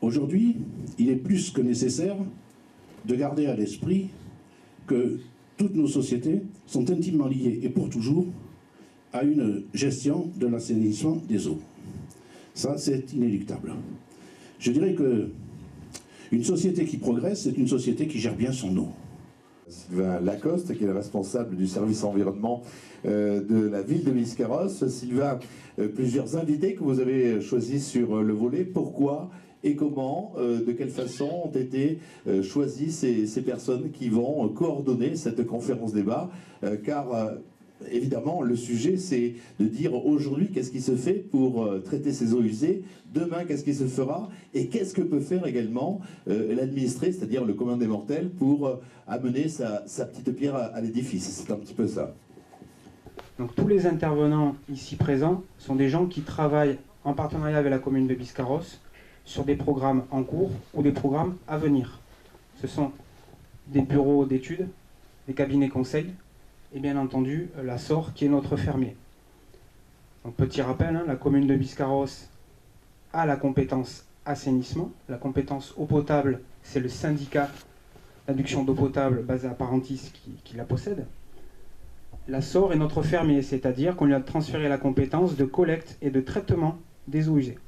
Aujourd'hui, il est plus que nécessaire de garder à l'esprit que toutes nos sociétés sont intimement liées et pour toujours à une gestion de l'assainissement des eaux. Ça, c'est inéluctable. Je dirais que une société qui progresse, c'est une société qui gère bien son eau. Sylvain Lacoste, qui est le responsable du service environnement de la ville de Biscarrosse. Sylvain, plusieurs invités que vous avez choisis sur le volet. Pourquoi et comment, de quelle façon ont été choisies ces personnes qui vont coordonner cette conférence débat, car évidemment, le sujet, c'est de dire aujourd'hui qu'est-ce qui se fait pour traiter ces eaux usées, demain qu'est-ce qui se fera, et qu'est-ce que peut faire également l'administré, c'est-à-dire le commun des mortels, pour amener sa petite pierre à l'édifice. C'est un petit peu ça. Donc tous les intervenants ici présents sont des gens qui travaillent en partenariat avec la commune de Biscarrosse sur des programmes en cours ou des programmes à venir. Ce sont des bureaux d'études, des cabinets conseils, et bien entendu la SOR qui est notre fermier. Donc, petit rappel, la commune de Biscarrosse a la compétence assainissement. La compétence eau potable, c'est le syndicat d'adduction d'eau potable basé à Parentis qui la possède. La SOR est notre fermier, c'est-à-dire qu'on lui a transféré la compétence de collecte et de traitement des eaux usées.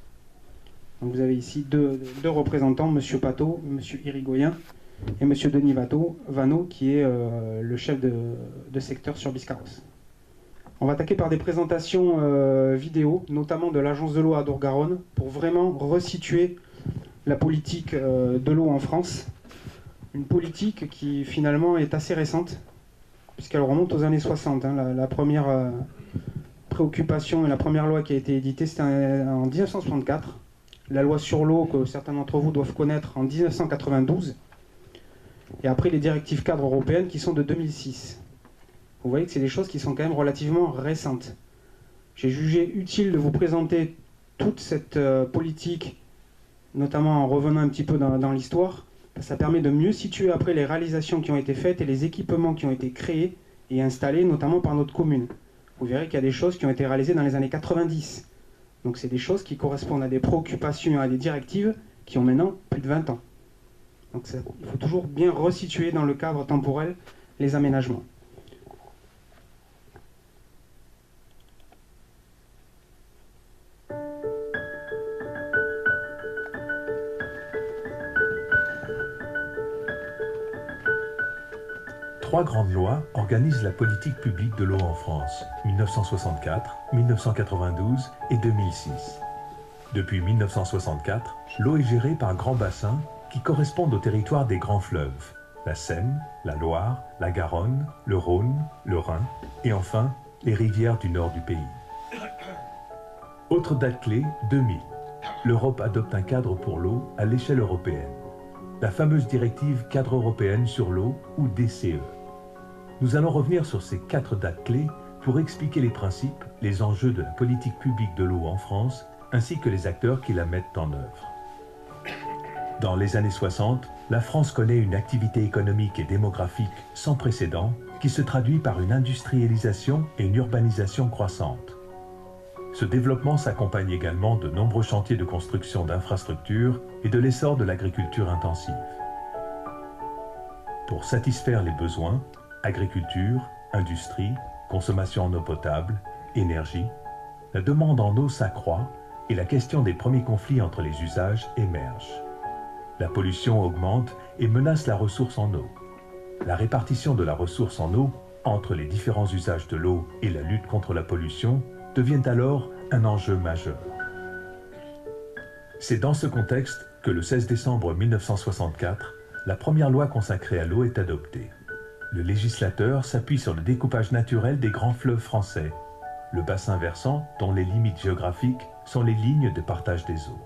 Donc, vous avez ici deux représentants, M. Pateau, M. Irigoyen, et M. Denis Vanneau, qui est le chef de secteur sur Biscarrosse. On va attaquer par des présentations vidéo, notamment de l'agence de l'eau à Dour-Garonne, pour vraiment resituer la politique de l'eau en France. Une politique qui finalement est assez récente, puisqu'elle remonte aux années 60. La première préoccupation et la première loi qui a été éditée, c'était en 1964. La loi sur l'eau, que certains d'entre vous doivent connaître, en 1992. Et après les directives cadres européennes qui sont de 2006. Vous voyez que c'est des choses qui sont quand même relativement récentes. J'ai jugé utile de vous présenter toute cette politique, notamment en revenant un petit peu dans l'histoire. Ça permet de mieux situer après les réalisations qui ont été faites et les équipements qui ont été créés et installés, notamment par notre commune. Vous verrez qu'il y a des choses qui ont été réalisées dans les années 90. Donc c'est des choses qui correspondent à des préoccupations, à des directives qui ont maintenant plus de 20 ans. Donc il faut toujours bien resituer dans le cadre temporel les aménagements. Trois grandes lois organisent la politique publique de l'eau en France, 1964, 1992 et 2006. Depuis 1964, l'eau est gérée par grands bassins qui correspondent au territoire des grands fleuves, la Seine, la Loire, la Garonne, le Rhône, le Rhin et enfin les rivières du nord du pays. Autre date clé, 2000. L'Europe adopte un cadre pour l'eau à l'échelle européenne. La fameuse directive cadre européenne sur l'eau ou DCE. Nous allons revenir sur ces 4 dates clés pour expliquer les principes, les enjeux de la politique publique de l'eau en France, ainsi que les acteurs qui la mettent en œuvre. Dans les années 60, la France connaît une activité économique et démographique sans précédent qui se traduit par une industrialisation et une urbanisation croissante. Ce développement s'accompagne également de nombreux chantiers de construction d'infrastructures et de l'essor de l'agriculture intensive. Pour satisfaire les besoins, agriculture, industrie, consommation en eau potable, énergie, la demande en eau s'accroît et la question des premiers conflits entre les usages émerge. La pollution augmente et menace la ressource en eau. La répartition de la ressource en eau entre les différents usages de l'eau et la lutte contre la pollution deviennent alors un enjeu majeur. C'est dans ce contexte que le 16 décembre 1964, la première loi consacrée à l'eau est adoptée. Le législateur s'appuie sur le découpage naturel des grands fleuves français, le bassin versant dont les limites géographiques sont les lignes de partage des eaux.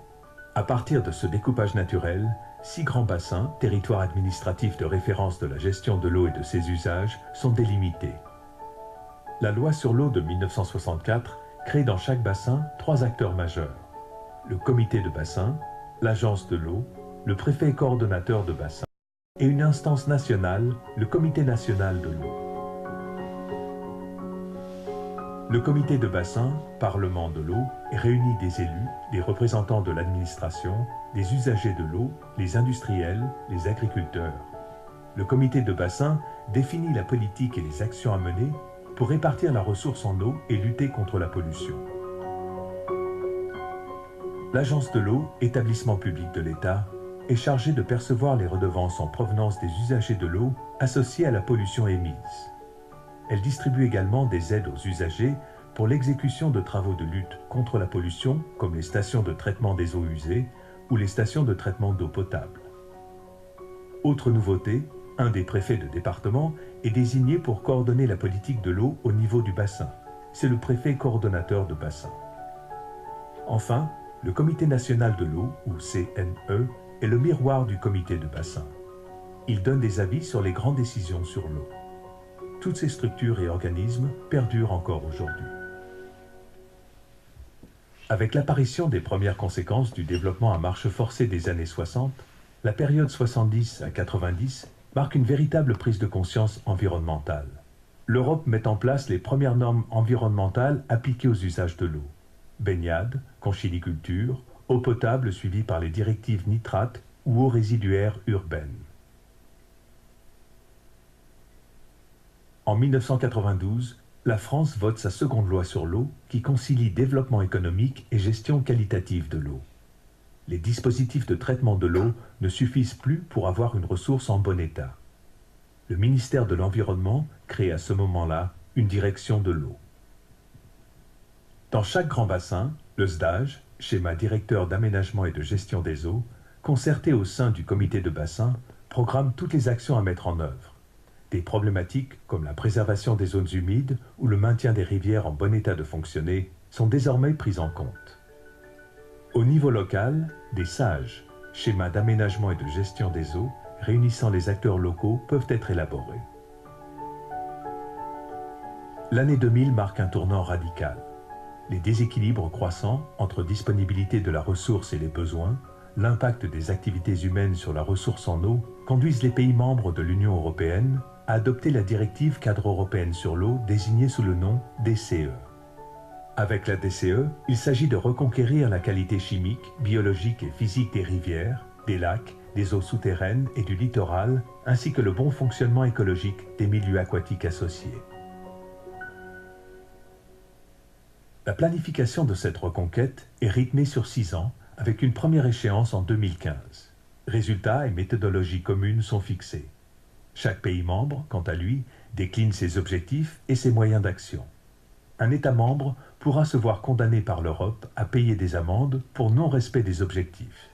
À partir de ce découpage naturel, 6 grands bassins, territoires administratifs de référence de la gestion de l'eau et de ses usages, sont délimités. La loi sur l'eau de 1964 crée dans chaque bassin 3 acteurs majeurs. Le comité de bassin, l'agence de l'eau, le préfet coordonnateur de bassin et une instance nationale, le comité national de l'eau. Le comité de bassin, Parlement de l'eau, réunit des élus, des représentants de l'administration, des usagers de l'eau, les industriels, les agriculteurs. Le comité de bassin définit la politique et les actions à mener pour répartir la ressource en eau et lutter contre la pollution. L'Agence de l'eau, établissement public de l'État, est chargée de percevoir les redevances en provenance des usagers de l'eau associées à la pollution émise. Elle distribue également des aides aux usagers pour l'exécution de travaux de lutte contre la pollution, comme les stations de traitement des eaux usées ou les stations de traitement d'eau potable. Autre nouveauté, un des préfets de département est désigné pour coordonner la politique de l'eau au niveau du bassin. C'est le préfet coordonnateur de bassin. Enfin, le Comité national de l'eau, ou CNE, est le miroir du comité de bassin. Il donne des avis sur les grandes décisions sur l'eau. Toutes ces structures et organismes perdurent encore aujourd'hui. Avec l'apparition des premières conséquences du développement à marche forcée des années 60, la période 70 à 90 marque une véritable prise de conscience environnementale. L'Europe met en place les premières normes environnementales appliquées aux usages de l'eau. Baignade, conchyliculture, eau potable suivie par les directives nitrates ou eau résiduaire urbaine. En 1992, la France vote sa seconde loi sur l'eau qui concilie développement économique et gestion qualitative de l'eau. Les dispositifs de traitement de l'eau ne suffisent plus pour avoir une ressource en bon état. Le ministère de l'Environnement crée à ce moment-là une direction de l'eau. Dans chaque grand bassin, le SDAGE, schéma directeur d'aménagement et de gestion des eaux, concerté au sein du comité de bassin, programme toutes les actions à mettre en œuvre. Des problématiques comme la préservation des zones humides ou le maintien des rivières en bon état de fonctionner sont désormais prises en compte. Au niveau local, des SAGE, schémas d'aménagement et de gestion des eaux, réunissant les acteurs locaux, peuvent être élaborés. L'année 2000 marque un tournant radical. Les déséquilibres croissants entre disponibilité de la ressource et les besoins, l'impact des activités humaines sur la ressource en eau conduisent les pays membres de l'Union européenne à adopter la directive cadre européenne sur l'eau désignée sous le nom DCE. Avec la DCE, il s'agit de reconquérir la qualité chimique, biologique et physique des rivières, des lacs, des eaux souterraines et du littoral, ainsi que le bon fonctionnement écologique des milieux aquatiques associés. La planification de cette reconquête est rythmée sur 6 ans, avec une première échéance en 2015. Résultats et méthodologies communes sont fixés. Chaque pays membre, quant à lui, décline ses objectifs et ses moyens d'action. Un État membre pourra se voir condamné par l'Europe à payer des amendes pour non-respect des objectifs.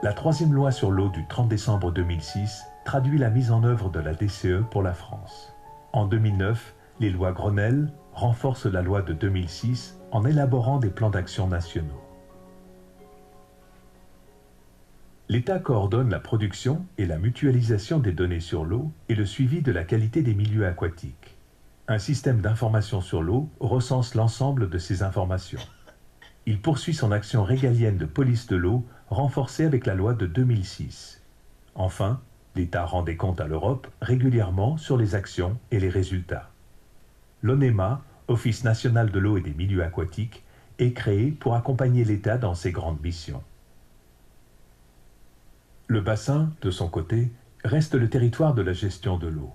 La troisième loi sur l'eau du 30 décembre 2006 traduit la mise en œuvre de la DCE pour la France. En 2009, les lois Grenelle renforcent la loi de 2006 en élaborant des plans d'action nationaux. L'État coordonne la production et la mutualisation des données sur l'eau et le suivi de la qualité des milieux aquatiques. Un système d'information sur l'eau recense l'ensemble de ces informations. Il poursuit son action régalienne de police de l'eau renforcée avec la loi de 2006. Enfin, l'État rend des comptes à l'Europe régulièrement sur les actions et les résultats. L'ONEMA, Office national de l'eau et des milieux aquatiques, est créé pour accompagner l'État dans ses grandes missions. Le bassin, de son côté, reste le territoire de la gestion de l'eau.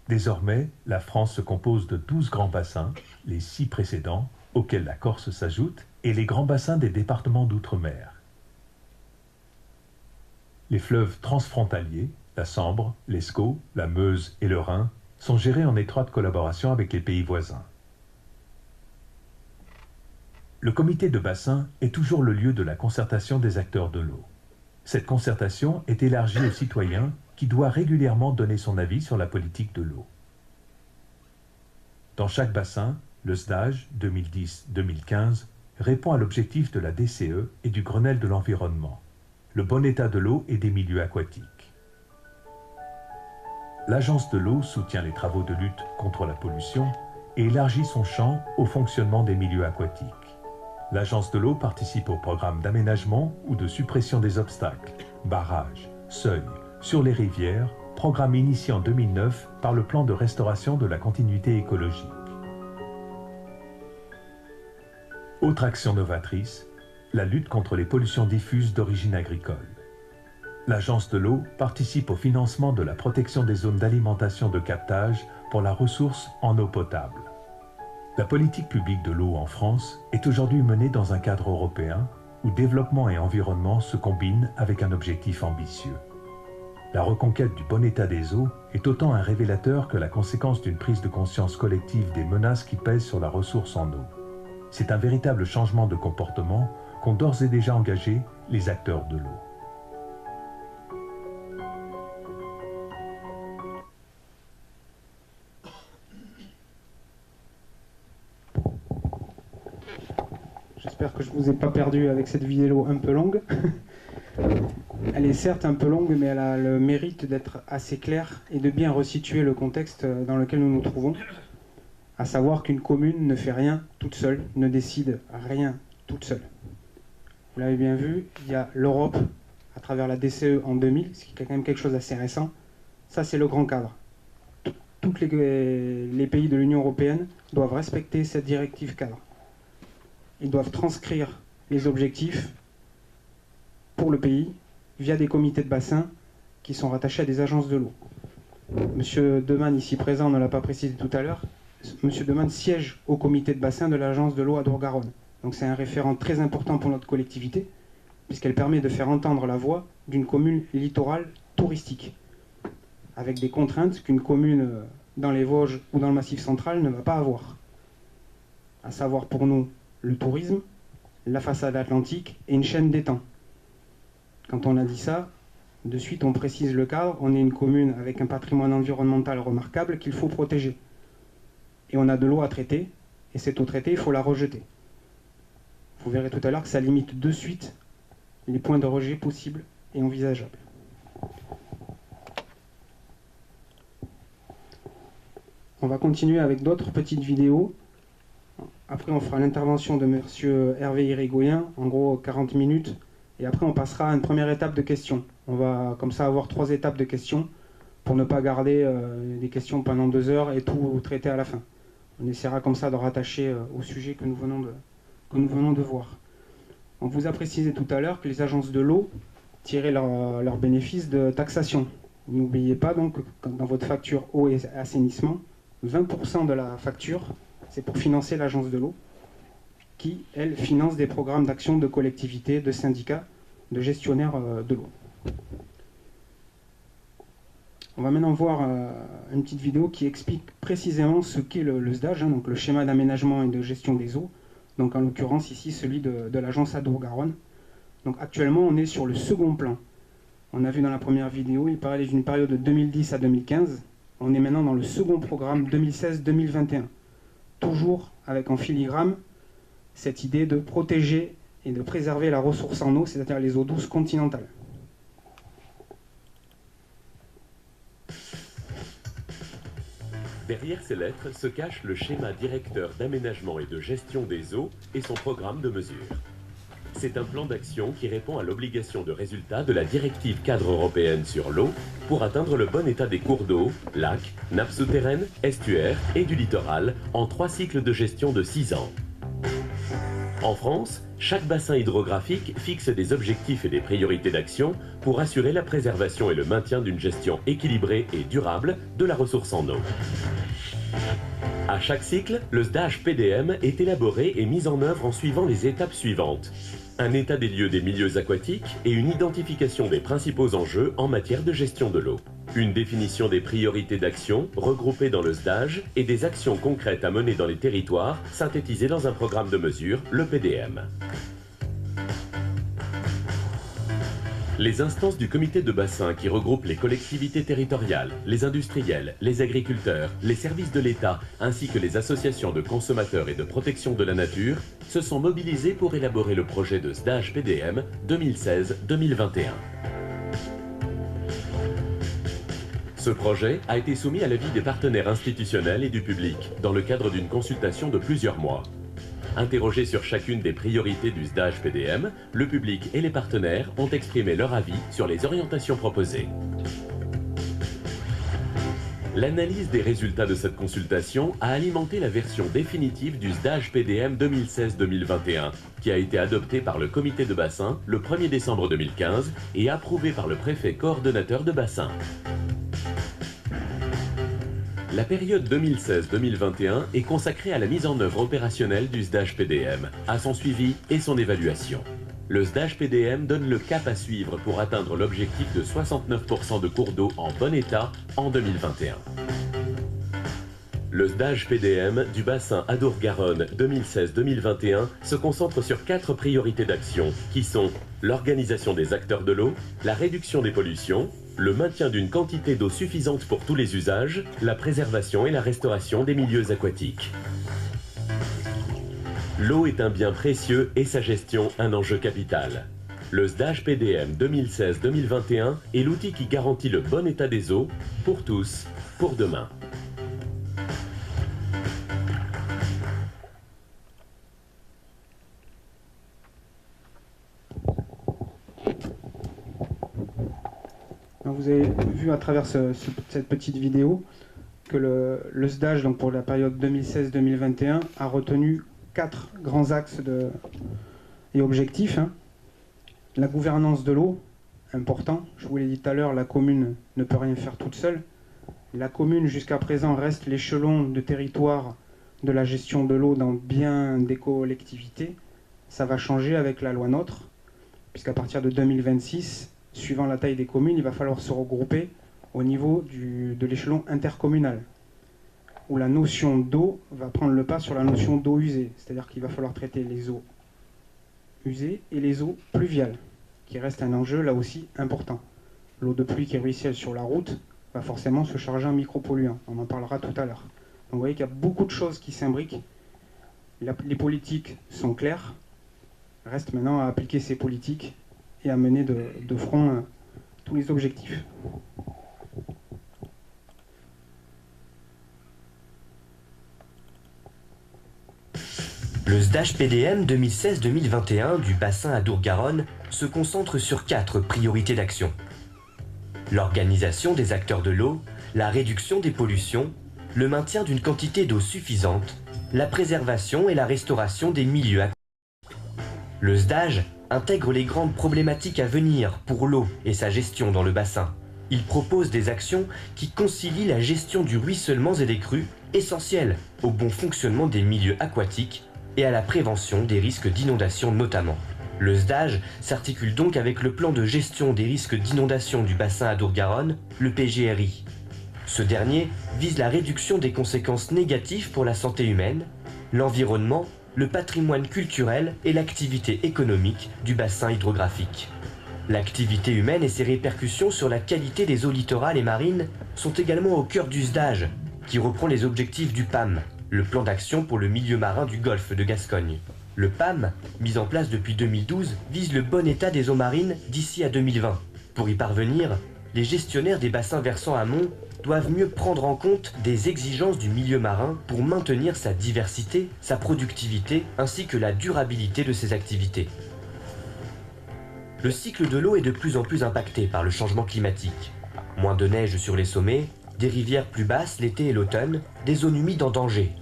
Désormais, la France se compose de 12 grands bassins, les 6 précédents, auxquels la Corse s'ajoute, et les grands bassins des départements d'outre-mer. Les fleuves transfrontaliers, la Sambre, l'Escaut, la Meuse et le Rhin, sont gérés en étroite collaboration avec les pays voisins. Le comité de bassin est toujours le lieu de la concertation des acteurs de l'eau. Cette concertation est élargie aux citoyens qui doit régulièrement donner son avis sur la politique de l'eau. Dans chaque bassin, le SDAGE 2010-2015 répond à l'objectif de la DCE et du Grenelle de l'environnement, le bon état de l'eau et des milieux aquatiques. L'Agence de l'eau soutient les travaux de lutte contre la pollution et élargit son champ au fonctionnement des milieux aquatiques. L'Agence de l'eau participe au programme d'aménagement ou de suppression des obstacles, barrages, seuils, sur les rivières, programme initié en 2009 par le plan de restauration de la continuité écologique. Autre action novatrice, la lutte contre les pollutions diffuses d'origine agricole. L'Agence de l'eau participe au financement de la protection des zones d'alimentation de captage pour la ressource en eau potable. La politique publique de l'eau en France est aujourd'hui menée dans un cadre européen où développement et environnement se combinent avec un objectif ambitieux. La reconquête du bon état des eaux est autant un révélateur que la conséquence d'une prise de conscience collective des menaces qui pèsent sur la ressource en eau. C'est un véritable changement de comportement qu'ont d'ores et déjà engagé les acteurs de l'eau. J'espère que je ne vous ai pas perdu avec cette vidéo un peu longue. Elle est certes un peu longue, mais elle a le mérite d'être assez claire et de bien resituer le contexte dans lequel nous nous trouvons. À savoir qu'une commune ne fait rien toute seule, ne décide rien toute seule. Vous l'avez bien vu, il y a l'Europe à travers la DCE en 2000, ce qui est quand même quelque chose d'assez récent. Ça, c'est le grand cadre. Tous les pays de l'Union européenne doivent respecter cette directive cadre. Ils doivent transcrire les objectifs pour le pays via des comités de bassin qui sont rattachés à des agences de l'eau. Monsieur Demann, ici présent, ne l'a pas précisé tout à l'heure, Monsieur Demann siège au comité de bassin de l'agence de l'eau à Dour-Garonne. Donc c'est un référent très important pour notre collectivité, puisqu'elle permet de faire entendre la voix d'une commune littorale touristique, avec des contraintes qu'une commune dans les Vosges ou dans le Massif central ne va pas avoir. À savoir pour nous le tourisme, la façade atlantique et une chaîne d'étangs. Quand on a dit ça, de suite on précise le cadre, on est une commune avec un patrimoine environnemental remarquable qu'il faut protéger. Et on a de l'eau à traiter, et cette eau traitée, il faut la rejeter. Vous verrez tout à l'heure que ça limite de suite les points de rejet possibles et envisageables. On va continuer avec d'autres petites vidéos. Après, on fera l'intervention de M. Hervé Irigoyen, en gros 40 minutes. Et après, on passera à une première étape de questions. On va comme ça avoir 3 étapes de questions pour ne pas garder des questions pendant 2 heures et tout traiter à la fin. On essaiera comme ça de rattacher au sujet que nous venons de voir. On vous a précisé tout à l'heure que les agences de l'eau tiraient leurs bénéfices de taxation. N'oubliez pas donc que dans votre facture eau et assainissement, 20% de la facture, c'est pour financer l'agence de l'eau, qui, elle, finance des programmes d'action de collectivités, de syndicats, de gestionnaires de l'eau. On va maintenant voir une petite vidéo qui explique précisément ce qu'est le SDAGE, donc le schéma d'aménagement et de gestion des eaux, donc en l'occurrence ici celui de l'agence à Dour-Garonne. Donc actuellement on est sur le second plan. On a vu dans la première vidéo, il parlait d'une période de 2010 à 2015. On est maintenant dans le second programme 2016-2021. Toujours avec en filigrane cette idée de protéger et de préserver la ressource en eau, c'est-à-dire les eaux douces continentales. Derrière ces lettres se cache le schéma directeur d'aménagement et de gestion des eaux et son programme de mesure. C'est un plan d'action qui répond à l'obligation de résultat de la directive cadre européenne sur l'eau pour atteindre le bon état des cours d'eau, lacs, nappes souterraines, estuaires et du littoral en 3 cycles de gestion de 6 ans. En France, chaque bassin hydrographique fixe des objectifs et des priorités d'action pour assurer la préservation et le maintien d'une gestion équilibrée et durable de la ressource en eau. À chaque cycle, le SDAGE PDM est élaboré et mis en œuvre en suivant les étapes suivantes. Un état des lieux des milieux aquatiques et une identification des principaux enjeux en matière de gestion de l'eau. Une définition des priorités d'action regroupées dans le SDAGE et des actions concrètes à mener dans les territoires synthétisées dans un programme de mesure, le PDM. Les instances du comité de bassin qui regroupent les collectivités territoriales, les industriels, les agriculteurs, les services de l'État ainsi que les associations de consommateurs et de protection de la nature se sont mobilisées pour élaborer le projet de SDAGE PDM 2016-2021. Ce projet a été soumis à l'avis des partenaires institutionnels et du public dans le cadre d'une consultation de plusieurs mois. Interrogés sur chacune des priorités du SDAGE PDM, le public et les partenaires ont exprimé leur avis sur les orientations proposées. L'analyse des résultats de cette consultation a alimenté la version définitive du SDAGE PDM 2016-2021, qui a été adopté par le comité de bassin le 1er décembre 2015 et approuvé par le préfet coordonnateur de bassin. La période 2016-2021 est consacrée à la mise en œuvre opérationnelle du SDAGE PDM, à son suivi et son évaluation. Le SDAGE PDM donne le cap à suivre pour atteindre l'objectif de 69% de cours d'eau en bon état en 2021. Le SDAGE PDM du bassin Adour-Garonne 2016-2021 se concentre sur 4 priorités d'action qui sont l'organisation des acteurs de l'eau, la réduction des pollutions, le maintien d'une quantité d'eau suffisante pour tous les usages, la préservation et la restauration des milieux aquatiques. L'eau est un bien précieux et sa gestion un enjeu capital. Le SDAGE PDM 2016-2021 est l'outil qui garantit le bon état des eaux pour tous, pour demain. Donc vous avez vu à travers cette petite vidéo que le SDAGE, donc pour la période 2016-2021, a retenu 4 grands axes et objectifs. La gouvernance de l'eau, important. Je vous l'ai dit tout à l'heure, la commune ne peut rien faire toute seule. La commune, jusqu'à présent, reste l'échelon de territoire de la gestion de l'eau dans bien des collectivités. Ça va changer avec la loi NOTRe, puisqu'à partir de 2026, suivant la taille des communes, il va falloir se regrouper au niveau de l'échelon intercommunal, où la notion d'eau va prendre le pas sur la notion d'eau usée. C'est-à-dire qu'il va falloir traiter les eaux usées et les eaux pluviales, qui reste un enjeu là aussi important. L'eau de pluie qui ruisselle sur la route va forcément se charger en micropolluants. On en parlera tout à l'heure. Donc vous voyez qu'il y a beaucoup de choses qui s'imbriquent. Les politiques sont claires. Reste maintenant à appliquer ces politiques et à mener de front tous les objectifs. Le SDAGE PDM 2016-2021 du bassin Adour-Garonne se concentre sur 4 priorités d'action. L'organisation des acteurs de l'eau, la réduction des pollutions, le maintien d'une quantité d'eau suffisante, la préservation et la restauration des milieux aquatiques. Le SDAGE intègre les grandes problématiques à venir pour l'eau et sa gestion dans le bassin. Il propose des actions qui concilient la gestion du ruissellement et des crues, essentielles au bon fonctionnement des milieux aquatiques et à la prévention des risques d'inondation notamment. Le SDAGE s'articule donc avec le plan de gestion des risques d'inondation du bassin Adour-Garonne, le PGRI. Ce dernier vise la réduction des conséquences négatives pour la santé humaine, l'environnement, le patrimoine culturel et l'activité économique du bassin hydrographique. L'activité humaine et ses répercussions sur la qualité des eaux littorales et marines sont également au cœur du SDAGE, qui reprend les objectifs du PAM, le plan d'action pour le milieu marin du golfe de Gascogne. Le PAM, mis en place depuis 2012, vise le bon état des eaux marines d'ici à 2020. Pour y parvenir, les gestionnaires des bassins versants amont doivent mieux prendre en compte des exigences du milieu marin pour maintenir sa diversité, sa productivité ainsi que la durabilité de ses activités. Le cycle de l'eau est de plus en plus impacté par le changement climatique. Moins de neige sur les sommets, des rivières plus basses l'été et l'automne, des zones humides en danger.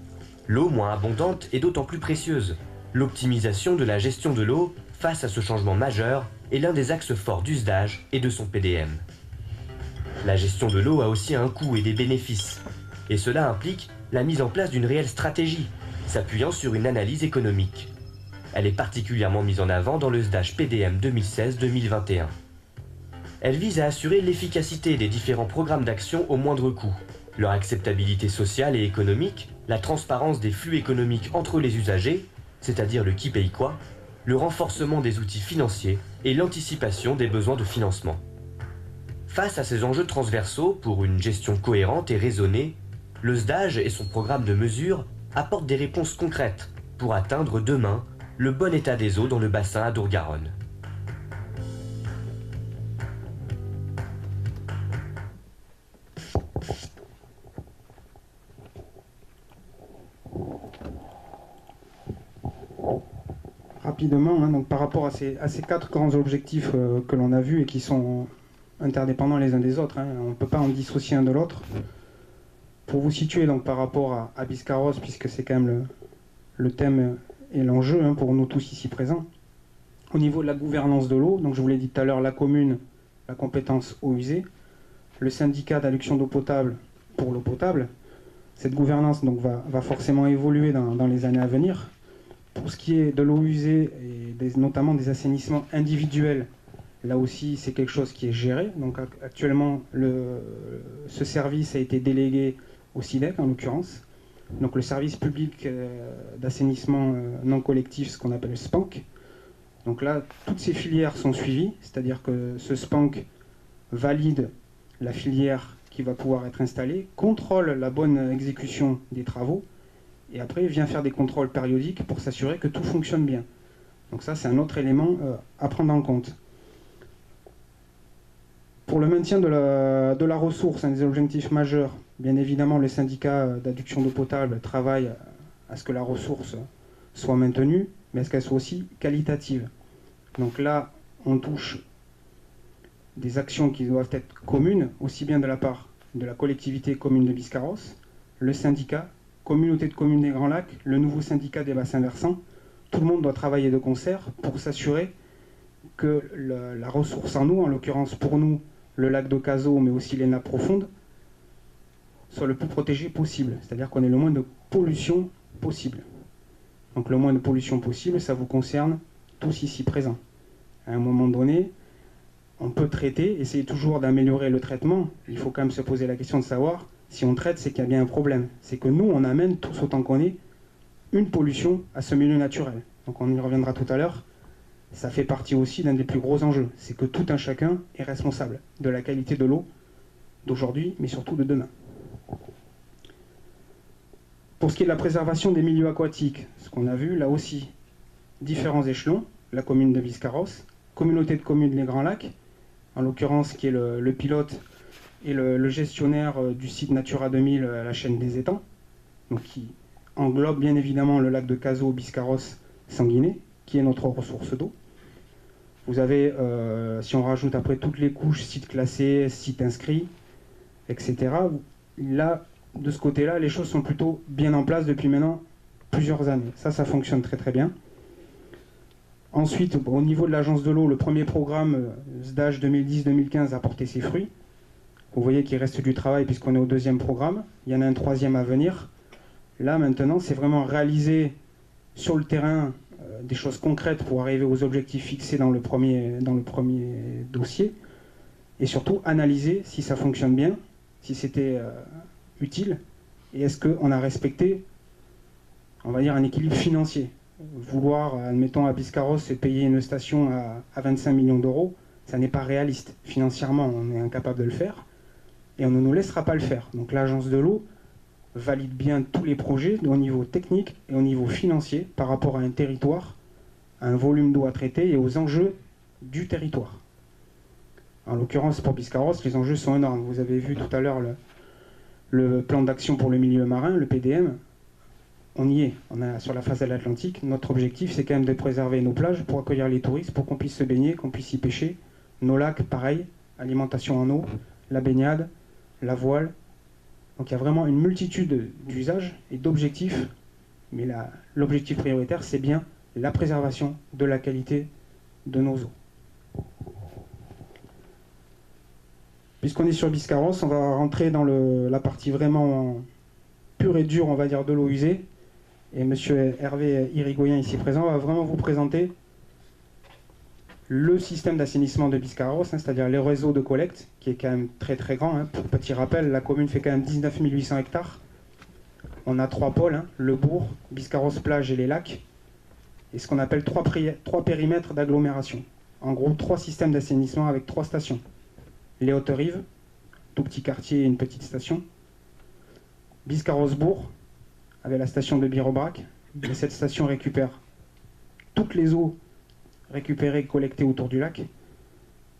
L'eau moins abondante est d'autant plus précieuse. L'optimisation de la gestion de l'eau face à ce changement majeur est l'un des axes forts du SDAGE et de son PDM. La gestion de l'eau a aussi un coût et des bénéfices, et cela implique la mise en place d'une réelle stratégie, s'appuyant sur une analyse économique. Elle est particulièrement mise en avant dans le SDAGE PDM 2016-2021. Elle vise à assurer l'efficacité des différents programmes d'action au moindre coût, leur acceptabilité sociale et économique, la transparence des flux économiques entre les usagers, c'est-à-dire le qui paye quoi, le renforcement des outils financiers et l'anticipation des besoins de financement. Face à ces enjeux transversaux pour une gestion cohérente et raisonnée, le SDAGE et son programme de mesures apportent des réponses concrètes pour atteindre demain le bon état des eaux dans le bassin Adour-Garonne. Rapidement, donc par rapport à ces 4 grands objectifs que l'on a vus et qui sont interdépendants les uns des autres, on ne peut pas en dissocier un de l'autre. Pour vous situer donc, par rapport à Biscarrosse, puisque c'est quand même le thème et l'enjeu hein, pour nous tous ici présents, au niveau de la gouvernance de l'eau, donc je vous l'ai dit tout à l'heure, la commune, la compétence eau usée, le syndicat d'adduction d'eau potable pour l'eau potable. Cette gouvernance donc, va forcément évoluer dans les années à venir. Pour ce qui est de l'eau usée et notamment des assainissements individuels, là aussi c'est quelque chose qui est géré. Donc actuellement ce service a été délégué au SIDEC en l'occurrence. Donc le service public d'assainissement non collectif, ce qu'on appelle le SPANC. Donc là toutes ces filières sont suivies, c'est-à-dire que ce SPANC valide la filière qui va pouvoir être installée, contrôle la bonne exécution des travaux, et après vient faire des contrôles périodiques pour s'assurer que tout fonctionne bien. Donc ça, c'est un autre élément à prendre en compte. Pour le maintien de la ressource, un des objectifs majeurs, bien évidemment, le syndicat d'adduction d'eau potable travaille à ce que la ressource soit maintenue, mais à ce qu'elle soit aussi qualitative. Donc là, on touche des actions qui doivent être communes, aussi bien de la part de la collectivité commune de Biscarrosse, le syndicat, communauté de communes des Grands Lacs, le nouveau syndicat des bassins versants. Tout le monde doit travailler de concert pour s'assurer que la ressource en eau, en l'occurrence pour nous, le lac d'Ocazo, mais aussi les nappes profondes, soit le plus protégé possible. C'est-à-dire qu'on ait le moins de pollution possible. Donc le moins de pollution possible, ça vous concerne tous ici présents. À un moment donné, on peut traiter, essayer toujours d'améliorer le traitement. Il faut quand même se poser la question de savoir si on traite, c'est qu'il y a bien un problème. C'est que nous, on amène tous autant qu'on est une pollution à ce milieu naturel. Donc on y reviendra tout à l'heure. Ça fait partie aussi d'un des plus gros enjeux. C'est que tout un chacun est responsable de la qualité de l'eau d'aujourd'hui, mais surtout de demain. Pour ce qui est de la préservation des milieux aquatiques, ce qu'on a vu, là aussi, différents échelons. La commune de Biscarrosse, communauté de communes Les Grands Lacs, en l'occurrence qui est le pilote et le gestionnaire du site Natura 2000 à la chaîne des étangs, donc qui englobe bien évidemment le lac de Cazaux, Biscarrosse, Sanguinet, qui est notre ressource d'eau. Vous avez, si on rajoute après toutes les couches, sites classés, sites inscrits, etc., là, de ce côté-là, les choses sont plutôt bien en place depuis maintenant plusieurs années. Ça fonctionne très très bien. Ensuite, au niveau de l'agence de l'eau, le premier programme SDAGE 2010-2015 a porté ses fruits. Vous voyez qu'il reste du travail puisqu'on est au deuxième programme. Il y en a un troisième à venir. Là, maintenant, c'est vraiment réaliser sur le terrain des choses concrètes pour arriver aux objectifs fixés dans le premier dossier. Et surtout, analyser si ça fonctionne bien, si c'était utile, et est-ce qu'on a respecté, on va dire, un équilibre financier. Vouloir, admettons, à Biscarrosse, payer une station à 25 millions d'euros, ça n'est pas réaliste. Financièrement, on est incapable de le faire, et on ne nous laissera pas le faire. Donc l'agence de l'eau valide bien tous les projets au niveau technique et au niveau financier par rapport à un territoire, à un volume d'eau à traiter et aux enjeux du territoire. En l'occurrence, pour Biscarrosse, les enjeux sont énormes. Vous avez vu tout à l'heure le plan d'action pour le milieu marin, le PDM. On y est, on est sur la façade atlantique. Notre objectif, c'est quand même de préserver nos plages pour accueillir les touristes, pour qu'on puisse se baigner, qu'on puisse y pêcher. Nos lacs, pareil, alimentation en eau, la baignade, la voile. Donc il y a vraiment une multitude d'usages et d'objectifs, mais l'objectif prioritaire, c'est bien la préservation de la qualité de nos eaux. Puisqu'on est sur Biscarrosse, on va rentrer dans la partie vraiment pure et dure, on va dire, de l'eau usée. Et M. Hervé Irigoyen, ici présent, va vraiment vous présenter le système d'assainissement de Biscarrosse, c'est-à-dire les réseaux de collecte, qui est quand même très très grand. Pour petit rappel, la commune fait quand même 19 800 hectares. On a 3 pôles, le bourg, Biscarrosse plage et les lacs, et ce qu'on appelle 3 périmètres d'agglomération. En gros, 3 systèmes d'assainissement avec 3 stations. Les Hautes-Rives, tout petit quartier et une petite station. Biscarrosse-Bourg, avec la station de Birobrac. Et cette station récupère toutes les eaux récupérées, collectées autour du lac,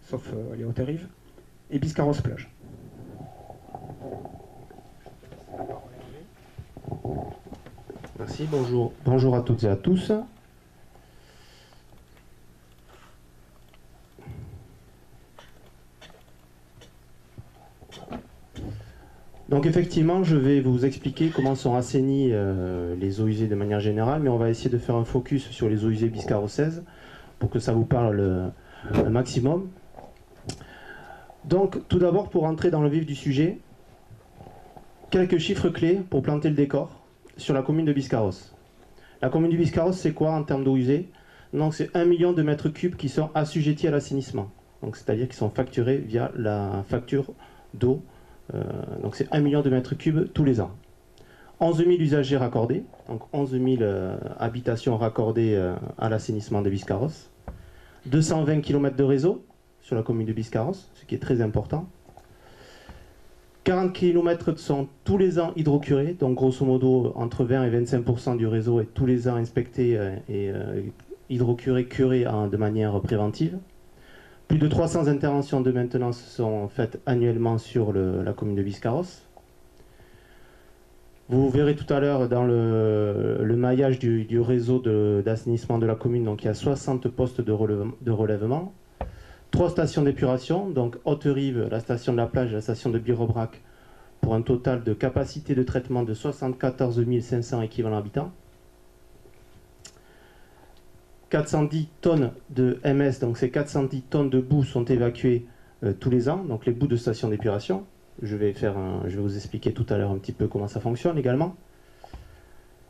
sauf les Hautes-Rives. Et Biscarrosse-Plage. Merci, bonjour à toutes et à tous. Donc effectivement, je vais vous expliquer comment sont assainies les eaux usées de manière générale, mais on va essayer de faire un focus sur les eaux usées Biscarrosse 16 pour que ça vous parle le maximum. Donc tout d'abord, pour entrer dans le vif du sujet, quelques chiffres clés pour planter le décor sur la commune de Biscarrosse. La commune de Biscarrosse, c'est quoi en termes d'eau usée? Donc c'est 1 million de mètres cubes qui sont assujettis à l'assainissement. Donc c'est-à-dire qu'ils sont facturés via la facture d'eau. Donc c'est 1 million de mètres cubes tous les ans. 11 000 usagers raccordés, donc 11 000 habitations raccordées à l'assainissement de Biscarrosse. 220 km de réseau sur la commune de Biscarrosse, ce qui est très important. 40 km sont tous les ans hydrocurés, donc grosso modo entre 20 et 25% du réseau est tous les ans inspecté et hydrocuré, curé de manière préventive. Plus de 300 interventions de maintenance sont faites annuellement sur la commune de Biscarrosse. Vous verrez tout à l'heure dans le maillage du réseau d'assainissement de la commune, donc il y a 60 postes de relèvement. 3 stations d'épuration, donc Haute-Rive, la station de la plage et la station de Birobrac, pour un total de capacité de traitement de 74 500 équivalents habitants. 410 tonnes de MS, donc ces 410 tonnes de boue sont évacuées tous les ans, donc les boues de station d'épuration. Je vais vous expliquer tout à l'heure un petit peu comment ça fonctionne également.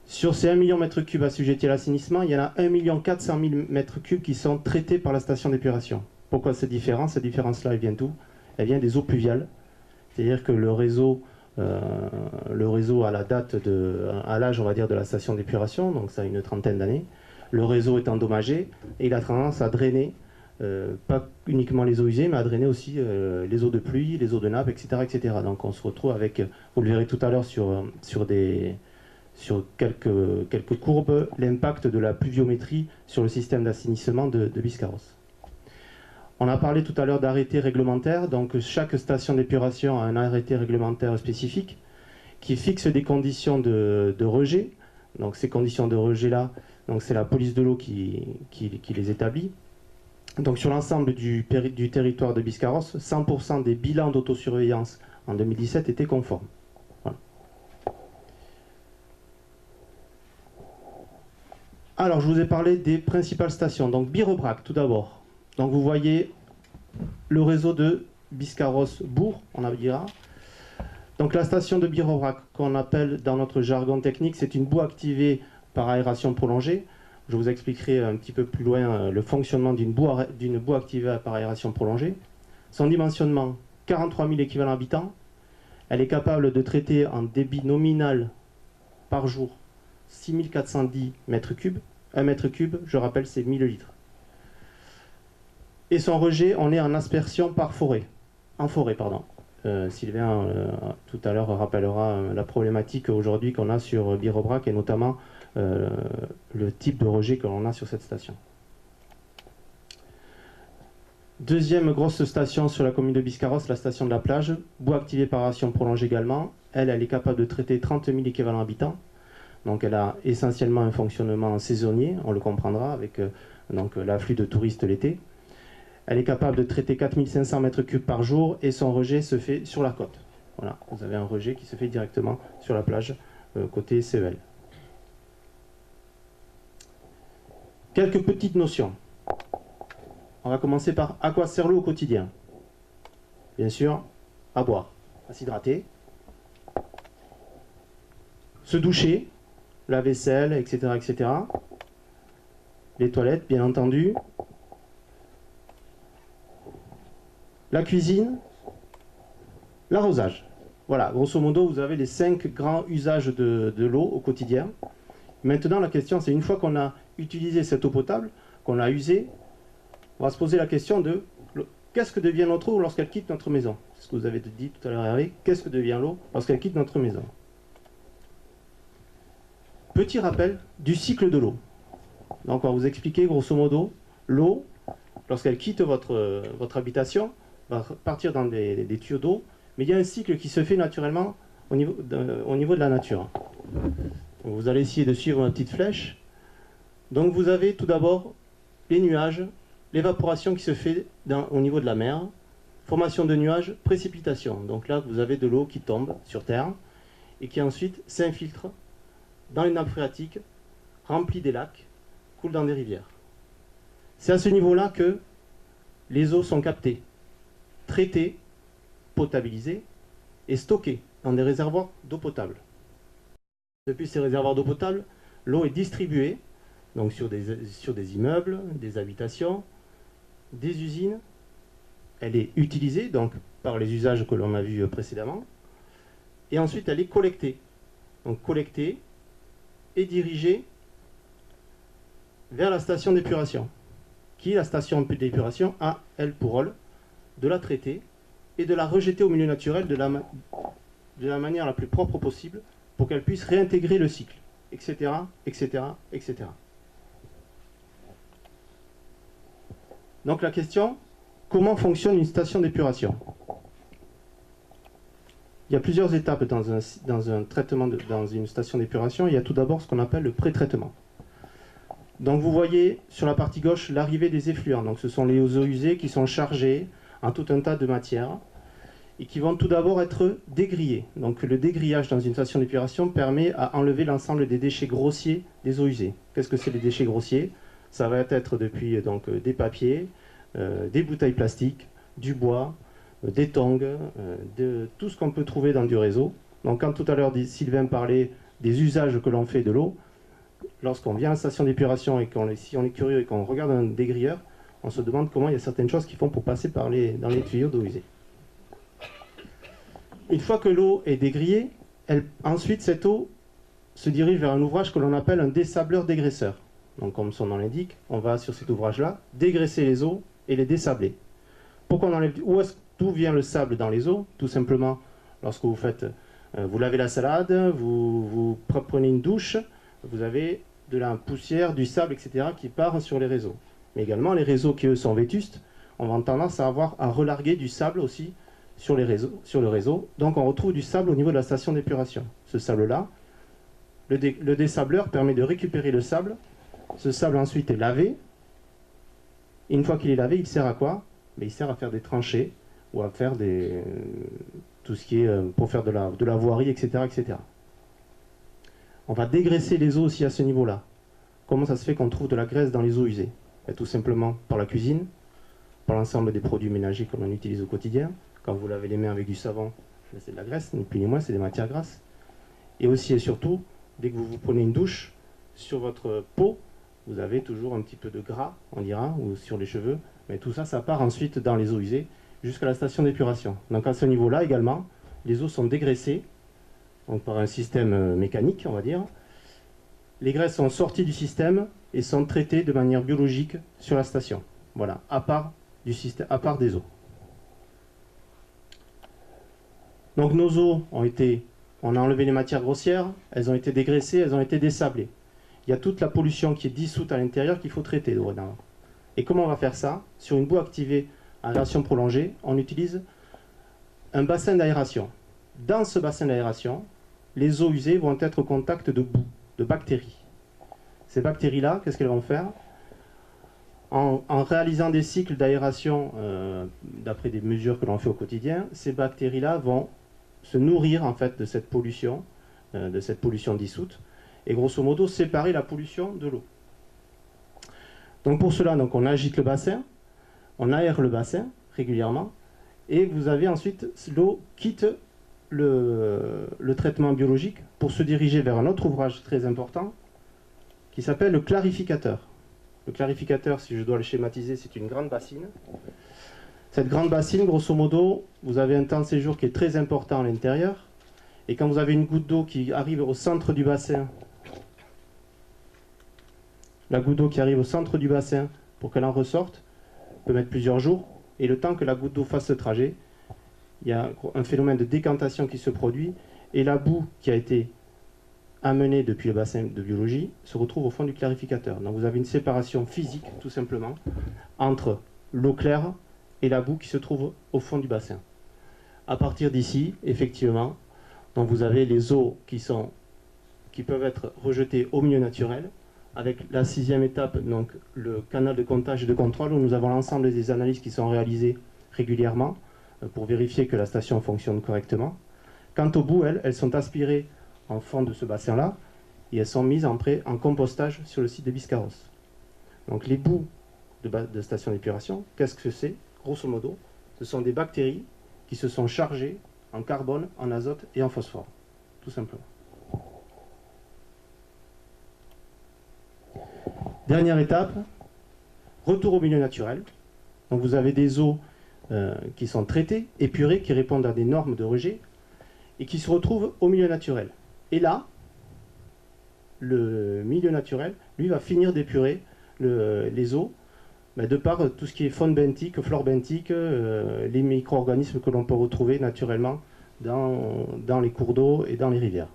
Sur ces 1 million de mètres cubes assujettis à l'assainissement, il y en a 1 400 000 mètres cubes qui sont traités par la station d'épuration. Pourquoi cette différence? Cette différence-là, elle vient d'où? Elle vient des eaux pluviales. C'est-à-dire que le réseau à l'âge, on va dire, de la station d'épuration, donc ça a une trentaine d'années, le réseau est endommagé et il a tendance à drainer, pas uniquement les eaux usées, mais à drainer aussi les eaux de pluie, les eaux de nappe, etc., etc. Donc on se retrouve avec, vous le verrez tout à l'heure sur quelques courbes, l'impact de la pluviométrie sur le système d'assainissement de Biscarrosse. On a parlé tout à l'heure d'arrêtés réglementaires, donc chaque station d'épuration a un arrêté réglementaire spécifique qui fixe des conditions de rejet. Donc ces conditions de rejet-là, c'est la police de l'eau qui les établit. Donc sur l'ensemble du territoire de Biscarrosse, 100% des bilans d'autosurveillance en 2017 étaient conformes. Voilà. Alors je vous ai parlé des principales stations. Donc Birobrac tout d'abord. Donc vous voyez le réseau de Biscarrosse-Bourg, on dira. Donc la station de Birobrac, qu'on appelle dans notre jargon technique, c'est une boue activée par aération prolongée. Je vous expliquerai un petit peu plus loin le fonctionnement d'une boue activée par aération prolongée. Son dimensionnement, 43 000 équivalents habitants. Elle est capable de traiter en débit nominal par jour 6 410 mètres cubes. Un mètre cube, je rappelle, c'est 1000 litres. Et son rejet, on est en aspersion par forêt. En forêt, pardon. Sylvain, tout à l'heure, rappellera la problématique aujourd'hui qu'on a sur Birobrac et notamment le type de rejet que l'on a sur cette station. Deuxième grosse station sur la commune de Biscarrosse, la station de la plage. Boue activée par aération prolongée également. Elle est capable de traiter 30 000 équivalents habitants. Donc elle a essentiellement un fonctionnement saisonnier, on le comprendra, avec l'afflux de touristes l'été. Elle est capable de traiter 4500 mètres cubes par jour et son rejet se fait sur la côte. Voilà, vous avez un rejet qui se fait directement sur la plage, côté CEL. Quelques petites notions. On va commencer par à quoi sert l'eau au quotidien? Bien sûr, à boire, à s'hydrater, se doucher, la vaisselle, etc., etc. Les toilettes, bien entendu. La cuisine, l'arrosage. Voilà, grosso modo, vous avez les 5 grands usages de l'eau au quotidien. Maintenant, la question, c'est une fois qu'on a utilisé cette eau potable, qu'on l'a usée, on va se poser la question de qu'est-ce que devient notre eau lorsqu'elle quitte notre maison? C'est ce que vous avez dit tout à l'heure, Hervé. Qu'est-ce que devient l'eau lorsqu'elle quitte notre maison? Petit rappel du cycle de l'eau. Donc, on va vous expliquer, grosso modo, l'eau, lorsqu'elle quitte votre habitation, va partir dans des tuyaux d'eau, mais il y a un cycle qui se fait naturellement au niveau de la nature. Donc vous allez essayer de suivre ma petite flèche. Donc vous avez tout d'abord les nuages, l'évaporation qui se fait au niveau de la mer. Formation de nuages, précipitation. Donc là, vous avez de l'eau qui tombe sur Terre et qui ensuite s'infiltre dans les nappes phréatiques, remplit des lacs, coule dans des rivières. C'est à ce niveau-là que les eaux sont captées, traitées, potabilisées et stockées dans des réservoirs d'eau potable. Depuis ces réservoirs d'eau potable, l'eau est distribuée donc sur des immeubles, des habitations, des usines. Elle est utilisée donc par les usages que l'on a vus précédemment. Et ensuite, elle est collectée. Donc collectée et dirigée vers la station d'épuration. Qui, la station d'épuration, a, elle, pour rôle de la traiter et de la rejeter au milieu naturel de la manière la plus propre possible pour qu'elle puisse réintégrer le cycle, etc., etc., etc. Donc la question, comment fonctionne une station d'épuration? Il y a plusieurs étapes dans un traitement, dans une station d'épuration. Il y a tout d'abord ce qu'on appelle le pré-traitement. Donc vous voyez sur la partie gauche l'arrivée des effluents. Donc ce sont les eaux usées qui sont chargées en tout un tas de matières et qui vont tout d'abord être dégrillées. Donc le dégrillage dans une station d'épuration permet à enlever l'ensemble des déchets grossiers des eaux usées. Qu'est-ce que c'est les déchets grossiers? Ça va être depuis donc, des papiers, des bouteilles plastiques, du bois, des tongs, de tout ce qu'on peut trouver dans du réseau. Donc quand tout à l'heure Sylvain parlait des usages que l'on fait de l'eau, lorsqu'on vient à la station d'épuration et si on est curieux et qu'on regarde un dégrilleur, on se demande comment il y a certaines choses qui font pour passer dans les tuyaux d'eau usée. Une fois que l'eau est dégrillée, ensuite cette eau se dirige vers un ouvrage que l'on appelle un dessableur dégraisseur. Donc comme son nom l'indique, on va sur cet ouvrage-là dégraisser les eaux et les dessabler. Pourquoi on enlève d'où vient le sable dans les eaux? Tout simplement, lorsque vous lavez la salade, vous prenez une douche, vous avez de la poussière, du sable, etc. qui part sur les réseaux. Mais également, les réseaux qui, eux, sont vétustes, on va tendance à relarguer du sable aussi sur le réseau. Donc on retrouve du sable au niveau de la station d'épuration. Ce sable-là, le dessableur permet de récupérer le sable. Ce sable ensuite est lavé. Et une fois qu'il est lavé, il sert à quoi? Il sert à faire des tranchées ou à faire tout ce qui est pour faire de la voirie, etc., etc. On va dégraisser les eaux aussi à ce niveau-là. Comment ça se fait qu'on trouve de la graisse dans les eaux usées? Tout simplement par la cuisine, par l'ensemble des produits ménagers que l'on utilise au quotidien. Quand vous lavez les mains avec du savon, c'est de la graisse, ni plus ni moins, c'est des matières grasses. Et aussi et surtout, dès que vous prenez une douche, sur votre peau, vous avez toujours un petit peu de gras, on dira, ou sur les cheveux. Mais tout ça, ça part ensuite dans les eaux usées jusqu'à la station d'épuration. Donc à ce niveau-là également, les eaux sont dégraissées donc par un système mécanique, on va dire. Les graisses sont sorties du système et sont traitées de manière biologique sur la station. Voilà, à part des eaux. Donc nos eaux on a enlevé les matières grossières, elles ont été dégraissées, elles ont été dessablées. Il y a toute la pollution qui est dissoute à l'intérieur qu'il faut traiter dorénavant. Et comment on va faire ça? Sur une boue activée à aération prolongée, on utilise un bassin d'aération. Dans ce bassin d'aération, les eaux usées vont être au contact de boue, de bactéries. Ces bactéries-là, qu'est-ce qu'elles vont faire? En réalisant des cycles d'aération, d'après des mesures que l'on fait au quotidien, ces bactéries-là vont se nourrir en fait de cette pollution dissoute, et grosso modo séparer la pollution de l'eau. Donc pour cela, on agite le bassin, on aère le bassin régulièrement, et vous avez ensuite l'eau quitte le traitement biologique pour se diriger vers un autre ouvrage très important qui s'appelle le clarificateur. Le clarificateur, si je dois le schématiser, c'est une grande bassine. Cette grande bassine, grosso modo, vous avez un temps de séjour qui est très important à l'intérieur, et quand vous avez une goutte d'eau qui arrive au centre du bassin, la goutte d'eau qui arrive au centre du bassin pour qu'elle en ressorte peut mettre plusieurs jours, et le temps que la goutte d'eau fasse ce trajet, il y a un phénomène de décantation qui se produit, et la boue qui a été amenée depuis le bassin de biologie se retrouve au fond du clarificateur. Donc vous avez une séparation physique, tout simplement, entre l'eau claire et la boue qui se trouve au fond du bassin. À partir d'ici, effectivement, donc vous avez les eaux qui peuvent être rejetées au milieu naturel, avec la 6e étape, donc le canal de comptage et de contrôle, où nous avons l'ensemble des analyses qui sont réalisées régulièrement pour vérifier que la station fonctionne correctement. Quant aux boues, elles sont aspirées en fond de ce bassin-là et elles sont mises en compostage sur le site de Biscarrosse. Donc les boues de station d'épuration, qu'est-ce que c'est? Grosso modo, ce sont des bactéries qui se sont chargées en carbone, en azote et en phosphore, tout simplement. Dernière étape, retour au milieu naturel. Donc vous avez des eaux qui sont traitées, épurées, qui répondent à des normes de rejet et qui se retrouvent au milieu naturel. Et là, le milieu naturel, lui, va finir d'épurer les eaux de par tout ce qui est faune benthique, flore benthique, les micro-organismes que l'on peut retrouver naturellement dans les cours d'eau et dans les rivières.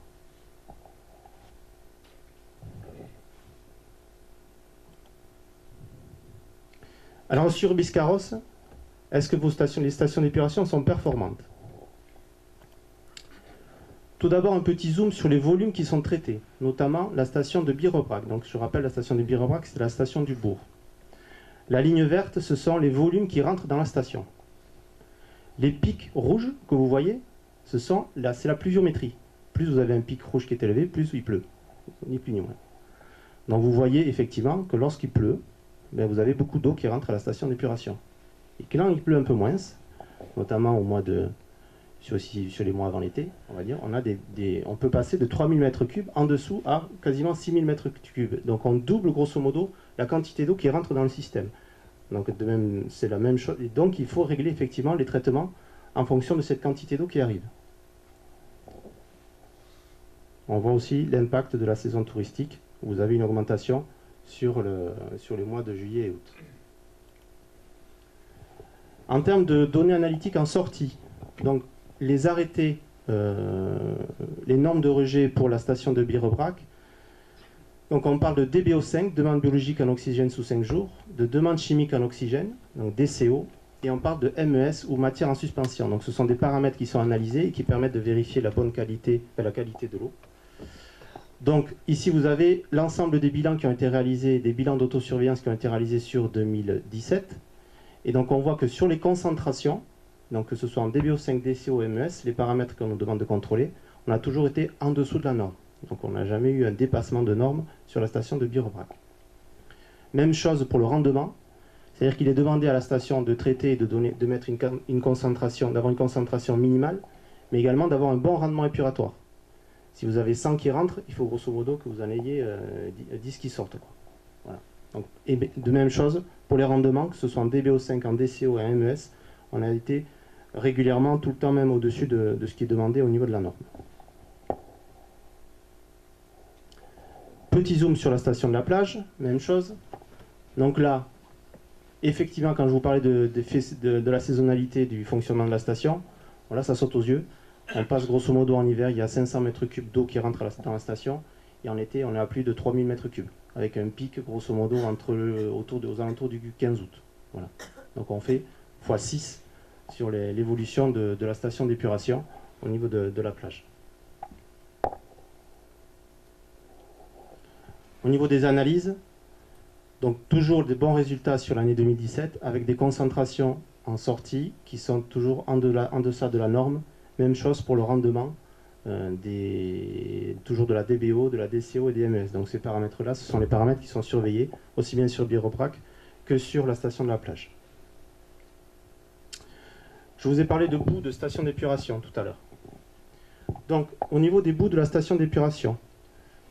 Alors sur Biscarrosse, est-ce que les stations d'épuration sont performantes? Tout d'abord, un petit zoom sur les volumes qui sont traités, notamment la station de Birebrac. Donc je rappelle, la station de Birebrac, c'est la station du bourg. La ligne verte, ce sont les volumes qui rentrent dans la station. Les pics rouges que vous voyez, c'est la pluviométrie. Plus vous avez un pic rouge qui est élevé, plus il pleut, ni plus ni moins. Donc vous voyez effectivement que lorsqu'il pleut, vous avez beaucoup d'eau qui rentre à la station d'épuration. Et quand il pleut un peu moins, notamment sur les mois avant l'été, on va dire, on peut passer de 3000 m3 en dessous à quasiment 6000 m3. Donc on double grosso modo la quantité d'eau qui rentre dans le système. Donc c'est la même chose. Et donc il faut régler effectivement les traitements en fonction de cette quantité d'eau qui arrive. On voit aussi l'impact de la saison touristique. Vous avez une augmentation sur les mois de juillet et août. En termes de données analytiques en sortie, donc les arrêtés, les normes de rejet pour la station de Birebrac, donc on parle de DBO5, demande biologique en oxygène sous 5 jours, de demande chimique en oxygène, donc DCO, et on parle de MES ou matière en suspension. Donc ce sont des paramètres qui sont analysés et qui permettent de vérifier la qualité de l'eau. Donc ici vous avez l'ensemble des bilans qui ont été réalisés, des bilans d'autosurveillance qui ont été réalisés sur 2017. Et donc on voit que sur les concentrations, donc que ce soit en DBO5, DCO, MES, les paramètres qu'on nous demande de contrôler, on a toujours été en dessous de la norme. Donc on n'a jamais eu un dépassement de norme sur la station de Birebrac. Même chose pour le rendement, c'est-à-dire qu'il est demandé à la station de traiter et de mettre une concentration, d'avoir une concentration minimale, mais également d'avoir un bon rendement épuratoire. Si vous avez 100 qui rentrent, il faut grosso modo que vous en ayez 10 qui sortent. Voilà. Donc, et de même chose pour les rendements, que ce soit en DBO5, en DCO et en MES, on a été régulièrement, tout le temps même au-dessus de ce qui est demandé au niveau de la norme. Petit zoom sur la station de la plage, même chose. Donc là, effectivement, quand je vous parlais de la saisonnalité du fonctionnement de la station, voilà, ça saute aux yeux. On passe grosso modo en hiver, il y a 500 m3 d'eau qui rentre dans la station, et en été, on est à plus de 3000 m3, avec un pic grosso modo aux alentours du 15 août. Voilà. Donc on fait x6 sur l'évolution de la station d'épuration au niveau de la plage. Au niveau des analyses, donc toujours des bons résultats sur l'année 2017, avec des concentrations en sortie qui sont toujours en deçà de la norme. Même chose pour le rendement, toujours de la DBO, de la DCO et des MES. Donc ces paramètres-là, ce sont les paramètres qui sont surveillés, aussi bien sur Birebrac que sur la station de la plage. Je vous ai parlé de boues de station d'épuration tout à l'heure. Donc au niveau des boues de la station d'épuration,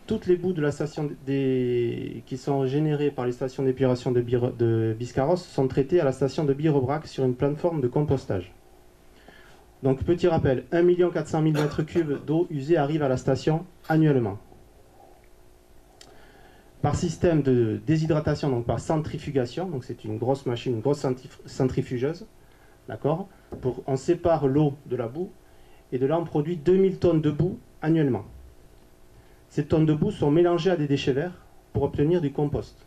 toutes les boues de la station qui sont générées par les stations d'épuration de Biscarrosse sont traitées à la station de Birebrac sur une plateforme de compostage. Donc petit rappel, 1 400 000 m3 d'eau usée arrive à la station annuellement. Par système de déshydratation, donc par centrifugation, donc c'est une grosse machine, une grosse centrifugeuse, d'accord. On sépare l'eau de la boue, et de là on produit 2000 tonnes de boue annuellement. Ces tonnes de boue sont mélangées à des déchets verts pour obtenir du compost.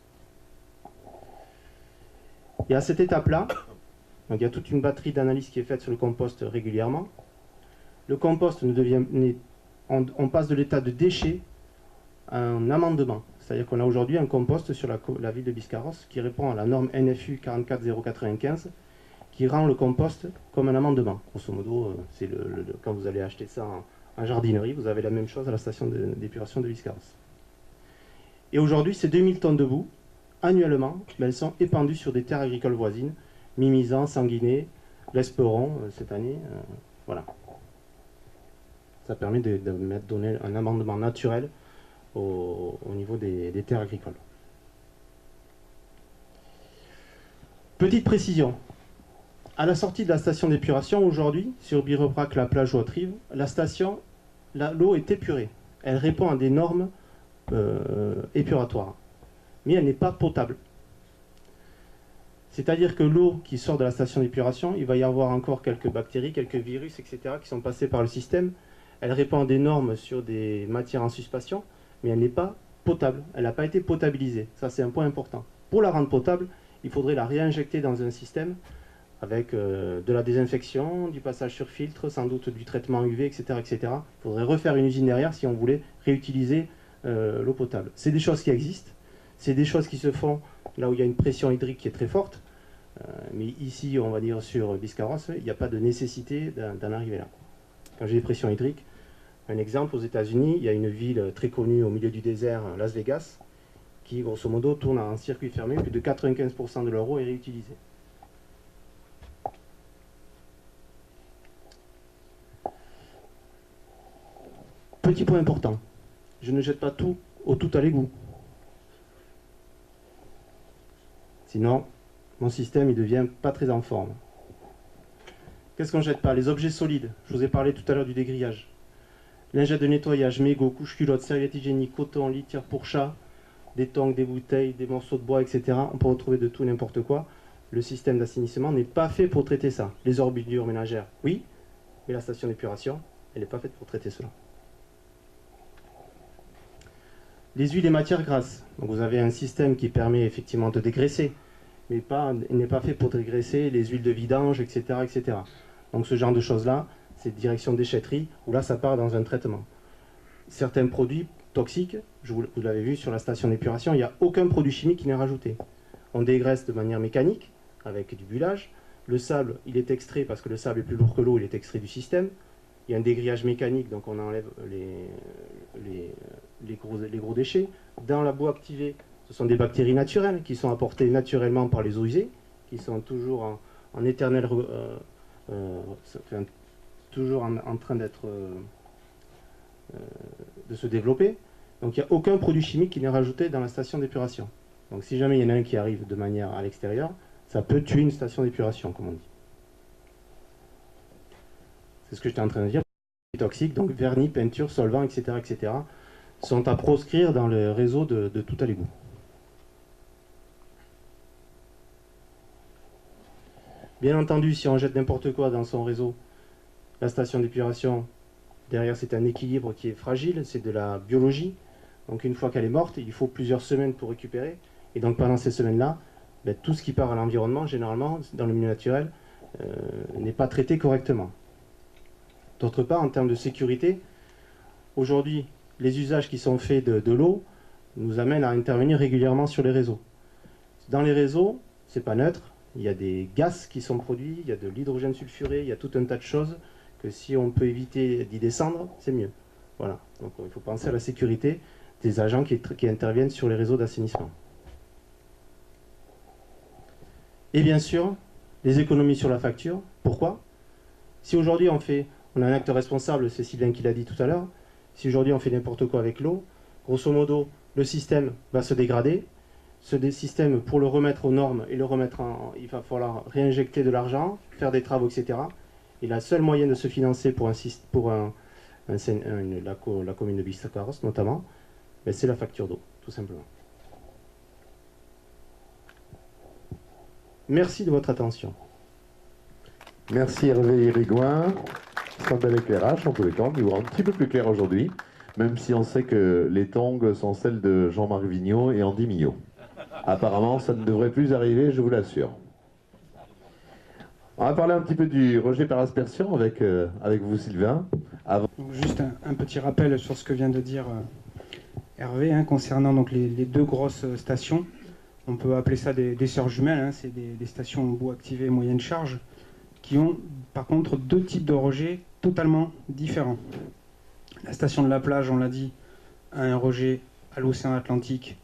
Et à cette étape-là, donc il y a toute une batterie d'analyse qui est faite sur le compost régulièrement. Le compost on passe de l'état de déchet à un amendement. C'est-à-dire qu'on a aujourd'hui un compost sur la ville de Biscarrosse qui répond à la norme NFU 44095, qui rend le compost comme un amendement. Grosso modo, c'est quand vous allez acheter ça en jardinerie, vous avez la même chose à la station d'épuration de Biscarrosse. Et aujourd'hui, ces 2000 tonnes de boue, annuellement, elles sont épandues sur des terres agricoles voisines, Mimizan, Sanguinet, l'Esperon, cette année, voilà. Ça permet de donner un amendement naturel au niveau des terres agricoles. Petite précision, à la sortie de la station d'épuration, aujourd'hui, sur Birebrac, la plage ou Haute-Rive, la station, l'eau est épurée. Elle répond à des normes épuratoires, mais elle n'est pas potable. C'est-à-dire que l'eau qui sort de la station d'épuration, il va y avoir encore quelques bactéries, quelques virus, etc., qui sont passés par le système. Elle répond à des normes sur des matières en suspension, mais elle n'est pas potable. Elle n'a pas été potabilisée. Ça, c'est un point important. Pour la rendre potable, il faudrait la réinjecter dans un système avec de la désinfection, du passage sur filtre, sans doute du traitement UV, etc., etc. Il faudrait refaire une usine derrière si on voulait réutiliser l'eau potable. C'est des choses qui existent. C'est des choses qui se font là où il y a une pression hydrique qui est très forte. Mais ici, on va dire sur Biscarrosse, il n'y a pas de nécessité d'en arriver là. Quand j'ai des pressions hydriques, un exemple, aux États-Unis, il y a une ville très connue au milieu du désert, Las Vegas, qui, grosso modo, tourne en circuit fermé. Plus de 95% de leur eau est réutilisée. Petit point important, je ne jette pas tout à l'égout. Sinon, mon système il devient pas très en forme. Qu'est-ce qu'on ne jette pas? Les objets solides. Je vous ai parlé tout à l'heure du dégrillage. Lingette de nettoyage, mégots, couches culottes, serviettes hygiéniques, coton, litière pour chat, des tongs, des bouteilles, des morceaux de bois, etc. On peut retrouver de tout n'importe quoi. Le système d'assainissement n'est pas fait pour traiter ça. Les ordures ménagères, oui, mais la station d'épuration, elle n'est pas faite pour traiter cela. Les huiles et matières grasses. Donc vous avez un système qui permet effectivement de dégraisser, mais il n'est pas fait pour dégraisser les huiles de vidange, etc., etc. Donc ce genre de choses-là, c'est direction déchetterie, où là ça part dans un traitement. Certains produits toxiques, vous l'avez vu sur la station d'épuration, il n'y a aucun produit chimique qui n'est rajouté. On dégraisse de manière mécanique, avec du bullage. Le sable, il est extrait, parce que le sable est plus lourd que l'eau, il est extrait du système. Il y a un dégrillage mécanique, donc on enlève les gros déchets. Dans la boue activée, ce sont des bactéries naturelles qui sont apportées naturellement par les eaux usées, qui sont toujours en éternel... toujours en train de se développer. Donc il n'y a aucun produit chimique qui n'est rajouté dans la station d'épuration. Donc si jamais il y en a un qui arrive de manière à l'extérieur, ça peut tuer une station d'épuration, comme on dit. C'est ce que j'étais en train de dire. Les toxiques, donc vernis, peinture, solvants, etc., etc., sont à proscrire dans le réseau de tout à l'égout. Bien entendu, si on jette n'importe quoi dans son réseau, la station d'épuration, derrière c'est un équilibre qui est fragile, c'est de la biologie. Donc une fois qu'elle est morte, il faut plusieurs semaines pour récupérer. Et donc pendant ces semaines-là, tout ce qui part à l'environnement, généralement, dans le milieu naturel, n'est pas traité correctement. D'autre part, en termes de sécurité, aujourd'hui, les usages qui sont faits de l'eau nous amènent à intervenir régulièrement sur les réseaux. Dans les réseaux, c'est pas neutre, il y a des gaz qui sont produits, il y a de l'hydrogène sulfuré, il y a tout un tas de choses que si on peut éviter d'y descendre, c'est mieux. Voilà, donc il faut penser à la sécurité des agents qui interviennent sur les réseaux d'assainissement. Et bien sûr, les économies sur la facture. Pourquoi? Si aujourd'hui on a un acteur responsable, c'est Sylvain qui l'a dit tout à l'heure, si aujourd'hui on fait n'importe quoi avec l'eau, grosso modo, le système va se dégrader. Ce système, pour le remettre aux normes et le remettre il va falloir réinjecter de l'argent, faire des travaux, etc. Et la seule moyen de se financer pour la commune de Biscarrosse notamment, c'est la facture d'eau, tout simplement. Merci de votre attention. Merci Hervé Rigouin. C'est un bel éclairage, en tous les cas, on nous rend un petit peu plus clair aujourd'hui, même si on sait que les tongs sont celles de Jean-Marc Vigneault et Andy Mignot. Apparemment, ça ne devrait plus arriver, je vous l'assure. On va parler un petit peu du rejet par aspersion avec vous, Sylvain. Donc, juste un petit rappel sur ce que vient de dire Hervé, concernant donc les deux grosses stations. On peut appeler ça des sœurs jumelles, hein, c'est des stations en bout activé moyenne charge, qui ont par contre deux types de rejets totalement différents. La station de la plage, on l'a dit, a un rejet à l'océan Atlantique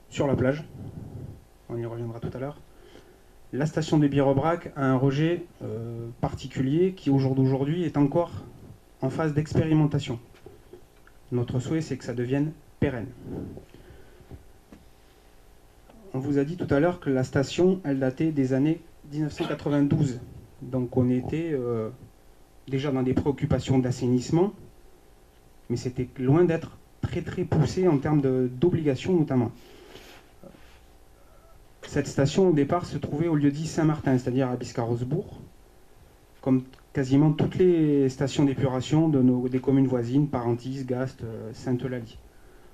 sur la plage. On y reviendra tout à l'heure. La station de Birebrac a un rejet particulier qui, au jour d'aujourd'hui, est encore en phase d'expérimentation. Notre souhait, c'est que ça devienne pérenne. On vous a dit tout à l'heure que la station, elle datait des années 1992. Donc on était déjà dans des préoccupations d'assainissement, mais c'était loin d'être très très poussé en termes d'obligations notamment. Cette station au départ se trouvait au lieu-dit Saint-Martin, c'est-à-dire à Biscarrosse-Bourg, comme quasiment toutes les stations d'épuration des communes voisines, Parentis, Gast, Sainte-Eulalie.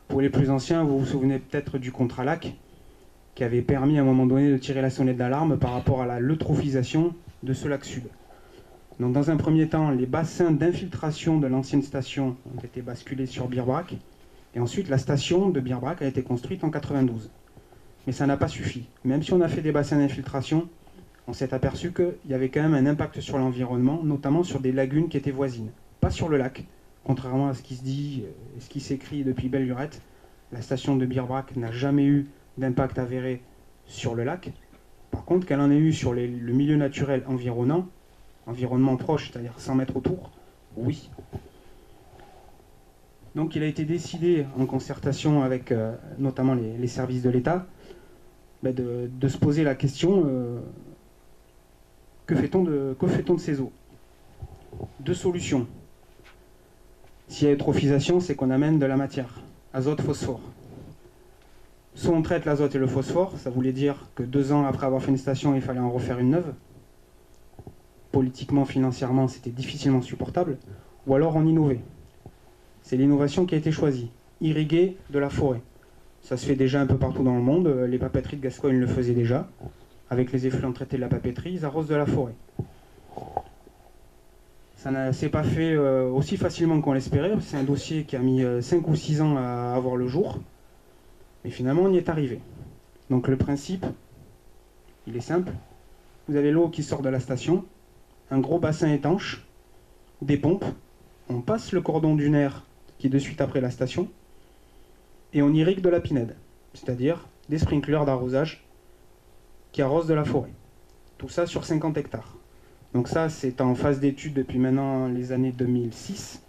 Pour les plus anciens, vous vous souvenez peut-être du Contralac, qui avait permis à un moment donné de tirer la sonnette d'alarme par rapport à l'eutrophisation de ce lac sud. Donc dans un premier temps, les bassins d'infiltration de l'ancienne station ont été basculés sur Birebrac, et ensuite la station de Birebrac a été construite en 92. Mais ça n'a pas suffi. Même si on a fait des bassins d'infiltration, on s'est aperçu qu'il y avait quand même un impact sur l'environnement, notamment sur des lagunes qui étaient voisines, pas sur le lac. Contrairement à ce qui se dit et ce qui s'écrit depuis belle lurette, la station de Birebrac n'a jamais eu d'impact avéré sur le lac. Par contre, qu'elle en ait eu sur le milieu naturel environnant, environnement proche, c'est-à-dire 100 mètres autour, oui. Donc il a été décidé, en concertation avec notamment les services de l'État, de se poser la question, que fait-on de ces eaux? Deux solutions. S'il y a eutrophisation, c'est qu'on amène de la matière, azote, phosphore. Soit on traite l'azote et le phosphore, ça voulait dire que 2 ans après avoir fait une station, il fallait en refaire une neuve. Politiquement, financièrement, c'était difficilement supportable. Ou alors on innovait. C'est l'innovation qui a été choisie. Irriguer de la forêt. Ça se fait déjà un peu partout dans le monde. Les papeteries de Gascogne le faisaient déjà. Avec les effluents traités de la papeterie, ils arrosent de la forêt. Ça ne s'est pas fait aussi facilement qu'on l'espérait. C'est un dossier qui a mis 5 ou 6 ans à avoir le jour. Mais finalement, on y est arrivé. Donc le principe, il est simple. Vous avez l'eau qui sort de la station, un gros bassin étanche, des pompes, on passe le cordon dunaire qui est de suite après la station, et on irrigue de la pinède, c'est-à-dire des sprinklers d'arrosage qui arrosent de la forêt. Tout ça sur 50 hectares. Donc ça, c'est en phase d'étude depuis maintenant les années 2006.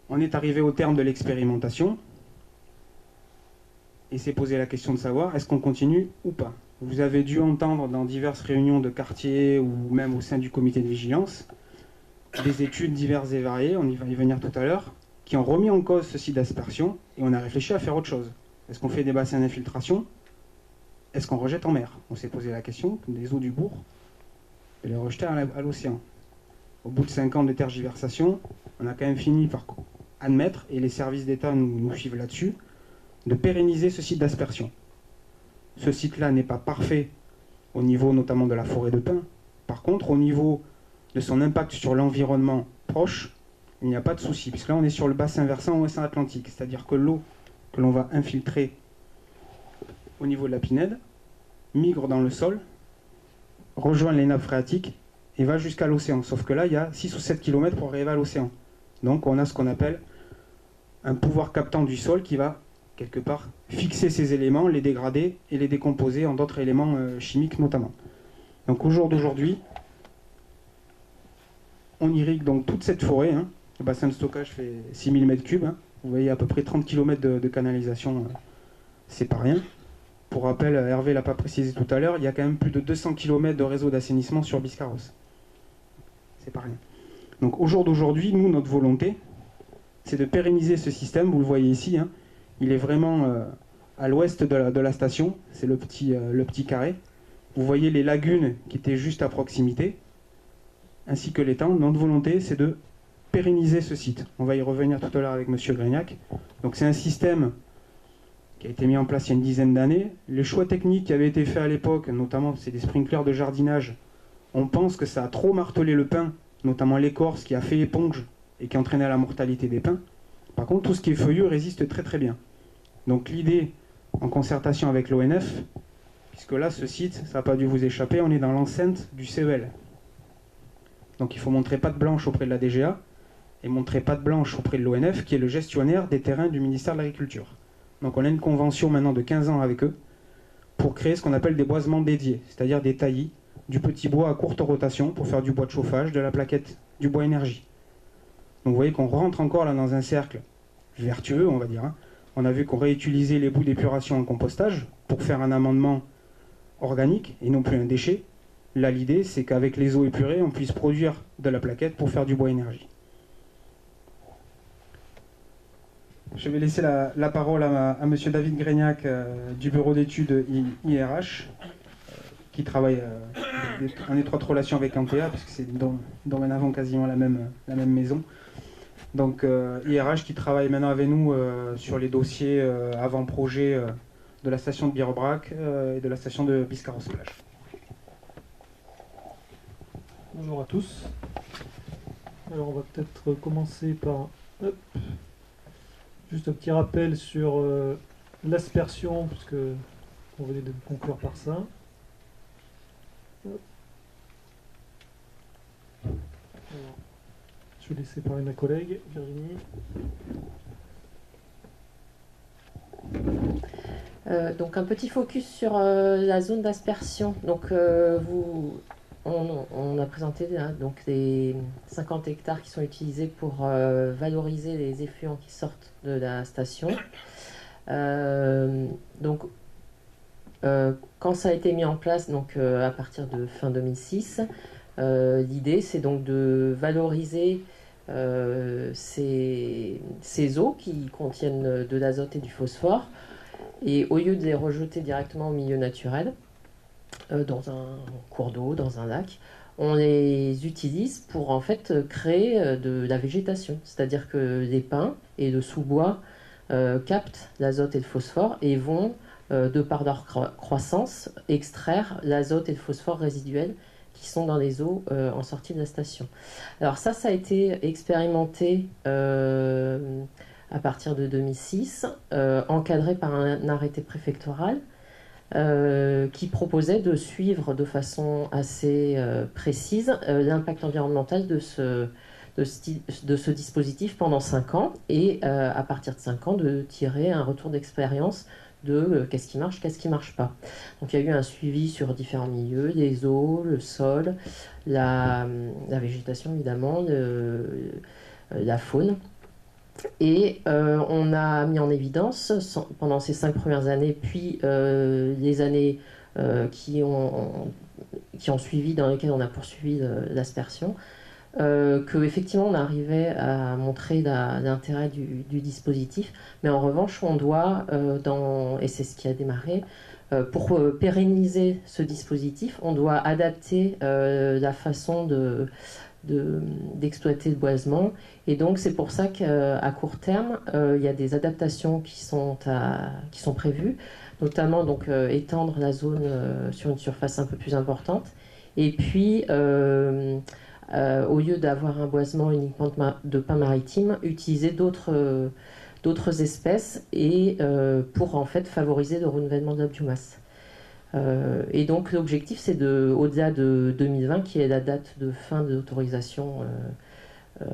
On est arrivé au terme de l'expérimentation, et s'est posé la question de savoir, est-ce qu'on continue ou pas? Vous avez dû entendre dans diverses réunions de quartier ou même au sein du comité de vigilance, des études diverses et variées, on y va y venir tout à l'heure, qui ont remis en cause ce site d'aspersion, et on a réfléchi à faire autre chose. Est-ce qu'on fait des bassins d'infiltration? Est-ce qu'on rejette en mer? On s'est posé la question des eaux du bourg, de les rejeter à l'océan. Au bout de 5 ans de tergiversation, on a quand même fini par admettre, et les services d'État nous suivent là-dessus, de pérenniser ce site d'aspersion. Ce site-là n'est pas parfait au niveau notamment de la forêt de pins. Par contre, au niveau de son impact sur l'environnement proche, il n'y a pas de souci, puisque là on est sur le bassin versant ouest Atlantique, c'est-à-dire que l'eau que l'on va infiltrer au niveau de la pinède migre dans le sol, rejoint les nappes phréatiques et va jusqu'à l'océan. Sauf que là, il y a 6 ou 7 km pour arriver à l'océan. Donc on a ce qu'on appelle un pouvoir captant du sol qui va quelque part fixer ces éléments, les dégrader et les décomposer en d'autres éléments chimiques notamment. Donc au jour d'aujourd'hui, on irrigue donc toute cette forêt. Le bassin de stockage fait 6000 m3. Vous voyez à peu près 30 km de canalisation, c'est pas rien. Pour rappel, Hervé l'a pas précisé tout à l'heure, il y a quand même plus de 200 km de réseau d'assainissement sur Biscarrosse. C'est pas rien. Donc au jour d'aujourd'hui, nous, notre volonté, c'est de pérenniser ce système, vous le voyez ici, il est vraiment à l'ouest de la station, c'est le petit carré. Vous voyez les lagunes qui étaient juste à proximité, ainsi que l'étang. Notre volonté, c'est de pérenniser ce site. On va y revenir tout à l'heure avec M. Grignac. Donc c'est un système qui a été mis en place il y a une dizaine d'années. Les choix techniques qui avaient été faits à l'époque, notamment c'est des sprinklers de jardinage, on pense que ça a trop martelé le pin, notamment l'écorce qui a fait éponge et qui entraînait la mortalité des pins. Par contre, tout ce qui est feuillu résiste très très bien. Donc l'idée en concertation avec l'ONF, puisque là, ce site, ça n'a pas dû vous échapper, on est dans l'enceinte du CEL. Donc il faut montrer patte blanche auprès de la DGA et montrer patte blanche auprès de l'ONF, qui est le gestionnaire des terrains du ministère de l'Agriculture. Donc on a une convention maintenant de 15 ans avec eux pour créer ce qu'on appelle des boisements dédiés, c'est-à-dire des taillis, du petit bois à courte rotation pour faire du bois de chauffage, de la plaquette, du bois énergie. Donc vous voyez qu'on rentre encore là dans un cercle vertueux, on va dire. Hein. On a vu qu'on réutilisait les bouts d'épuration en compostage pour faire un amendement organique et non plus un déchet. Là, l'idée, c'est qu'avec les eaux épurées, on puisse produire de la plaquette pour faire du bois énergie. Je vais laisser la parole à M. David Grégnac du bureau d'études IRH, qui travaille en étroite relation avec Antea, puisque c'est dorénavant quasiment la même maison. Donc IRH qui travaille maintenant avec nous sur les dossiers avant-projet de la station de Bierbrac et de la station de Biscarrosse-Plage. Bonjour à tous. Alors on va peut-être commencer par juste un petit rappel sur l'aspersion, puisque on venait de conclure par ça. Alors, je vais laisser parler ma collègue Virginie. Donc un petit focus sur la zone d'aspersion. Donc on a présenté donc les 50 hectares qui sont utilisés pour valoriser les effluents qui sortent de la station. Donc quand ça a été mis en place, donc à partir de fin 2006, l'idée c'est donc de valoriser ces eaux qui contiennent de l'azote et du phosphore, et au lieu de les rejeter directement au milieu naturel, dans un cours d'eau, dans un lac, on les utilise pour en fait créer de la végétation. C'est-à-dire que les pins et le sous-bois captent l'azote et le phosphore et vont, de par leur croissance, extraire l'azote et le phosphore résiduels qui sont dans les eaux en sortie de la station. Alors ça a été expérimenté à partir de 2006, encadré par un arrêté préfectoral qui proposait de suivre de façon assez précise l'impact environnemental de ce dispositif pendant 5 ans, et à partir de 5 ans de tirer un retour d'expérience de qu'est-ce qui marche pas. Donc il y a eu un suivi sur différents milieux, les eaux, le sol, la végétation évidemment, la faune. Et on a mis en évidence pendant ces 5 premières années, puis les années qui ont suivi, dans lesquelles on a poursuivi l'aspersion, qu'effectivement on arrivait à montrer l'intérêt du dispositif, mais en revanche on doit, et c'est ce qui a démarré, pour pérenniser ce dispositif, on doit adapter la façon d'exploiter le boisement, et donc c'est pour ça qu'à court terme il y a des adaptations qui sont prévues, notamment donc étendre la zone sur une surface un peu plus importante, et puis au lieu d'avoir un boisement uniquement de pins maritimes, utiliser d'autres espèces, et pour en fait favoriser le renouvellement de la biomasse. Et donc l'objectif c'est au-delà de 2020, qui est la date de fin de l'autorisation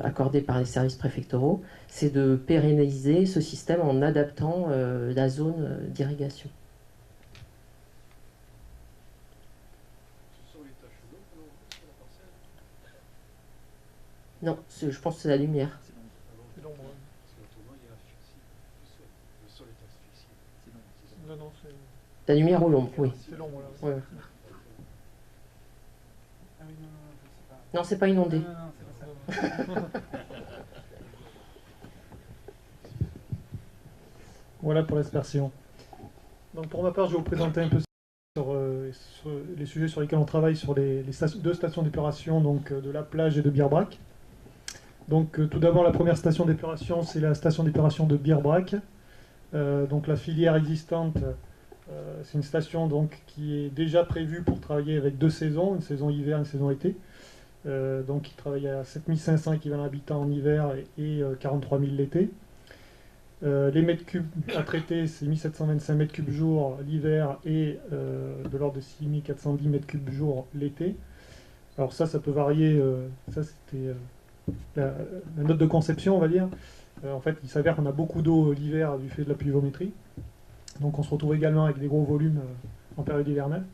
accordée par les services préfectoraux, c'est de pérenniser ce système en adaptant la zone d'irrigation. Non, je pense que c'est la lumière. C'est l'ombre. Non, non, c'est... La lumière ou l'ombre, oui. C'est l'ombre, là. Ouais. Non, c'est pas inondé. Voilà pour l'aspersion. Donc pour ma part, je vais vous présenter un peu sur les sujets sur lesquels on travaille sur les deux stations d'épuration, donc de la plage et de Bierbrac. Donc tout d'abord, la première station d'épuration, c'est la station d'épuration de Bierbrac. Donc la filière existante, c'est une station donc, qui est déjà prévue pour travailler avec 2 saisons, une saison hiver et une saison été. Donc qui travaille à 7500 équivalents habitants en hiver et 43 000 l'été. Les mètres cubes à traiter, c'est 1725 mètres cubes jour l'hiver et de l'ordre de 6410 mètres cubes jour l'été. Alors ça peut varier, ça c'était la note de conception, on va dire. En fait, il s'avère qu'on a beaucoup d'eau l'hiver du fait de la pluviométrie. Donc on se retrouve également avec des gros volumes en période hivernale.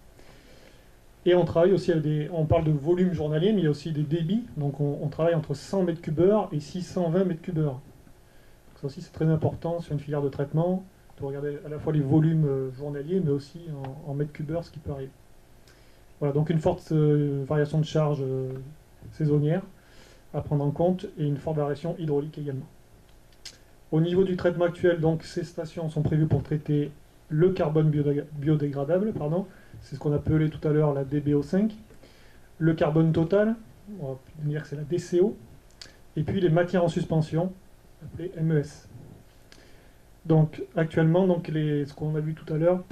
Et on travaille aussi avec on parle de volume journalier, mais il y a aussi des débits. Donc on travaille entre 100 mètres cubes heure et 620 mètres cubes heure. Ça aussi c'est très important sur une filière de traitement, de regarder à la fois les volumes journaliers, mais aussi en mètres cubes heure, ce qui peut arriver. Voilà, donc une forte variation de charge saisonnière à prendre en compte et une forte variation hydraulique également. Au niveau du traitement actuel, donc ces stations sont prévues pour traiter le carbone biodégradable, c'est ce qu'on appelait tout à l'heure la DBO5, le carbone total, on va dire que c'est la DCO, et puis les matières en suspension, appelées MES. Donc actuellement, ce qu'on a vu tout à l'heure,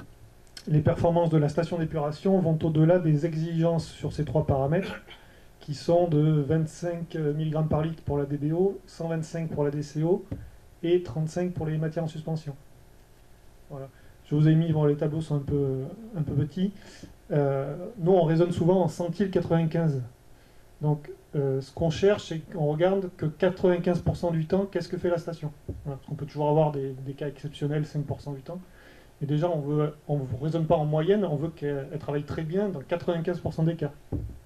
les performances de la station d'épuration vont au-delà des exigences sur ces trois paramètres, qui sont de 25 mg par litre pour la DBO, 125 pour la DCO, et 35 pour les matières en suspension. Voilà. Je vous ai mis, les tableaux sont un peu petits. Nous, on raisonne souvent en centiles 95. Donc, ce qu'on cherche, c'est qu'on regarde que 95% du temps, qu'est-ce que fait la station. Voilà. Parce qu'on peut toujours avoir des cas exceptionnels, 5% du temps. Et déjà, on ne raisonne pas en moyenne, on veut qu'elle travaille très bien dans 95% des cas,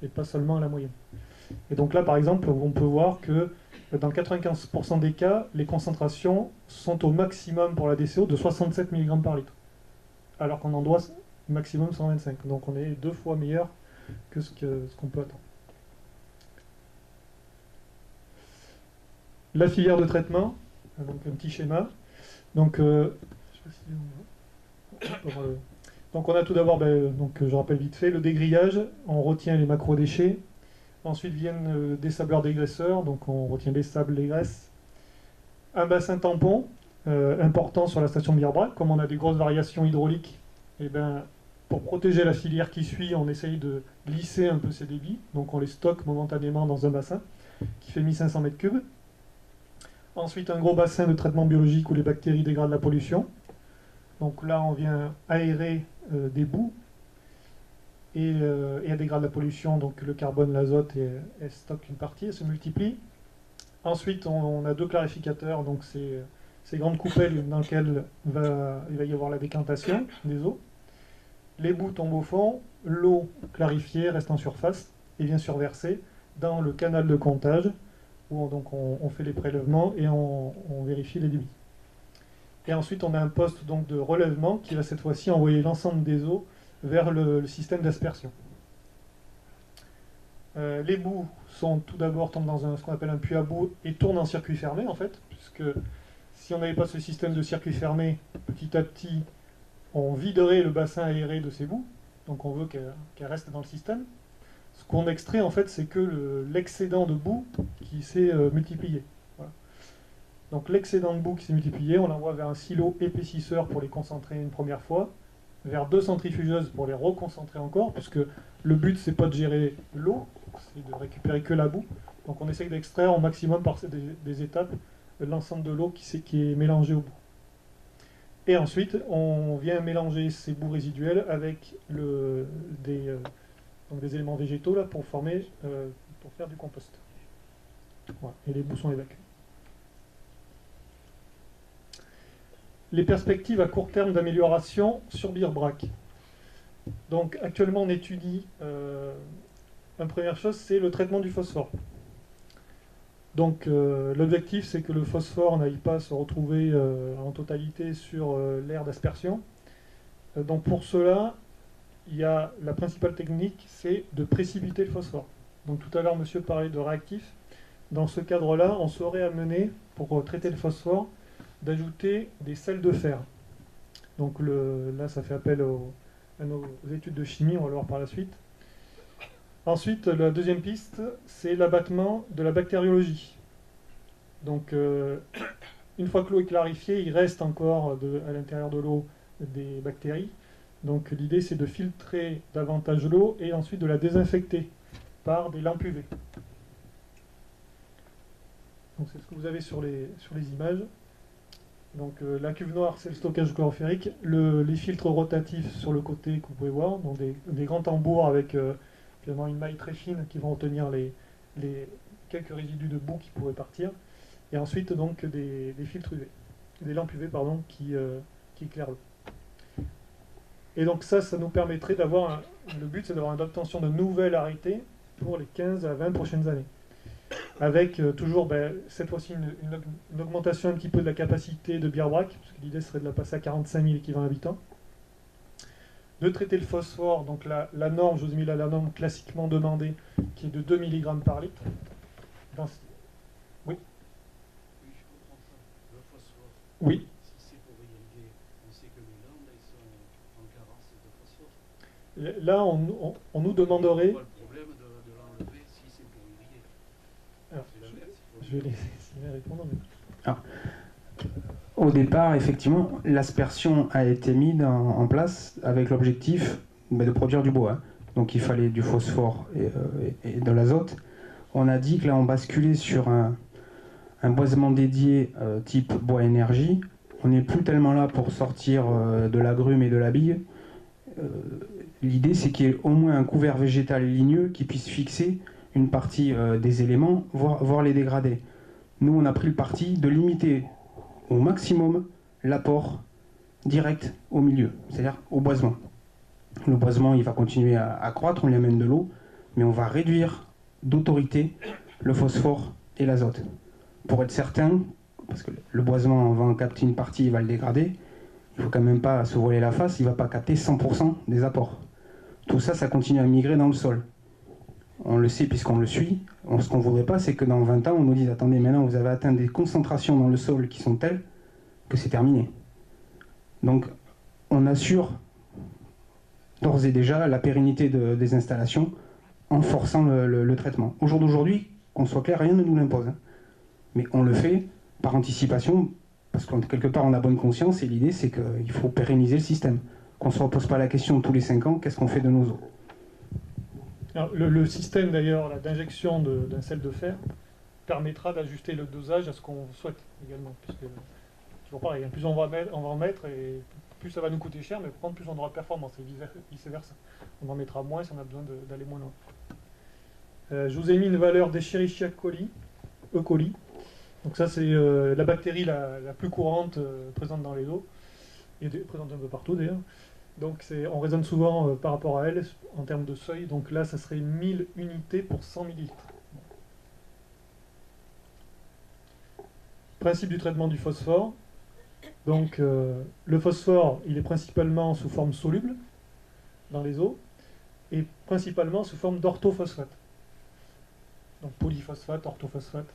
et pas seulement à la moyenne. Et donc là, par exemple, on peut voir que dans 95% des cas, les concentrations sont au maximum pour la DCO de 67 mg par litre, alors qu'on en doit maximum 125. Donc on est 2 fois meilleur que ce qu'on peut attendre. La filière de traitement, donc un petit schéma. Donc, je sais pas si donc on a tout d'abord, je rappelle vite fait, le dégrillage, on retient les macro-déchets. Ensuite viennent des sableurs dégraisseurs, donc on retient les sables, les graisses. Un bassin tampon important sur la station de Biarbrac, comme on a des grosses variations hydrauliques, et pour protéger la filière qui suit, on essaye de lisser un peu ces débits, donc on les stocke momentanément dans un bassin qui fait 1500 mètres cubes. Ensuite un gros bassin de traitement biologique où les bactéries dégradent la pollution. Donc là on vient aérer des boues. Et elle dégrade la pollution, donc le carbone, l'azote, et elle stocke une partie, elle se multiplie. Ensuite, on a 2 clarificateurs, donc ces grandes coupelles dans lesquelles il va y avoir la décantation des eaux. Les boues tombent au fond, l'eau clarifiée reste en surface et vient surverser dans le canal de comptage, où on fait les prélèvements et on vérifie les débits. Et ensuite, on a un poste donc, de relèvement qui va cette fois-ci envoyer l'ensemble des eaux vers le système d'aspersion. Les boues tout d'abord tombent dans ce qu'on appelle un puits à boue et tournent en circuit fermé en fait, puisque si on n'avait pas ce système de circuit fermé, petit à petit, on viderait le bassin aéré de ces boues, donc on veut qu'elles restent dans le système. Ce qu'on extrait en fait, c'est que l'excédent de boue qui s'est multiplié. Voilà. Donc l'excédent de boue qui s'est multiplié, on l'envoie vers un silo épaississeur pour les concentrer une première fois, vers 2 centrifugeuses pour les reconcentrer encore, puisque le but c'est pas de gérer l'eau, c'est de récupérer que la boue. Donc on essaye d'extraire au maximum par des étapes l'ensemble de l'eau qui est mélangée au bout. Et ensuite on vient mélanger ces boues résiduelles avec des éléments végétaux là, pour faire du compost. Voilà. Et les boues sont évacuées. Les perspectives à court terme d'amélioration sur Biarbrac. Donc actuellement on étudie, une première chose c'est le traitement du phosphore. Donc l'objectif c'est que le phosphore n'aille pas se retrouver en totalité sur l'aire d'aspersion. Donc pour cela, la principale technique c'est de précipiter le phosphore. Donc tout à l'heure monsieur parlait de réactif. Dans ce cadre-là, on serait amené, pour traiter le phosphore, d'ajouter des sels de fer. Donc là, ça fait appel à nos études de chimie, on va le voir par la suite. Ensuite, la deuxième piste, c'est l'abattement de la bactériologie. Donc, une fois que l'eau est clarifiée, il reste encore à l'intérieur de l'eau des bactéries. Donc l'idée, c'est de filtrer davantage l'eau et ensuite de la désinfecter par des lampes UV. Donc c'est ce que vous avez sur les images. Donc la cuve noire, c'est le stockage chloroférique. Les filtres rotatifs sur le côté que vous pouvez voir, donc des grands tambours avec finalement une maille très fine qui vont retenir les quelques résidus de boue qui pourraient partir. Et ensuite donc des filtres UV, des lampes UV pardon, qui éclairent l'eau. Et donc ça nous permettrait d'avoir, le but c'est d'avoir une obtention de nouvelles arrêtés pour les 15 à 20 prochaines années. Avec toujours cette fois-ci une augmentation un petit peu de la capacité de Bierbrack, parce que l'idée serait de la passer à 45 000 équivalents habitants. De traiter le phosphore, donc la norme, je vous ai mis là la norme classiquement demandée, qui est de 2 mg par litre. Oui. Oui, je comprends ça. Le phosphore. Oui. Si c'est pour irriguer, on sait que les landes, elles sont en carence de phosphore. Là, on nous demanderait... Pas le problème de l'enlever si c'est pour irriguer. Alors, C'est l'inverse. je vais laisser répondre. Alors, au départ, effectivement, l'aspersion a été mise en place avec l'objectif de produire du bois. Donc il fallait du phosphore et de l'azote. On a dit que là, on basculait sur un boisement dédié type bois énergie. On n'est plus tellement là pour sortir de l'agrume et de la bille. L'idée, c'est qu'il y ait au moins un couvert végétal ligneux qui puisse fixer une partie des éléments, voire les dégrader. Nous, on a pris le parti de limiter au maximum l'apport direct au milieu, c'est-à-dire au boisement. Le boisement, il va continuer à croître, on lui amène de l'eau, mais on va réduire d'autorité le phosphore et l'azote. Pour être certain, parce que le boisement va en capter une partie, il va le dégrader, il ne faut quand même pas se voiler la face, il ne va pas capter 100% des apports. Tout ça, ça continue à migrer dans le sol. On le sait puisqu'on le suit. Ce qu'on ne voudrait pas, c'est que dans 20 ans, on nous dise « Attendez, maintenant, vous avez atteint des concentrations dans le sol qui sont telles que c'est terminé. » Donc, on assure d'ores et déjà la pérennité des installations en forçant le traitement. Au jour d'aujourd'hui, qu'on soit clair, rien ne nous l'impose. Hein. Mais on le fait par anticipation, parce que quelque part, on a bonne conscience, et l'idée, c'est qu'il faut pérenniser le système. Qu'on ne se repose pas la question tous les 5 ans, qu'est-ce qu'on fait de nos eaux? Alors, le système d'ailleurs d'injection d'un sel de fer permettra d'ajuster le dosage à ce qu'on souhaite également. Puisque, toujours pareil, plus on va en mettre, et plus ça va nous coûter cher, mais par contre plus on aura de performance, et vice versa. On en mettra moins si on a besoin d'aller moins loin. Je vous ai mis une valeur d'Escherichia coli, E. coli. Donc ça c'est la bactérie la plus courante présente dans les eaux, et présente un peu partout d'ailleurs. Donc on raisonne souvent par rapport à elle en termes de seuil, donc là ça serait 1000 unités pour 100 millilitres. Principe du traitement du phosphore. Donc le phosphore, il est principalement sous forme soluble dans les eaux, et principalement sous forme d'orthophosphate. Donc polyphosphate, orthophosphate,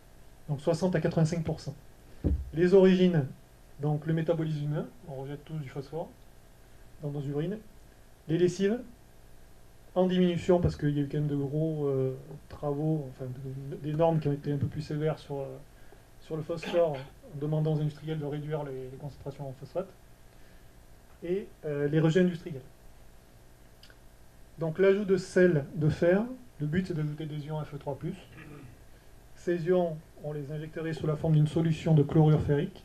donc 60 à 85%. Les origines, donc le métabolisme humain, on rejette tous du phosphore dans nos urines. Les lessives, en diminution parce qu'il y a eu quand même de gros travaux, enfin des normes qui ont été un peu plus sévères sur le phosphore, en demandant aux industriels de réduire les concentrations en phosphate. Et les rejets industriels. Donc l'ajout de sel de fer, le but c'est d'ajouter des ions Fe3+. Ces ions, on les injecterait sous la forme d'une solution de chlorure ferrique,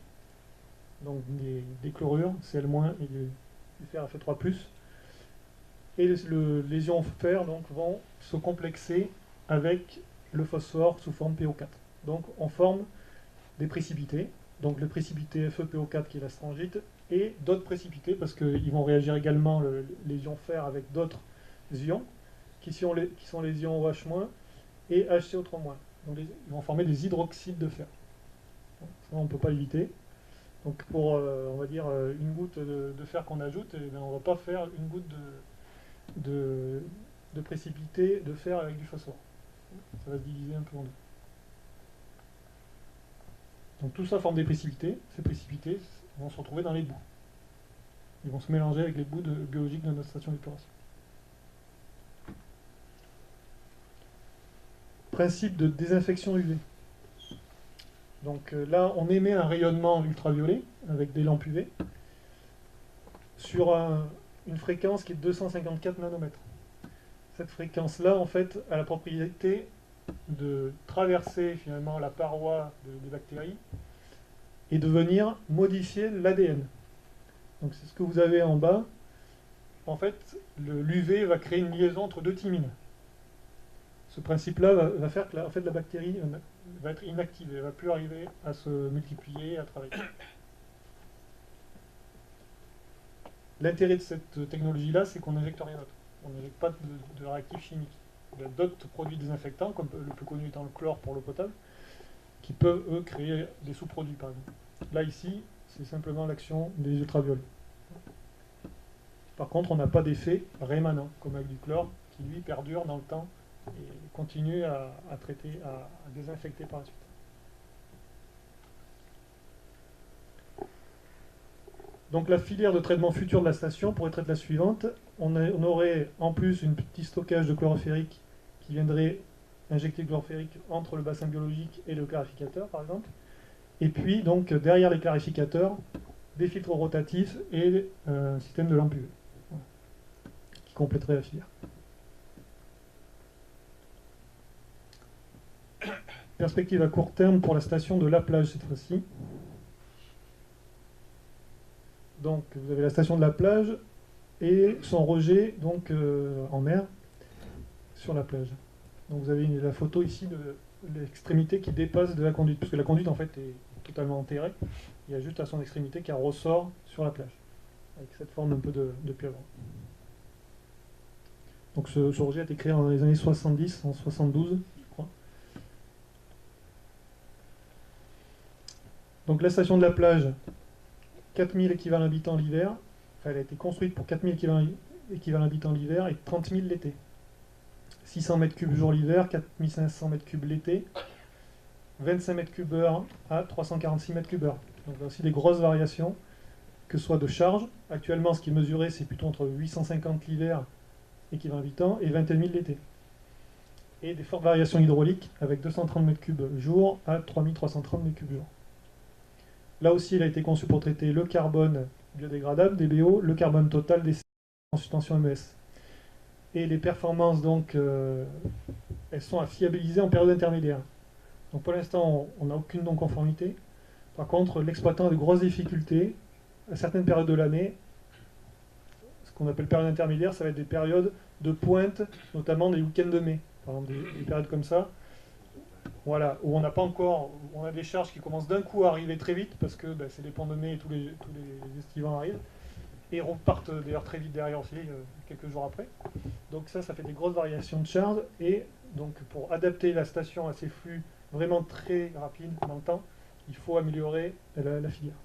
donc des chlorures, Cl- et du fer Fe3+. Et les ions fer donc, vont se complexer avec le phosphore sous forme PO4. Donc on forme des précipités, donc le précipité FePO4 qui est la strangite, et d'autres précipités, parce qu'ils vont réagir également les ions fer avec d'autres ions, qui sont les ions OH- et HCO3-. Donc ils vont former des hydroxydes de fer. Donc, ça, on ne peut pas éviter. Donc pour, on va dire, une goutte de fer qu'on ajoute, eh bien, on ne va pas faire une goutte de précipité de fer avec du phosphore. Ça va se diviser un peu en deux. Donc tout ça forme des précipités. Ces précipités vont se retrouver dans les boues. Ils vont se mélanger avec les boues biologiques de notre station d'épuration. Principe de désinfection UV. Donc là, on émet un rayonnement ultraviolet avec des lampes UV sur une fréquence qui est de 254 nanomètres. Cette fréquence-là, en fait, a la propriété de traverser finalement la paroi des bactéries et de venir modifier l'ADN. Donc c'est ce que vous avez en bas. En fait, l'UV va créer une liaison entre deux thymines. Ce principe-là va faire que en fait, la bactérie va être inactive, elle ne va plus arriver à se multiplier, à travailler. L'intérêt de cette technologie-là, c'est qu'on n'injecte rien d'autre. On n'injecte pas de réactifs chimiques. Il y a d'autres produits désinfectants, comme le plus connu étant le chlore pour l'eau potable, qui peuvent, eux, créer des sous-produits, par exemple. Là, ici, c'est simplement l'action des ultraviolets. Par contre, on n'a pas d'effet rémanent, comme avec du chlore, qui, lui, perdure dans le temps et continue à traiter, à désinfecter par la suite. Donc la filière de traitement futur de la station pourrait être la suivante. On aurait en plus un petit stockage de chloroférique qui viendrait injecter le chloroférique entre le bassin biologique et le clarificateur, par exemple. Et puis, donc, derrière les clarificateurs, des filtres rotatifs et un système de lampe UV, voilà, qui compléterait la filière. Perspective à court terme pour la station de La Plage cette fois-ci. Donc vous avez la station de La Plage et son rejet donc, en mer sur la plage. Donc vous avez la photo ici de l'extrémité qui dépasse de la conduite, puisque la conduite en fait est totalement enterrée. Il y a juste à son extrémité qui ressort sur la plage, avec cette forme un peu de pieuvre. Donc ce rejet a été créé dans les années 70, en 72, je crois. Donc la station de La Plage, 4000 équivalents habitants l'hiver. Enfin, elle a été construite pour 4000 équivalents habitants l'hiver et 30 000 l'été. 600 m3 jour l'hiver, 4500 m3 l'été. 25 m3 heure à 346 m3 heure. Donc là aussi des grosses variations, que ce soit de charge. Actuellement, ce qui est mesuré, c'est plutôt entre 850 l'hiver, équivalent habitant, et 21 000 l'été. Et des fortes variations hydrauliques, avec 230 m3 jour à 3330 m3 jour. Là aussi, il a été conçu pour traiter le carbone biodégradable, DBO, le carbone total des en suspension MES. Et les performances, donc, elles sont à fiabiliser en période intermédiaire. Donc pour l'instant, on n'a aucune non-conformité. Par contre, l'exploitant a de grosses difficultés à certaines périodes de l'année. Ce qu'on appelle période intermédiaire, ça va être des périodes de pointe, notamment des week-ends de mai. Par exemple, des périodes comme ça. Voilà, où on n'a pas encore, on a des charges qui commencent d'un coup à arriver très vite, parce que c'est les ponts de mai et tous les estivants arrivent, et repartent d'ailleurs très vite derrière aussi, quelques jours après. Donc ça fait des grosses variations de charge, et donc pour adapter la station à ces flux vraiment très rapides dans le temps, il faut améliorer la filière.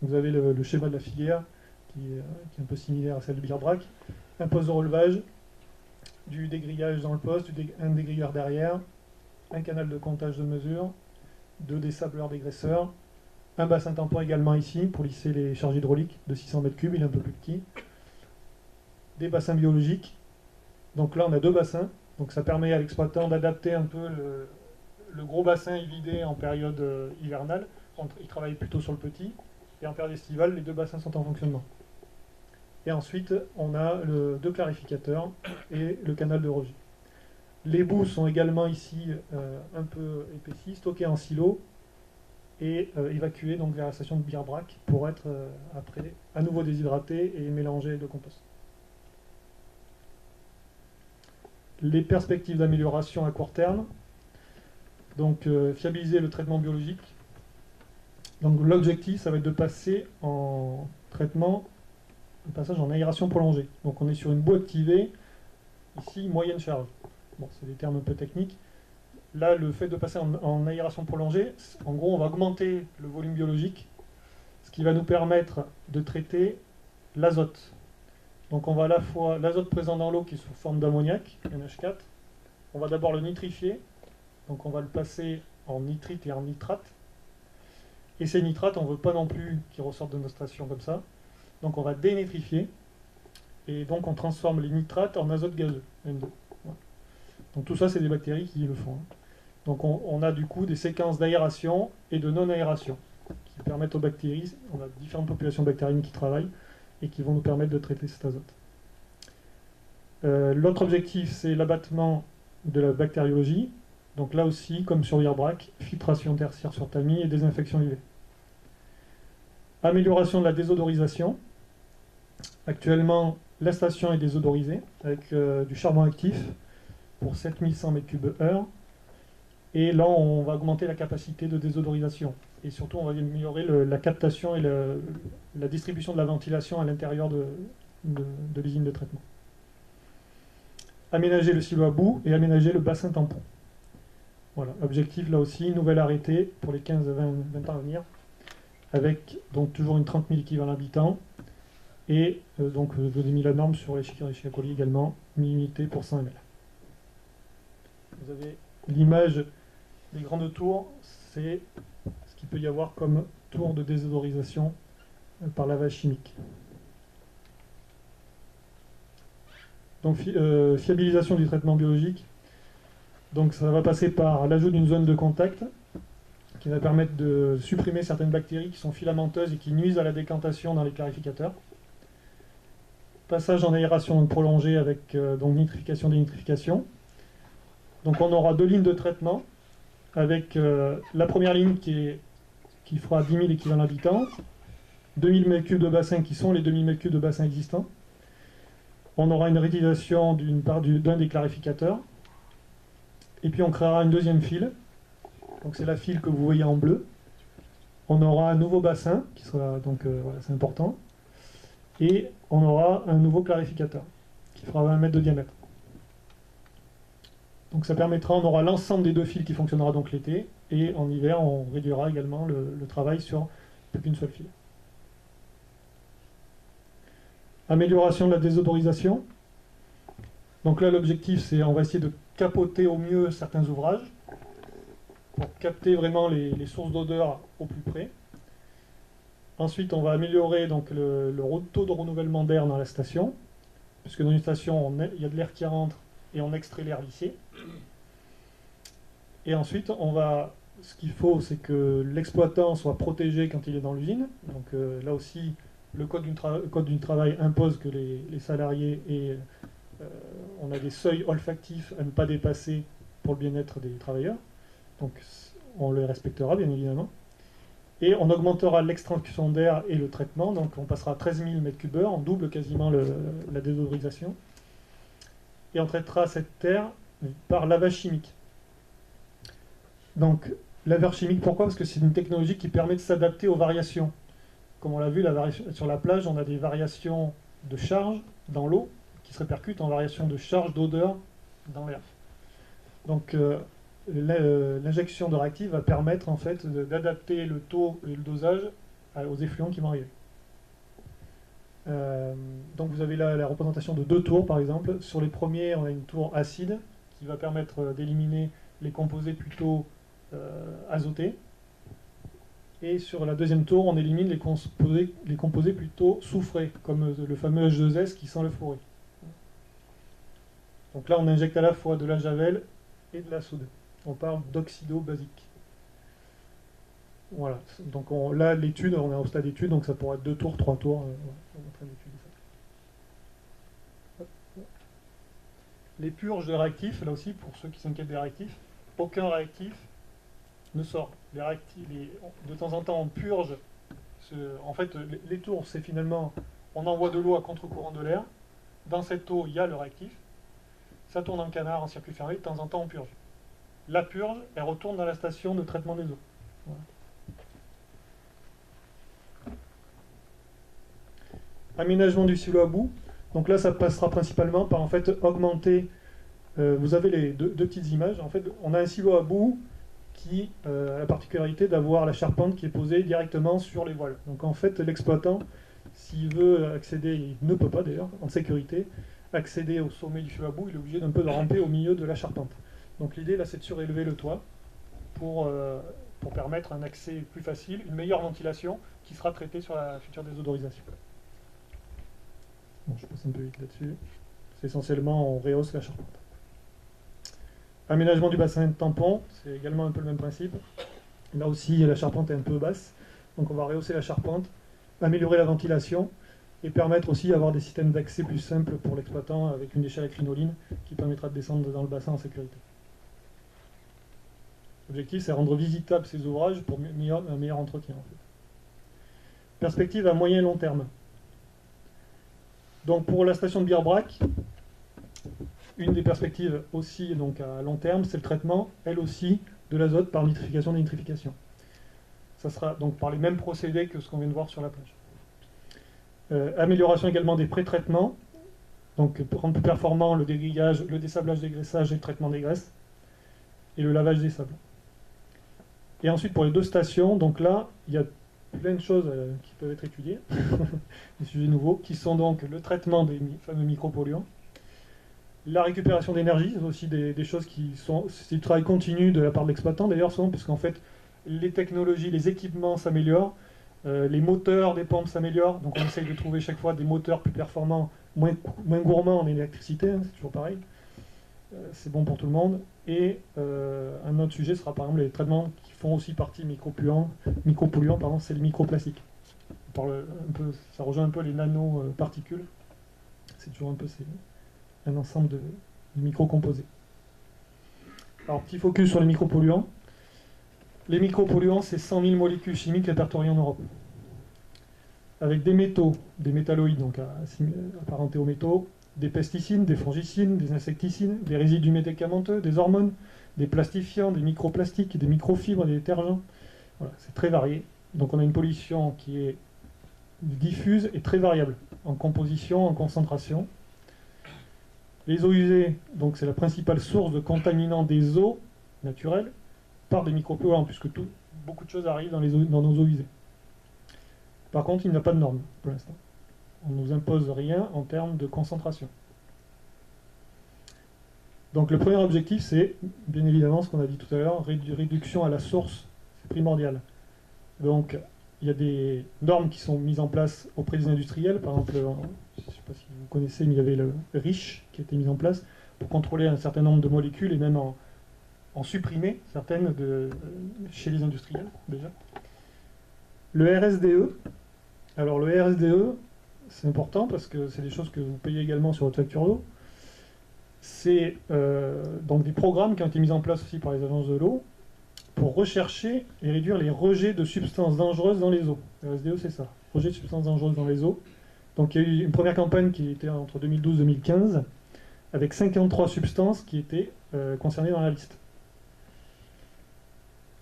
Vous avez le schéma de la filière, qui est un peu similaire à celle de Bierbrack. Un poste de relevage, du dégrillage dans le poste, un dégrilleur derrière, un canal de comptage de mesure, 2 dessableurs dégraisseurs, un bassin tampon également ici pour lisser les charges hydrauliques de 600 m3, il est un peu plus petit, des bassins biologiques. Donc là on a 2 bassins, donc ça permet à l'exploitant d'adapter un peu le gros bassin évidé en période hivernale. Il travaille plutôt sur le petit, et en période estivale les 2 bassins sont en fonctionnement. Et ensuite, on a 2 clarificateurs et le canal de rejet. Les boues sont également ici un peu épaissis, stockés en silo et évacués donc, vers la station de Bierbrack pour être après à nouveau déshydratés et mélangés de compost. Les perspectives d'amélioration à court terme, donc fiabiliser le traitement biologique. Donc l'objectif, ça va être de passer en traitement, un passage en aération prolongée. Donc on est sur une boue activée, ici moyenne charge. Bon, c'est des termes un peu techniques. Là, le fait de passer en aération prolongée, en gros, on va augmenter le volume biologique, ce qui va nous permettre de traiter l'azote. Donc on va à la fois l'azote présent dans l'eau qui est sous forme d'ammoniac, NH4, on va d'abord le nitrifier, donc on va le passer en nitrite et en nitrate. Et ces nitrates, on ne veut pas non plus qu'ils ressortent de nos stations comme ça. Donc on va dénitrifier, et donc on transforme les nitrates en azote gazeux, N2. Voilà. Donc tout ça, c'est des bactéries qui le font. Donc on a du coup des séquences d'aération et de non-aération, qui permettent aux bactéries, on a différentes populations bactériennes qui travaillent, et qui vont nous permettre de traiter cet azote. L'autre objectif, c'est l'abattement de la bactériologie. Donc là aussi, comme sur Virbrac, filtration tertiaire sur tamis et désinfection UV. Amélioration de la désodorisation. Actuellement, la station est désodorisée avec du charbon actif pour 7100 m3/h. Et là, on va augmenter la capacité de désodorisation. Et surtout, on va améliorer la captation et la distribution de la ventilation à l'intérieur de l'usine de traitement. Aménager le silo à bout et aménager le bassin tampon. Voilà, objectif là aussi, nouvel arrêté pour les 15-20 ans à venir, avec donc toujours une 30 000 équivalents habitants. Et donc, je vous ai mis la norme sur les Chiacoli également, 1000 unités pour 100 ml. Vous avez l'image des grandes tours, c'est ce qu'il peut y avoir comme tour de désodorisation par lavage chimique. Donc, fiabilisation du traitement biologique. Donc, ça va passer par l'ajout d'une zone de contact qui va permettre de supprimer certaines bactéries qui sont filamenteuses et qui nuisent à la décantation dans les clarificateurs. Passage en aération prolongée avec donc nitrification, dénitrification. Donc on aura 2 lignes de traitement avec la première ligne qui fera 10 000 équivalents habitants, 2000 m3 de bassin qui sont les 2000 m3 de bassin existants. On aura une réutilisation d'une part d'un des clarificateurs. Et puis on créera une deuxième file. Donc c'est la file que vous voyez en bleu. On aura un nouveau bassin qui sera donc voilà, c'est important. Et on aura un nouveau clarificateur qui fera 20 mètres de diamètre. Donc ça permettra, on aura l'ensemble des 2 fils qui fonctionnera donc l'été, et en hiver on réduira également le travail sur plus qu'une seule file. Amélioration de la désodorisation. Donc là l'objectif c'est on va essayer de capoter au mieux certains ouvrages pour capter vraiment les sources d'odeur au plus près. Ensuite, on va améliorer donc, le taux de renouvellement d'air dans la station, puisque dans une station, il y a de l'air qui rentre et on extrait l'air lissé. Et ensuite, ce qu'il faut, c'est que l'exploitant soit protégé quand il est dans l'usine. Donc là aussi, le code du travail impose que les salariés on a des seuils olfactifs à ne pas dépasser pour le bien-être des travailleurs. Donc on les respectera, bien évidemment. Et on augmentera l'extraction d'air et le traitement, donc on passera à 13 000 m3/h, on double quasiment la désodorisation. Et on traitera cette air par lavage chimique. Donc, lavage chimique, pourquoi? Parce que c'est une technologie qui permet de s'adapter aux variations. Comme on l'a vu, sur la plage, on a des variations de charge dans l'eau qui se répercutent en variations de charge d'odeur dans l'air. Donc, l'injection de réactifs va permettre en fait d'adapter le taux et le dosage aux effluents qui vont arriver. Donc vous avez là la représentation de 2 tours par exemple. Sur les premiers, on a une tour acide qui va permettre d'éliminer les composés plutôt azotés. Et sur la deuxième tour, on élimine les composés plutôt soufrés, comme le fameux H2S qui sent le fourré. Donc là, on injecte à la fois de la javel et de la soude. On parle d'oxydo basique. Voilà. Donc là, l'étude, on est au stade d'étude, donc ça pourrait être 2 tours, 3 tours. On est en train d'étudier ça. Les purges de réactifs, là aussi, pour ceux qui s'inquiètent des réactifs, aucun réactif ne sort. Les réactifs, de temps en temps, on purge. En fait, les tours, c'est finalement, on envoie de l'eau à contre-courant de l'air. Dans cette eau, il y a le réactif. Ça tourne en canard, en circuit fermé, de temps en temps, on purge. La purge, elle retourne dans la station de traitement des eaux. Voilà. Aménagement du silo à bout. Donc là, ça passera principalement par en fait augmenter. Vous avez les deux petites images. En fait, on a un silo à bout qui a la particularité d'avoir la charpente qui est posée directement sur les voiles. Donc en fait, l'exploitant, s'il veut accéder, il ne peut pas d'ailleurs, en sécurité, accéder au sommet du silo à bout, il est obligé d'un peu de ramper au milieu de la charpente. Donc l'idée là, c'est de surélever le toit pour permettre un accès plus facile, une meilleure ventilation qui sera traitée sur la future désodorisation. Bon, je passe un peu vite là-dessus. C'est essentiellement, on rehausse la charpente. Aménagement du bassin de tampon, c'est également un peu le même principe. Là aussi, la charpente est un peu basse, donc on va rehausser la charpente, améliorer la ventilation et permettre aussi d'avoir des systèmes d'accès plus simples pour l'exploitant avec une échelle à crinoline qui permettra de descendre dans le bassin en sécurité. L'objectif, c'est rendre visitables ces ouvrages pour un meilleur entretien. En fait. Perspective à moyen et long terme. Donc pour la station de Bierbrack, une des perspectives aussi donc à long terme, c'est le traitement, elle aussi, de l'azote par nitrification et dénitrification. Ça sera donc par les mêmes procédés que ce qu'on vient de voir sur la plage. Amélioration également des pré-traitements, donc pour rendre plus performant le dégrillage, le dessablage, dégraissage et le traitement des graisses, et le lavage des sables. Et ensuite pour les deux stations, donc là, il y a plein de choses qui peuvent être étudiées, des sujets nouveaux, qui sont donc le traitement des fameux micropolluants, la récupération d'énergie, c'est aussi des choses qui sont, c'est du travail continu de la part de l'exploitant d'ailleurs, souvent, puisqu'en fait, les technologies, les équipements s'améliorent, les moteurs des pompes s'améliorent, donc on essaye de trouver chaque fois des moteurs plus performants, moins gourmands en électricité, hein, c'est toujours pareil, c'est bon pour tout le monde. Et un autre sujet sera par exemple les traitements qui font aussi partie micropolluants, c'est les microplastiques. On parle un peu, ça rejoint un peu les nanoparticules, c'est toujours un peu un ensemble de microcomposés. Alors petit focus sur les micropolluants. Les micropolluants, c'est 100 000 molécules chimiques répertoriées en Europe. Avec des métaux, des métalloïdes, donc apparentés aux métaux, des pesticides, des fongicides, des insecticides, des résidus médicamenteux, des hormones, des plastifiants, des microplastiques, des microfibres, des détergents. Voilà, c'est très varié. Donc on a une pollution qui est diffuse et très variable, en composition, en concentration. Les eaux usées, donc c'est la principale source de contaminants des eaux naturelles par des micropolluants, puisque beaucoup de choses arrivent dans nos eaux usées. Par contre, il n'y a pas de normes pour l'instant. On ne nous impose rien en termes de concentration. Donc le premier objectif, c'est bien évidemment ce qu'on a dit tout à l'heure, réduction à la source, c'est primordial. Donc il y a des normes qui sont mises en place auprès des industriels, par exemple, je ne sais pas si vous connaissez, mais il y avait le REACH qui a été mis en place pour contrôler un certain nombre de molécules et même en supprimer certaines chez les industriels déjà. Le RSDE, alors le RSDE, c'est important parce que c'est des choses que vous payez également sur votre facture d'eau. C'est donc des programmes qui ont été mis en place aussi par les agences de l'eau pour rechercher et réduire les rejets de substances dangereuses dans les eaux. Le RSDE, c'est ça, rejet de substances dangereuses dans les eaux. Donc il y a eu une première campagne qui était entre 2012 et 2015 avec 53 substances qui étaient concernées dans la liste.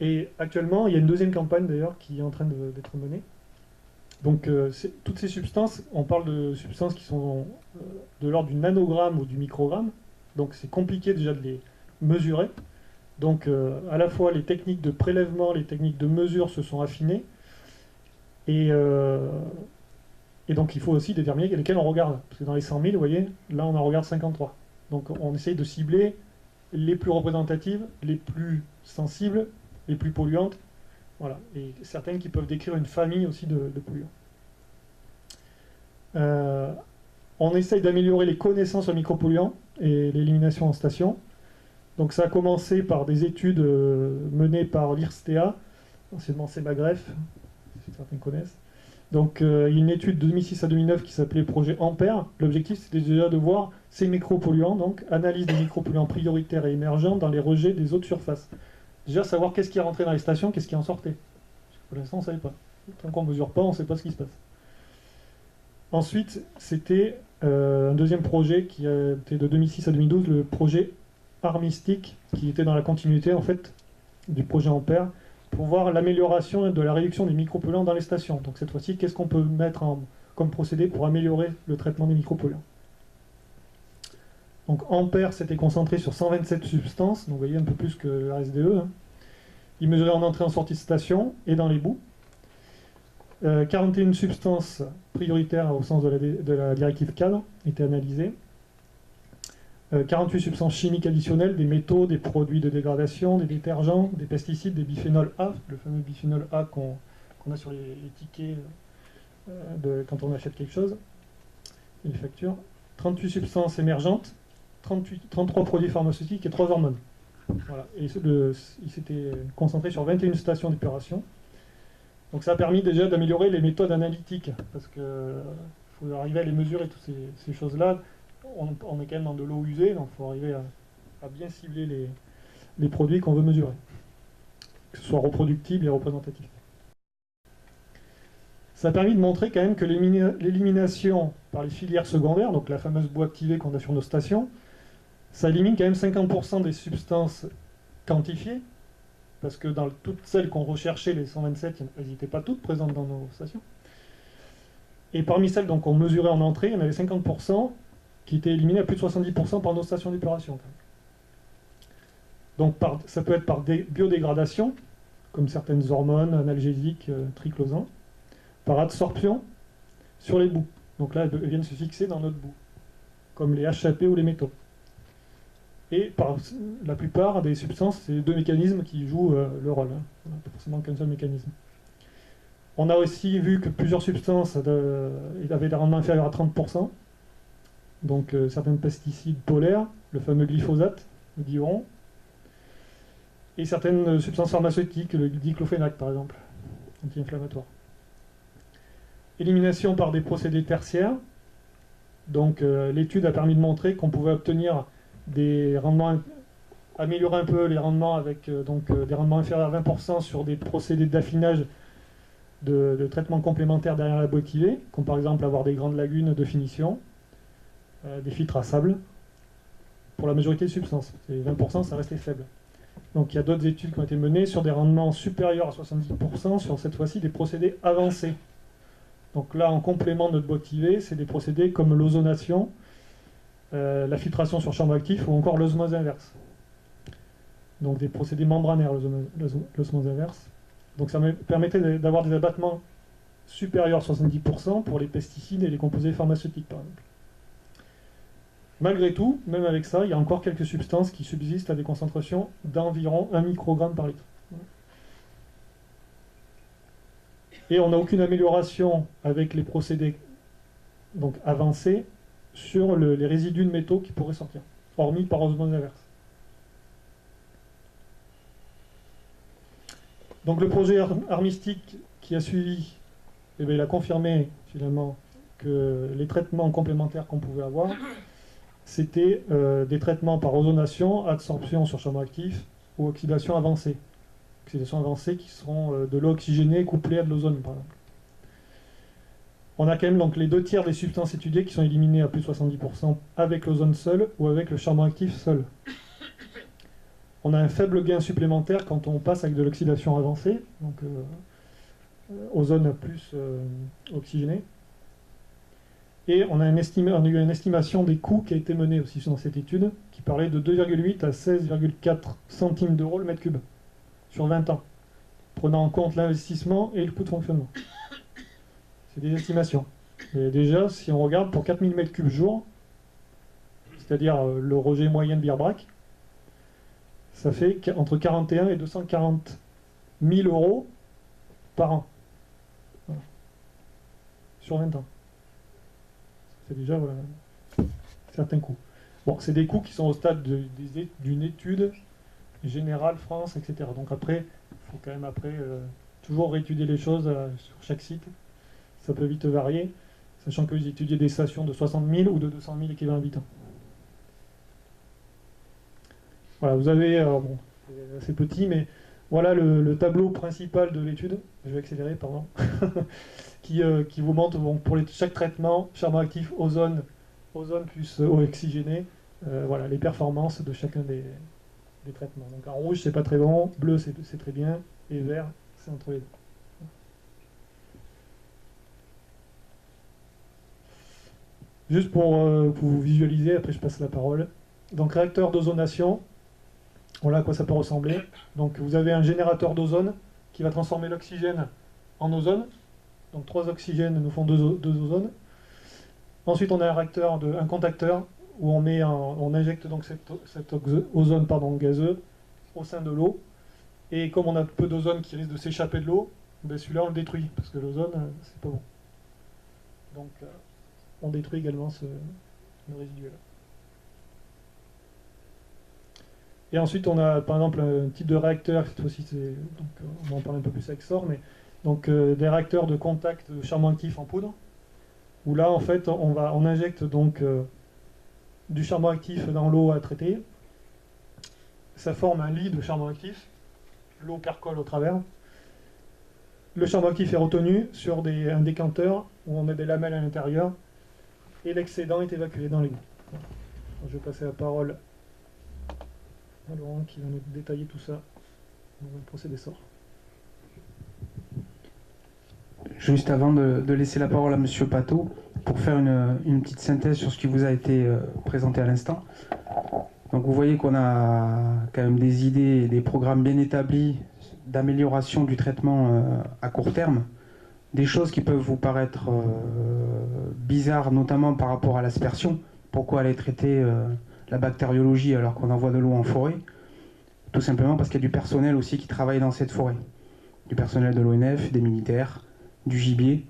Et actuellement, il y a une deuxième campagne d'ailleurs qui est en train d'être menée. Donc toutes ces substances, on parle de substances qui sont de l'ordre du nanogramme ou du microgramme, donc c'est compliqué déjà de les mesurer. Donc à la fois les techniques de prélèvement, les techniques de mesure se sont affinées, et donc il faut aussi déterminer lesquelles on regarde, parce que dans les 100 000, vous voyez, là on en regarde 53. Donc on essaye de cibler les plus représentatives, les plus sensibles, les plus polluantes, voilà, et certaines qui peuvent décrire une famille aussi de polluants. On essaye d'améliorer les connaissances sur micropolluants et l'élimination en station. Donc ça a commencé par des études menées par l'IRSTEA, anciennement CEMAGREF, si certains connaissent. Donc il y a une étude de 2006 à 2009 qui s'appelait Projet Ampère. L'objectif c'était déjà de voir ces micropolluants, donc analyse des micropolluants prioritaires et émergents dans les rejets des eaux de surface. Déjà savoir qu'est-ce qui est rentré dans les stations, qu'est-ce qui en sortait. Parce que pour l'instant on ne savait pas. Tant qu'on ne mesure pas, on ne sait pas ce qui se passe. Ensuite, c'était un deuxième projet qui était de 2006 à 2012, le projet Armistique, qui était dans la continuité en fait du projet Ampère, pour voir l'amélioration de la réduction des micropolluants dans les stations. Donc cette fois-ci, qu'est-ce qu'on peut mettre comme procédé pour améliorer le traitement des micropolluants. Donc Ampère s'était concentré sur 127 substances, donc vous voyez un peu plus que le RSDE. Hein. Il mesurait en entrée en sortie de station et dans les boues. 41 substances prioritaires au sens de la directive cadre étaient analysées. 48 substances chimiques additionnelles, des métaux, des produits de dégradation, des détergents, des pesticides, des biphénols A, le fameux biphénol A qu'on a sur les tickets quand on achète quelque chose, et les factures. 38 substances émergentes, 33 produits pharmaceutiques et 3 hormones. Voilà. Et il s'était concentré sur 21 stations d'épuration. Donc ça a permis déjà d'améliorer les méthodes analytiques, parce qu'il faut arriver à les mesurer, toutes ces choses-là. On est quand même dans de l'eau usée, donc il faut arriver à bien cibler les produits qu'on veut mesurer. que ce soit reproductible et représentatif. Ça a permis de montrer quand même que l'élimination par les filières secondaires, donc la fameuse boue activée qu'on a sur nos stations, ça élimine quand même 50% des substances quantifiées, parce que dans toutes celles qu'on recherchait, les 127, elles n'étaient pas toutes présentes dans nos stations. Et parmi celles qu'on mesurait en entrée, il y en avait 50% qui étaient éliminées à plus de 70% par nos stations d'épuration. Donc ça peut être par biodégradation, comme certaines hormones, analgésiques, triclosans, par absorption sur les boues. Donc là, elles viennent se fixer dans notre boue, comme les HAP ou les métaux. Et par la plupart des substances, c'est deux mécanismes qui jouent le rôle. Pas forcément qu'un seul mécanisme. On a aussi vu que plusieurs substances avaient des rendements inférieurs à 30%. Donc certains pesticides polaires, le fameux glyphosate, le diuron, et certaines substances pharmaceutiques, le diclofénac par exemple, anti-inflammatoire. Élimination par des procédés tertiaires. Donc l'étude a permis de montrer qu'on pouvait obtenir des rendements, améliorer un peu les rendements avec des rendements inférieurs à 20% sur des procédés d'affinage de traitements complémentaires derrière la boue activée, comme par exemple avoir des grandes lagunes de finition, des filtres à sable, pour la majorité de substances. Et 20%, ça restait faible. Donc il y a d'autres études qui ont été menées sur des rendements supérieurs à 70% sur cette fois-ci des procédés avancés. Donc là, en complément de notre boue activée, c'est des procédés comme l'ozonation, la filtration sur chambre actif ou encore l'osmose inverse. Donc des procédés membranaires, l'osmose inverse. Donc ça me permettait d'avoir des abattements supérieurs à 70% pour les pesticides et les composés pharmaceutiques, par exemple. Malgré tout, même avec ça, il y a encore quelques substances qui subsistent à des concentrations d'environ 1 microgramme par litre. Et on n'a aucune amélioration avec les procédés donc, avancés sur les résidus de métaux qui pourraient sortir, hormis par osmose inverse. Donc le projet Armistique qui a suivi, eh bien, il a confirmé finalement que les traitements complémentaires qu'on pouvait avoir, c'était des traitements par ozonation, adsorption sur chambre actif ou oxydation avancée. Oxydation avancée qui seront de l'eau oxygénée couplée à de l'ozone par exemple. On a quand même donc les 2/3 des substances étudiées qui sont éliminées à plus de 70% avec l'ozone seul ou avec le charbon actif seul. On a un faible gain supplémentaire quand on passe avec de l'oxydation avancée, donc ozone plus oxygéné. Et on a eu une estimation des coûts qui a été menée aussi dans cette étude, qui parlait de 2,8 à 16,4 centimes d'euros le mètre cube sur 20 ans, prenant en compte l'investissement et le coût de fonctionnement. C'est des estimations. Et déjà, si on regarde pour 4000 mètres cubes jour, c'est-à-dire le rejet moyen de Bierbrack, ça fait entre 41 et 240 000 euros par an. Voilà. Sur 20 ans. C'est déjà voilà, certains coûts. Bon, c'est des coûts qui sont au stade d'une étude générale France, etc. Donc après, il faut quand même toujours réétudier les choses sur chaque site. Ça peut vite varier, sachant que j'ai étudié des stations de 60 000 ou de 200 000 équivalents habitants. Voilà, vous avez, bon, c'est assez petit, mais voilà le tableau principal de l'étude. Je vais accélérer, pardon. qui vous montre bon, pour chaque traitement, charbon actif, ozone plus eau oxygénée, voilà, les performances de chacun des traitements. Donc en rouge, c'est pas très bon, bleu, c'est très bien, et vert, c'est entre les deux. Juste pour vous visualiser, après je passe la parole. Donc réacteur d'ozonation, voilà à quoi ça peut ressembler. Donc vous avez un générateur d'ozone qui va transformer l'oxygène en ozone. Donc 3 oxygènes nous font 2 ozones. Ensuite on a un contacteur où on injecte donc cet ozone gazeux au sein de l'eau. Et comme on a peu d'ozone qui risque de s'échapper de l'eau, ben celui-là on le détruit, parce que l'ozone c'est pas bon. Donc on détruit également le résidu là. Et ensuite on a par exemple un type de réacteur, cette fois-ci on va en parler un peu plus avec SOR, mais donc des réacteurs de contact de charbon actif en poudre, où là en fait on injecte donc du charbon actif dans l'eau à traiter, ça forme un lit de charbon actif, l'eau percole au travers. Le charbon actif est retenu sur un décanteur où on met des lamelles à l'intérieur et l'excédent est évacué dans l'égout. Je vais passer la parole à Laurent qui va nous détailler tout ça dans un procédé sort. Juste avant de laisser la parole à Monsieur Pateau, pour faire une petite synthèse sur ce qui vous a été présenté à l'instant. Donc vous voyez qu'on a quand même des idées et des programmes bien établis d'amélioration du traitement à court terme. Des choses qui peuvent vous paraître bizarres, notamment par rapport à l'aspersion. Pourquoi aller traiter la bactériologie alors qu'on envoie de l'eau en forêt? Tout simplement parce qu'il y a du personnel aussi qui travaille dans cette forêt. Du personnel de l'ONF, des militaires, du gibier.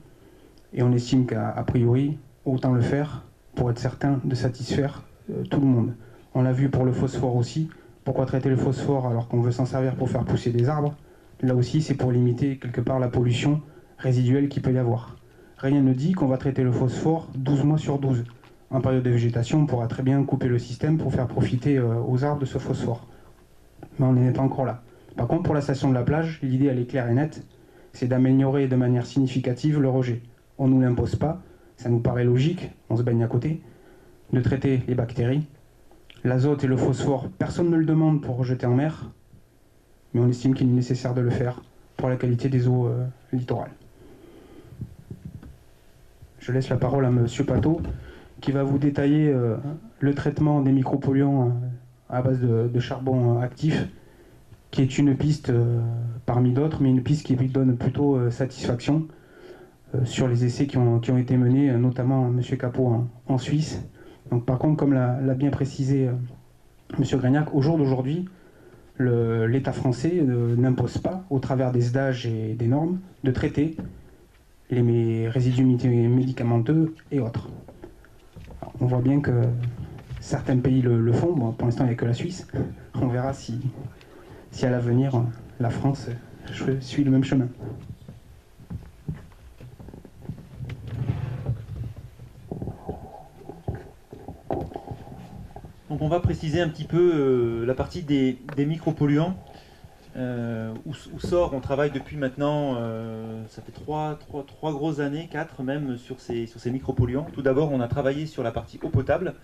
Et on estime qu'à priori, autant le faire pour être certain de satisfaire tout le monde. On l'a vu pour le phosphore aussi. Pourquoi traiter le phosphore alors qu'on veut s'en servir pour faire pousser des arbres? Là aussi, c'est pour limiter quelque part la pollution résiduelle qu'il peut y avoir. Rien ne dit qu'on va traiter le phosphore 12 mois sur 12. En période de végétation, on pourra très bien couper le système pour faire profiter aux arbres de ce phosphore. Mais on n'est pas encore là. Par contre, pour la station de la plage, l'idée elle est claire et nette, c'est d'améliorer de manière significative le rejet. On ne nous l'impose pas, ça nous paraît logique, on se baigne à côté, de traiter les bactéries. L'azote et le phosphore, personne ne le demande pour rejeter en mer, mais on estime qu'il est nécessaire de le faire pour la qualité des eaux littorales. Je laisse la parole à Monsieur Pateau, qui va vous détailler le traitement des micropolluants à base de charbon actif, qui est une piste parmi d'autres, mais une piste qui lui donne plutôt satisfaction sur les essais qui ont été menés, notamment M. Capot en Suisse. Donc, par contre, comme l'a bien précisé M. Grignac, au jour d'aujourd'hui, l'État français n'impose pas, au travers des SDAGE et des normes, de traiter les résidus médicamenteux et autres. Alors, on voit bien que certains pays le font. Bon, pour l'instant, il n'y a que la Suisse. On verra si à l'avenir, la France suit le même chemin. Donc on va préciser un petit peu la partie des micropolluants. Où sort, on travaille depuis maintenant, ça fait 3 grosses années, 4 même, sur ces micropolluants. Tout d'abord, on a travaillé sur la partie eau potable,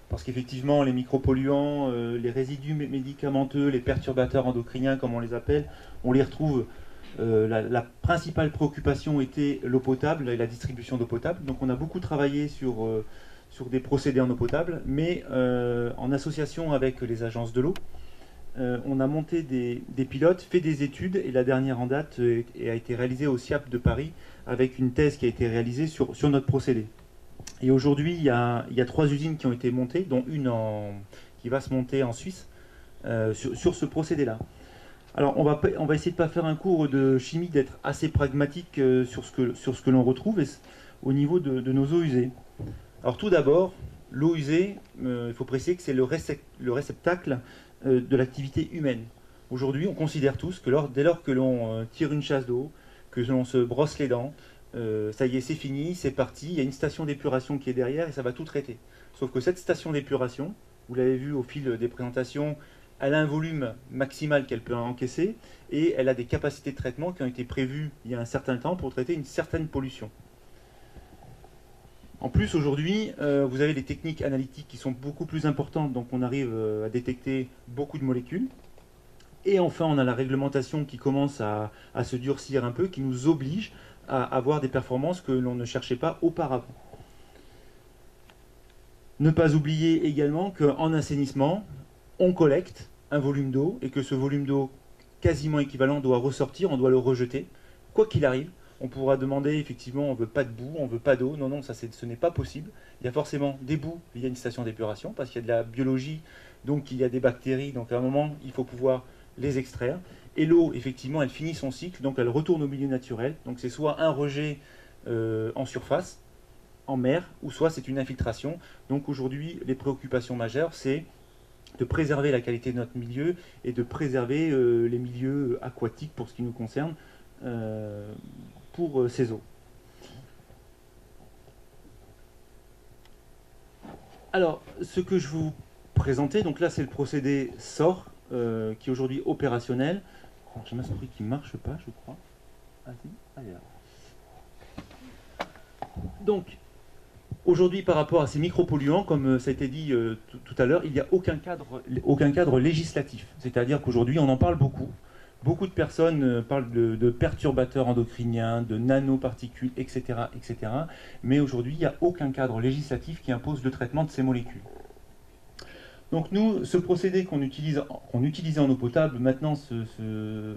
parce qu'effectivement, les micropolluants, les résidus médicamenteux, les perturbateurs endocriniens, comme on les appelle, on les retrouve. La principale préoccupation était l'eau potable et la distribution d'eau potable. Donc on a beaucoup travaillé sur des procédés en eau potable, mais en association avec les agences de l'eau. On a monté des pilotes, fait des études, et la dernière en date a été réalisée au SIAP de Paris, avec une thèse qui a été réalisée sur notre procédé. Et aujourd'hui, il y a 3 usines qui ont été montées, dont une qui va se monter en Suisse, sur ce procédé-là. Alors, on va essayer de ne pas faire un cours de chimie, d'être assez pragmatique sur ce que l'on retrouve au niveau de nos eaux usées. Alors, tout d'abord, l'eau usée, il faut préciser que c'est le réceptacle de l'activité humaine. Aujourd'hui, on considère tous que dès lors que l'on tire une chasse d'eau, que l'on se brosse les dents, ça y est, c'est fini, c'est parti, il y a une station d'épuration qui est derrière et ça va tout traiter. Sauf que cette station d'épuration, vous l'avez vu au fil des présentations, elle a un volume maximal qu'elle peut encaisser et elle a des capacités de traitement qui ont été prévues il y a un certain temps pour traiter une certaine pollution. En plus, aujourd'hui, vous avez des techniques analytiques qui sont beaucoup plus importantes, donc on arrive à détecter beaucoup de molécules. Et enfin, on a la réglementation qui commence à se durcir un peu, qui nous oblige à avoir des performances que l'on ne cherchait pas auparavant. Ne pas oublier également qu'en assainissement, on collecte un volume d'eau et que ce volume d'eau quasiment équivalent doit ressortir, on doit le rejeter, quoi qu'il arrive. On pourra demander, effectivement, on ne veut pas de boue, on ne veut pas d'eau. Non, ça, ce n'est pas possible. Il y a forcément des boues via une station d'épuration, parce qu'il y a de la biologie, donc il y a des bactéries. Donc à un moment, il faut pouvoir les extraire. Et l'eau, effectivement, elle finit son cycle, donc elle retourne au milieu naturel. Donc c'est soit un rejet en surface, en mer, ou soit c'est une infiltration. Donc aujourd'hui, les préoccupations majeures, c'est de préserver la qualité de notre milieu et de préserver les milieux aquatiques pour ce qui nous concerne. Pour ces eaux. Alors, ce que je vous présentais, donc là c'est le procédé SOR, qui est aujourd'hui opérationnel. J'ai un esprit qui ne marche pas, je crois. Ah si, allez là. Donc, aujourd'hui, par rapport à ces micropolluants, comme ça a été dit tout à l'heure, il n'y a aucun cadre législatif. C'est-à-dire qu'aujourd'hui, on en parle beaucoup. Beaucoup de personnes parlent de perturbateurs endocriniens, de nanoparticules, etc., etc. Mais aujourd'hui, il n'y a aucun cadre législatif qui impose le traitement de ces molécules. Donc nous, ce procédé qu'on utilisait en eau potable, maintenant se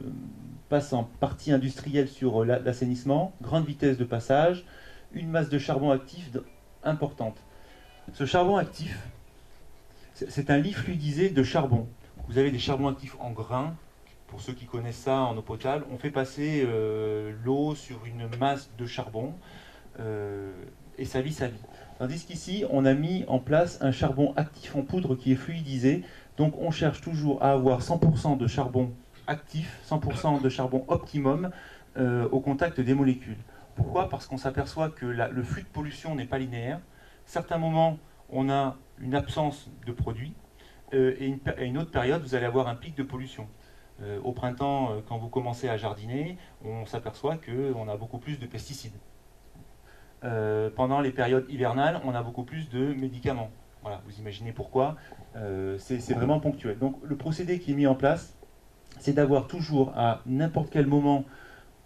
passe en partie industrielle sur l'assainissement, grande vitesse de passage, une masse de charbon actif importante. Ce charbon actif, c'est un lit fluidisé de charbon. Vous avez des charbons actifs en grains. Pour ceux qui connaissent ça en eau potable, on fait passer l'eau sur une masse de charbon et ça lit sa vie. Tandis qu'ici, on a mis en place un charbon actif en poudre qui est fluidisé. Donc on cherche toujours à avoir 100% de charbon actif, 100% de charbon optimum au contact des molécules. Pourquoi? Parce qu'on s'aperçoit que le flux de pollution n'est pas linéaire. Certains moments, on a une absence de produit et à une autre période, vous allez avoir un pic de pollution. Au printemps, quand vous commencez à jardiner, on s'aperçoit qu'on a beaucoup plus de pesticides. Pendant les périodes hivernales, on a beaucoup plus de médicaments. Voilà, vous imaginez pourquoi. C'est vraiment ponctuel. Donc le procédé qui est mis en place, c'est d'avoir toujours à n'importe quel moment,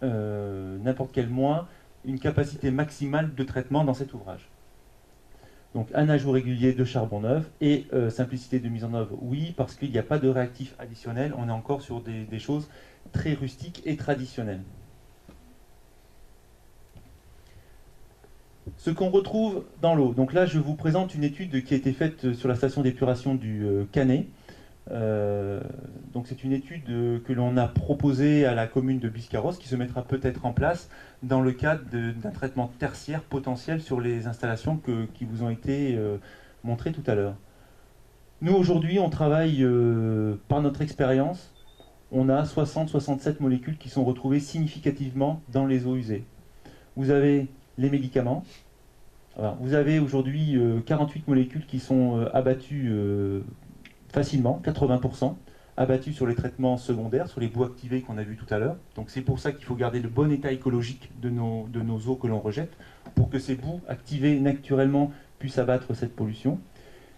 n'importe quel mois, une capacité maximale de traitement dans cet ouvrage. Donc un ajout régulier de charbon neuf et simplicité de mise en œuvre, oui, parce qu'il n'y a pas de réactif additionnel, on est encore sur des choses très rustiques et traditionnelles. Ce qu'on retrouve dans l'eau, donc là je vous présente une étude qui a été faite sur la station d'épuration du Canet. Donc c'est une étude que l'on a proposée à la commune de Biscarrosse qui se mettra peut-être en place dans le cadre d'un traitement tertiaire potentiel sur les installations qui vous ont été montrées tout à l'heure. Nous aujourd'hui on travaille par notre expérience, on a 60-67 molécules qui sont retrouvées significativement dans les eaux usées. Vous avez les médicaments, alors, vous avez aujourd'hui 48 molécules qui sont abattues facilement, 80%, abattus sur les traitements secondaires, sur les boues activées qu'on a vu tout à l'heure. Donc c'est pour ça qu'il faut garder le bon état écologique de nos eaux que l'on rejette, pour que ces boues activées naturellement puissent abattre cette pollution.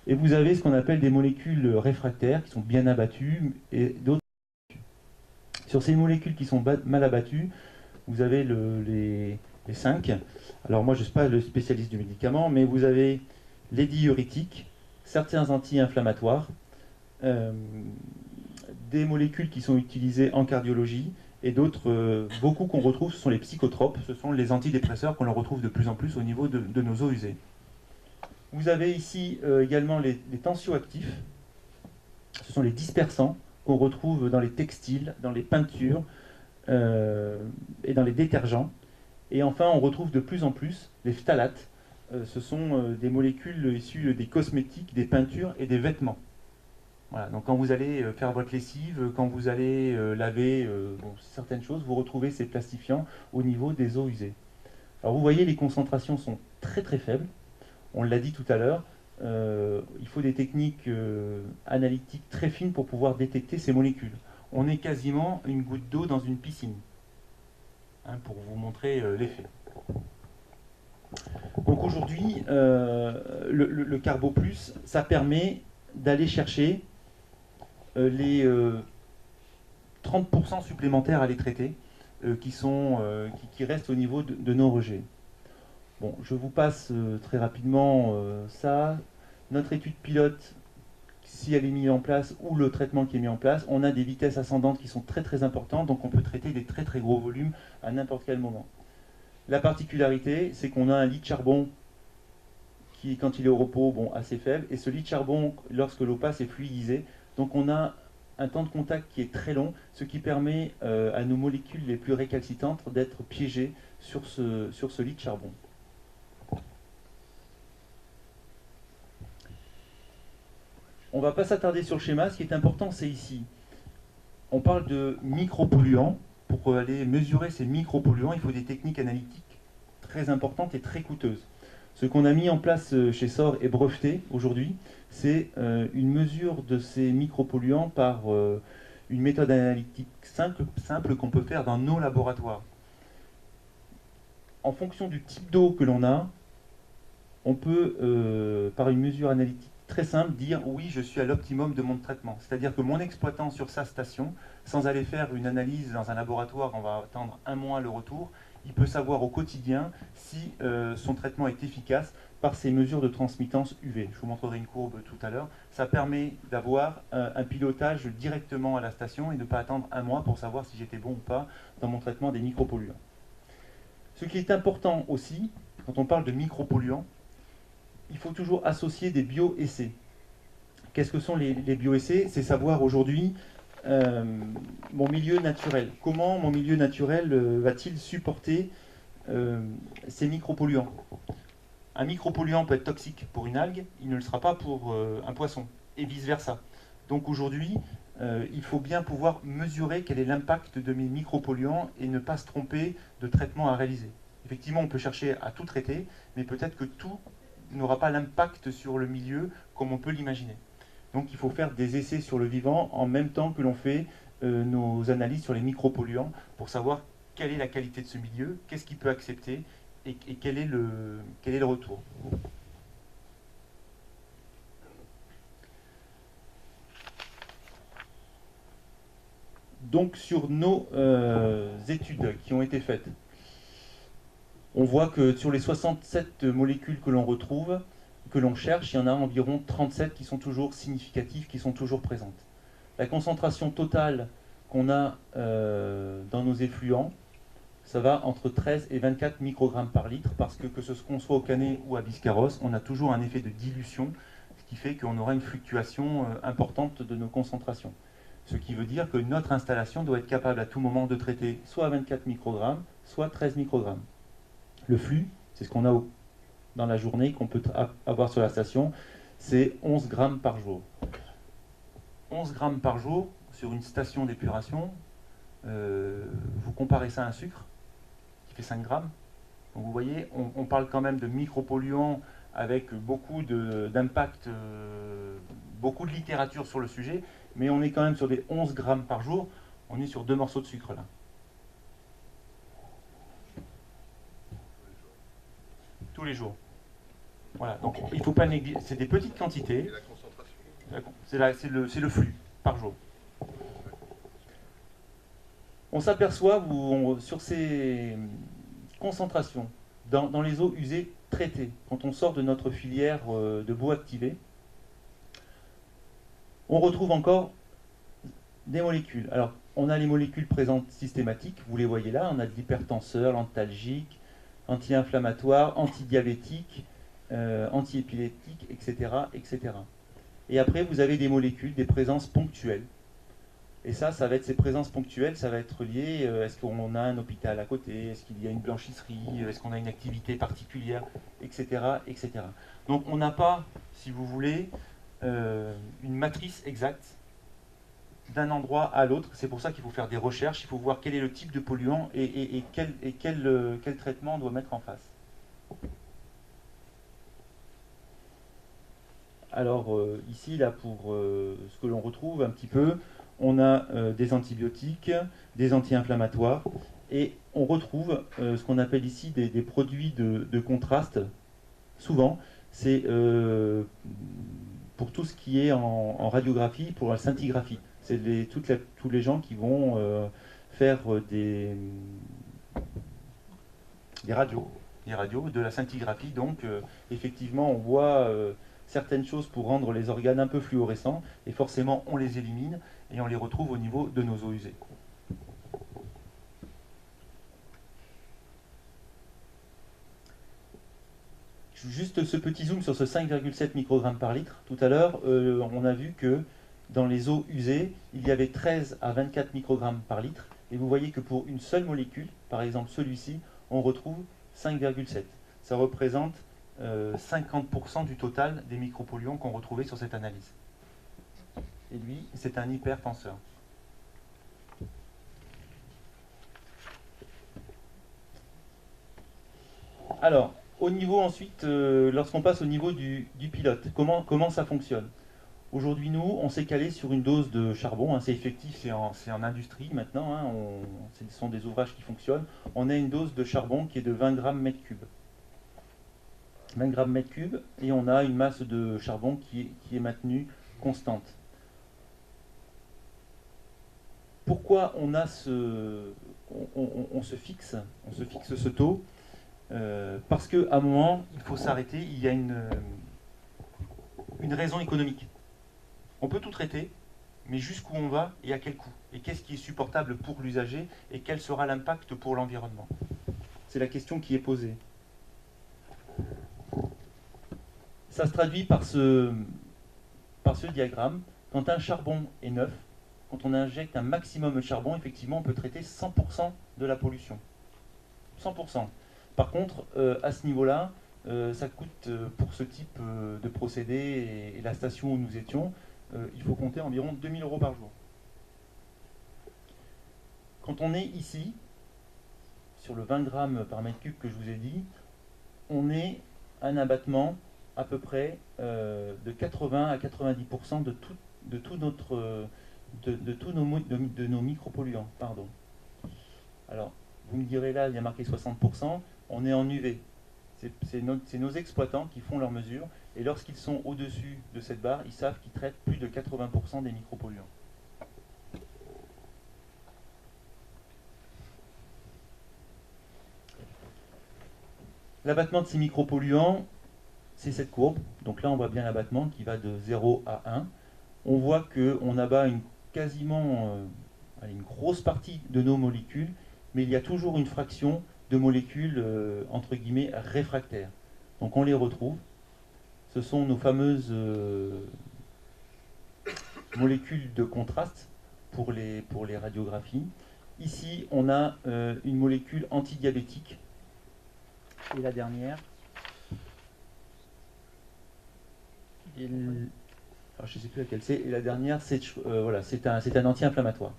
Et vous avez ce qu'on appelle des molécules réfractaires, qui sont bien abattues, et d'autres. Sur ces molécules qui sont mal abattues, vous avez les 5. Alors moi je ne suis pas le spécialiste du médicament, mais vous avez les diurétiques, certains anti-inflammatoires, des molécules qui sont utilisées en cardiologie et d'autres, beaucoup qu'on retrouve, ce sont les psychotropes, ce sont les antidépresseurs qu'on retrouve de plus en plus au niveau de nos eaux usées. Vous avez ici également les tensioactifs, ce sont les dispersants qu'on retrouve dans les textiles, dans les peintures et dans les détergents. Et enfin on retrouve de plus en plus les phtalates, ce sont des molécules issues des cosmétiques, des peintures et des vêtements. Voilà, donc quand vous allez faire votre lessive, quand vous allez laver certaines choses, vous retrouvez ces plastifiants au niveau des eaux usées. Alors vous voyez, les concentrations sont très très faibles. On l'a dit tout à l'heure, il faut des techniques analytiques très fines pour pouvoir détecter ces molécules. On est quasiment une goutte d'eau dans une piscine, hein, pour vous montrer l'effet. Donc aujourd'hui, le Carbo Plus, ça permet d'aller chercher les 30% supplémentaires à les traiter qui restent au niveau de nos rejets. Bon, je vous passe très rapidement ça. Notre étude pilote, si elle est mise en place, ou le traitement qui est mis en place, on a des vitesses ascendantes qui sont très très importantes, donc on peut traiter des très très gros volumes à n'importe quel moment. La particularité, c'est qu'on a un lit de charbon qui, quand il est au repos, bon, assez faible, et ce lit de charbon, lorsque l'eau passe, est fluidisé. Donc on a un temps de contact qui est très long, ce qui permet à nos molécules les plus récalcitrantes d'être piégées sur ce lit de charbon. On ne va pas s'attarder sur le schéma, ce qui est important c'est ici. On parle de micropolluants. Pour aller mesurer ces micropolluants, il faut des techniques analytiques très importantes et très coûteuses. Ce qu'on a mis en place chez SOR et breveté aujourd'hui, c'est une mesure de ces micropolluants par une méthode analytique simple qu'on peut faire dans nos laboratoires. En fonction du type d'eau que l'on a, on peut, par une mesure analytique très simple, dire oui, je suis à l'optimum de mon traitement. C'est-à-dire que mon exploitant sur sa station, sans aller faire une analyse dans un laboratoire, on va attendre un mois le retour, il peut savoir au quotidien si son traitement est efficace par ces mesures de transmittance UV. Je vous montrerai une courbe tout à l'heure. Ça permet d'avoir un pilotage directement à la station et de ne pas attendre un mois pour savoir si j'étais bon ou pas dans mon traitement des micropolluants. Ce qui est important aussi, quand on parle de micropolluants, il faut toujours associer des bioessais. Qu'est-ce que sont les bioessais? C'est savoir aujourd'hui mon milieu naturel. Comment mon milieu naturel va-t-il supporter ces micropolluants? Un micropolluant peut être toxique pour une algue, il ne le sera pas pour un poisson, et vice-versa. Donc aujourd'hui, il faut bien pouvoir mesurer quel est l'impact de mes micropolluants et ne pas se tromper de traitement à réaliser. Effectivement, on peut chercher à tout traiter, mais peut-être que tout n'aura pas l'impact sur le milieu comme on peut l'imaginer. Donc il faut faire des essais sur le vivant en même temps que l'on fait nos analyses sur les micropolluants pour savoir quelle est la qualité de ce milieu, qu'est-ce qu'il peut accepter et quel est le retour. Donc sur nos études qui ont été faites, on voit que sur les 67 molécules que l'on retrouve, que l'on cherche, il y en a environ 37 qui sont toujours significatives, qui sont toujours présentes. La concentration totale qu'on a dans nos effluents, ça va entre 13 et 24 microgrammes par litre, parce que ce qu'on soit au Canet ou à Biscarrosse, on a toujours un effet de dilution, ce qui fait qu'on aura une fluctuation importante de nos concentrations. Ce qui veut dire que notre installation doit être capable à tout moment de traiter soit 24 microgrammes, soit 13 microgrammes. Le flux, c'est ce qu'on a dans la journée, qu'on peut avoir sur la station, c'est 11 grammes par jour. 11 grammes par jour sur une station d'épuration, vous comparez ça à un sucre, qui fait 5 grammes. Donc vous voyez, on parle quand même de micropolluants avec beaucoup d'impact, beaucoup de littérature sur le sujet, mais on est quand même sur des 11 grammes par jour, on est sur 2 morceaux de sucre là. Tous les jours. Voilà, donc il ne faut pas négliger, c'est des petites quantités. Et la concentration? C'est le flux par jour. On s'aperçoit sur ces concentrations, dans les eaux usées traitées, quand on sort de notre filière de baux activés, on retrouve encore des molécules. Alors, on a les molécules présentes systématiques, vous les voyez là, on a de l'hypertenseur, l'antalgique, anti-inflammatoire, antidiabétique, antiépileptique, etc., etc. Et après, vous avez des molécules, des présences ponctuelles. Et ça va être ces présences ponctuelles, ça va être lié, est-ce qu'on a un hôpital à côté, est-ce qu'il y a une blanchisserie, est-ce qu'on a une activité particulière, etc., etc. Donc on n'a pas, si vous voulez, une matrice exacte d'un endroit à l'autre. C'est pour ça qu'il faut faire des recherches, il faut voir quel est le type de polluant et quel traitement on doit mettre en face. Alors ici, là, pour ce que l'on retrouve un petit peu, on a des antibiotiques, des anti-inflammatoires, et on retrouve ce qu'on appelle ici des produits de contraste. Souvent, c'est pour tout ce qui est en radiographie, pour la scintigraphie. C'est tous les gens qui vont faire des radios, de la scintigraphie. Donc, effectivement, on voit certaines choses pour rendre les organes un peu fluorescents, et forcément, on les élimine, et on les retrouve au niveau de nos eaux usées. Juste ce petit zoom sur ce 5,7 microgrammes par litre. Tout à l'heure, on a vu que dans les eaux usées, il y avait 13 à 24 microgrammes par litre. Et vous voyez que pour une seule molécule, par exemple celui-ci, on retrouve 5,7. Ça représente 50% du total des micropolluants qu'on retrouvait sur cette analyse. Et lui, c'est un hypertenseur. Alors, au niveau ensuite, lorsqu'on passe au niveau du pilote, comment ça fonctionne? Aujourd'hui, nous, on s'est calé sur une dose de charbon, hein, c'est effectif, c'est en industrie maintenant, hein, ce sont des ouvrages qui fonctionnent. On a une dose de charbon qui est de 20 grammes mètre cube. 20 grammes mètre cube, et on a une masse de charbon qui est maintenue constante. Pourquoi on a on se fixe ce taux? Parce qu'à un moment, il faut s'arrêter, il y a une raison économique. On peut tout traiter, mais jusqu'où on va et à quel coût? Et qu'est-ce qui est supportable pour l'usager et quel sera l'impact pour l'environnement? C'est la question qui est posée. Ça se traduit par ce diagramme. Quand un charbon est neuf, quand on injecte un maximum de charbon, effectivement, on peut traiter 100% de la pollution. 100%. Par contre, à ce niveau-là, ça coûte pour ce type de procédé et la station où nous étions, il faut compter environ 2 000 € par jour. Quand on est ici, sur le 20 grammes par mètre cube que je vous ai dit, on est à un abattement à peu près de 80 à 90% de nos micropolluants. Pardon. Alors, vous me direz là, il y a marqué 60%, on est en UV. C'est nos exploitants qui font leurs mesures, et lorsqu'ils sont au-dessus de cette barre, ils savent qu'ils traitent plus de 80% des micropolluants. L'abattement de ces micropolluants, c'est cette courbe. Donc là, on voit bien l'abattement qui va de 0 à 1. On voit qu'on abat quasiment une grosse partie de nos molécules, mais il y a toujours une fraction de molécules, entre guillemets, réfractaires. Donc on les retrouve. Ce sont nos fameuses molécules de contraste pour les radiographies. Ici, on a une molécule antidiabétique. Et la dernière, alors je ne sais plus laquelle c'est, et la dernière, c'est voilà, c'est un anti-inflammatoire.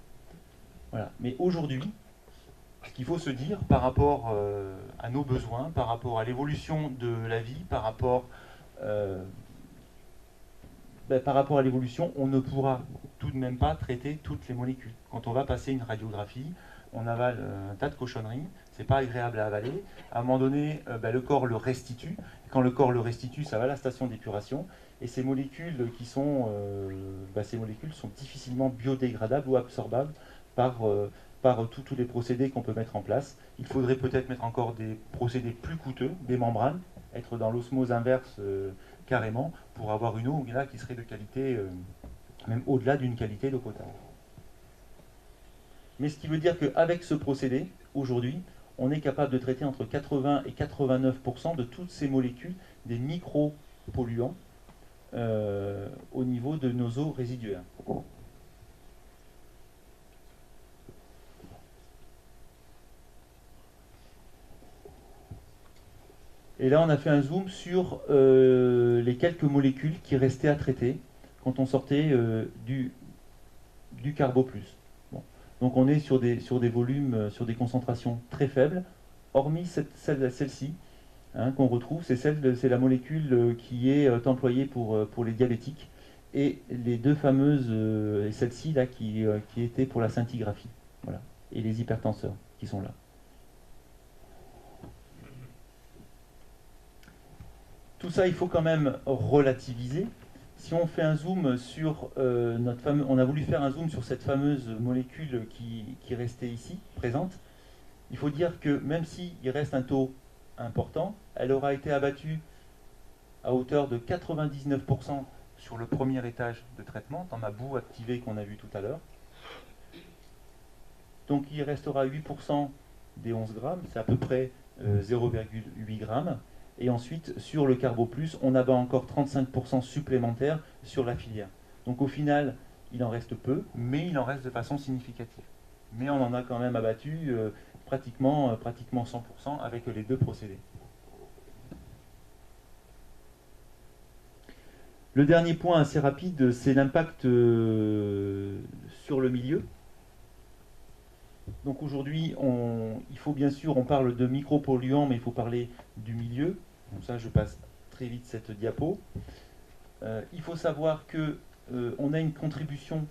Voilà. Mais aujourd'hui, ce qu'il faut se dire par rapport à nos besoins, par rapport à l'évolution de la vie, par rapport à l'évolution, on ne pourra tout de même pas traiter toutes les molécules. Quand on va passer une radiographie, on avale un tas de cochonneries, c'est pas agréable à avaler. À un moment donné, le corps le restitue. Quand le corps le restitue, ça va à la station d'épuration. Et ces molécules ces molécules sont difficilement biodégradables ou absorbables par tous les procédés qu'on peut mettre en place. Il faudrait peut-être mettre encore des procédés plus coûteux, des membranes, être dans l'osmose inverse carrément, pour avoir une eau là qui serait de qualité, même au-delà d'une qualité d'eau potable. Mais ce qui veut dire qu'avec ce procédé, aujourd'hui, on est capable de traiter entre 80 et 89% de toutes ces molécules, des micropolluants, au niveau de nos eaux résiduaires. Et là, on a fait un zoom sur les quelques molécules qui restaient à traiter quand on sortait du Carbo Plus. Bon. Donc on est sur des volumes, sur des concentrations très faibles, hormis celle-ci, hein, qu'on retrouve, c'est la molécule qui est employée pour les diabétiques, et les deux fameuses, celle-ci là qui était pour la scintigraphie, voilà, et les hypertenseurs qui sont là. Tout ça, il faut quand même relativiser. Si on fait un zoom sur on a voulu faire un zoom sur cette fameuse molécule qui restait ici, présente, il faut dire que même s'il reste un taux important, elle aura été abattue à hauteur de 99% sur le premier étage de traitement, dans ma boue activée qu'on a vue tout à l'heure. Donc il restera 8% des 11 grammes, c'est à peu près 0,8 grammes. Et ensuite, sur le Carbo Plus, on abat encore 35% supplémentaires sur la filière. Donc au final, il en reste peu, mais il en reste de façon significative. Mais on en a quand même abattu pratiquement 100% avec les deux procédés. Le dernier point assez rapide, c'est l'impact sur le milieu. Donc aujourd'hui, il faut bien sûr, on parle de micropolluants, mais il faut parler du milieu. Donc ça, je passe très vite cette diapo. Il faut savoir que on a une contribution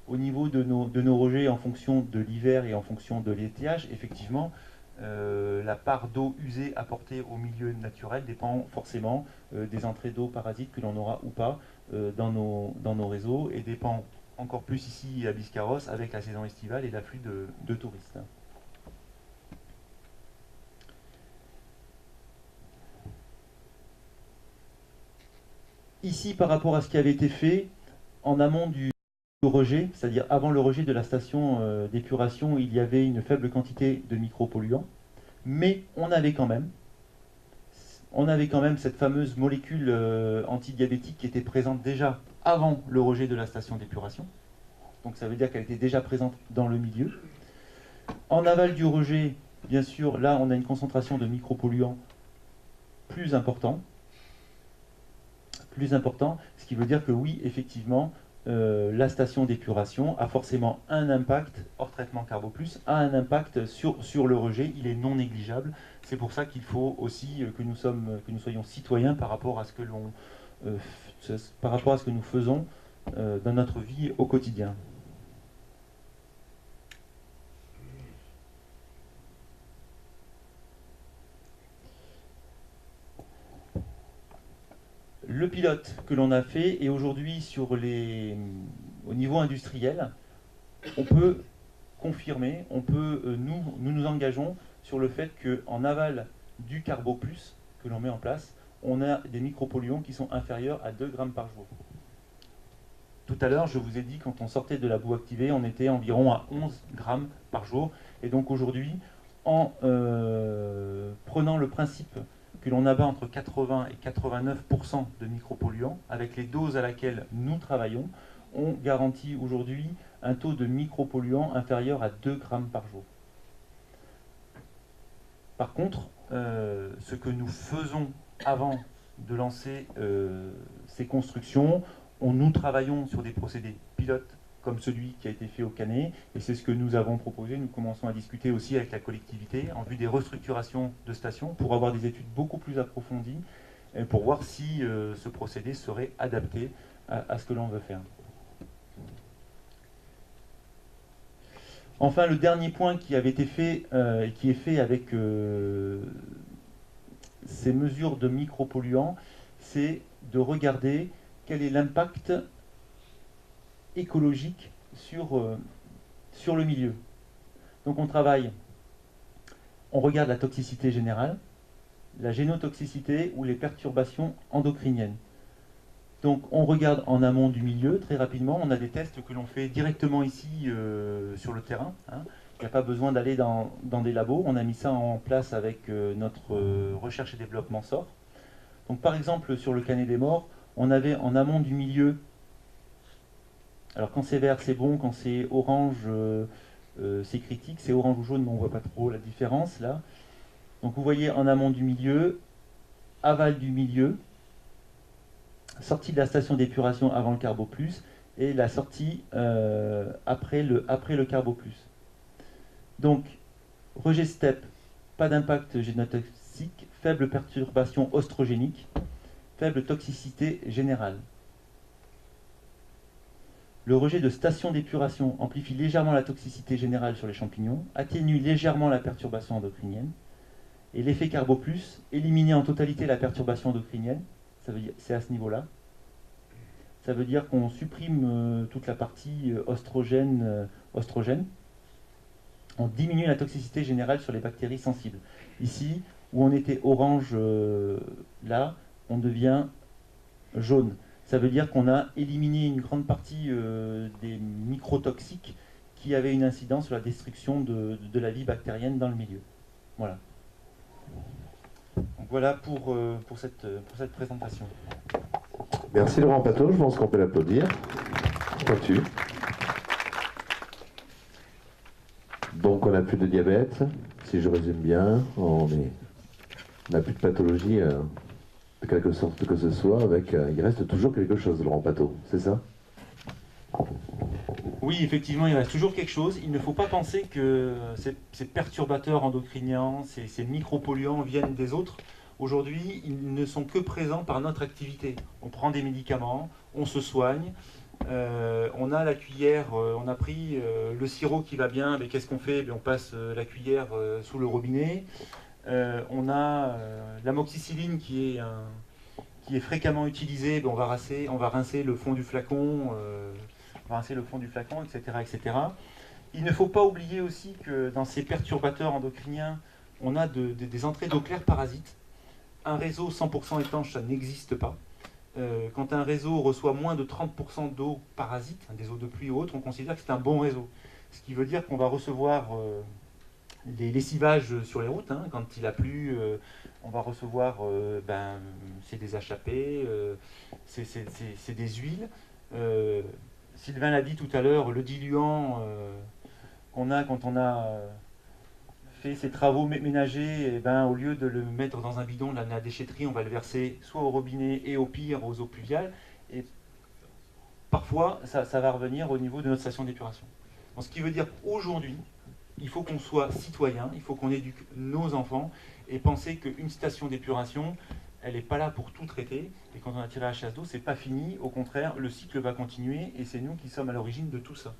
au niveau de nos rejets en fonction de l'hiver et en fonction de l'étiage. Effectivement, la part d'eau usée apportée au milieu naturel dépend forcément des entrées d'eau parasites que l'on aura ou pas dans nos réseaux, et dépend encore plus ici à Biscarrosse avec la saison estivale et l'afflux de touristes. Ici, par rapport à ce qui avait été fait en amont du rejet, c'est-à-dire avant le rejet de la station d'épuration, il y avait une faible quantité de micropolluants, mais on avait quand même cette fameuse molécule antidiabétique qui était présente déjà avant le rejet de la station d'épuration. Donc ça veut dire qu'elle était déjà présente dans le milieu. En aval du rejet, bien sûr, là on a une concentration de micropolluants plus important, ce qui veut dire que oui, effectivement, la station d'épuration a forcément un impact, hors traitement Carbo Plus, a un impact sur le rejet, il est non négligeable. C'est pour ça qu'il faut aussi que nous soyons citoyens par rapport à ce que nous faisons dans notre vie au quotidien. Le pilote que l'on a fait, et aujourd'hui au niveau industriel, on peut confirmer, nous engageons sur le fait qu'en aval du Carbo Plus que l'on met en place, on a des micropolluants qui sont inférieurs à 2 grammes par jour. Tout à l'heure, je vous ai dit, quand on sortait de la boue activée, on était environ à 11 grammes par jour. Et donc aujourd'hui, en prenant le principe que l'on abat entre 80 et 89% de micropolluants, avec les doses à laquelle nous travaillons, on garantit aujourd'hui un taux de micropolluants inférieur à 2 grammes par jour. Par contre, ce que nous faisons avant de lancer ces constructions, nous travaillons sur des procédés pilotes comme celui qui a été fait au Canet, et c'est ce que nous avons proposé. Nous commençons à discuter aussi avec la collectivité en vue des restructurations de stations pour avoir des études beaucoup plus approfondies et pour voir si ce procédé serait adapté à ce que l'on veut faire. Enfin, le dernier point qui avait été fait et qui est fait avec ces mesures de micropolluants, c'est de regarder quel est l'impact écologique sur le milieu. Donc on regarde la toxicité générale, la génotoxicité ou les perturbations endocriniennes. Donc on regarde en amont du milieu, très rapidement, on a des tests que l'on fait directement ici sur le terrain. Hein. Il n'y a pas besoin d'aller dans des labos, on a mis ça en place avec notre recherche et développement SOR. Donc par exemple sur le Canet des Morts, on avait en amont du milieu, alors quand c'est vert c'est bon, quand c'est orange c'est critique, c'est orange ou jaune mais on ne voit pas trop la différence là. Donc vous voyez en amont du milieu, aval du milieu, sortie de la station d'épuration avant le Carbo Plus et la sortie après le Carbo Plus. Donc rejet step, pas d'impact génotoxique, faible perturbation oestrogénique, faible toxicité générale. Le rejet de station d'épuration amplifie légèrement la toxicité générale sur les champignons, atténue légèrement la perturbation endocrinienne, et l'effet Carbo Plus, éliminer en totalité la perturbation endocrinienne, ça veut dire, c'est à ce niveau-là. Ça veut dire qu'on supprime toute la partie oestrogène. On diminue la toxicité générale sur les bactéries sensibles. Ici, où on était orange là, on devient jaune. Ça veut dire qu'on a éliminé une grande partie des microtoxiques qui avaient une incidence sur la destruction de la vie bactérienne dans le milieu. Voilà. Donc voilà pour cette présentation. Merci Laurent Pateau, je pense qu'on peut l'applaudir. Pointu. Donc on n'a plus de diabète, si je résume bien, on n'a plus de pathologie de quelque sorte que ce soit, il reste toujours quelque chose, Laurent Pateau, c'est ça? Oui, effectivement, il reste toujours quelque chose. Il ne faut pas penser que ces perturbateurs endocriniens, ces micropolluants viennent des autres. Aujourd'hui, ils ne sont que présents par notre activité. On prend des médicaments, on se soigne, On a la cuillère, on a pris le sirop qui va bien, mais qu'est-ce qu'on fait? On passe la cuillère sous le robinet. On a l'amoxicilline qui est fréquemment utilisée, on va rincer le fond du flacon, etc., etc. Il ne faut pas oublier aussi que dans ces perturbateurs endocriniens, on a des entrées d'eau claire parasites. Un réseau 100% étanche, ça n'existe pas. Quand un réseau reçoit moins de 30% d'eau parasite, des eaux de pluie ou autres, on considère que c'est un bon réseau. Ce qui veut dire qu'on va recevoir les lessivages sur les routes. Quand il a plu, on va recevoir c'est des HAP, c'est des huiles. Sylvain l'a dit tout à l'heure, le diluant qu'on a quand on a fait ces travaux ménagers, au lieu de le mettre dans un bidon de la déchetterie, on va le verser soit au robinet et au pire aux eaux pluviales. Et parfois, ça va revenir au niveau de notre station d'épuration. Ce qui veut dire qu'aujourd'hui, il faut qu'on soit citoyen, il faut qu'on éduque nos enfants et penser qu'une station d'épuration, elle n'est pas là pour tout traiter. Et quand on a tiré la chasse d'eau, c'est pas fini. Au contraire, le cycle va continuer et c'est nous qui sommes à l'origine de tout ça.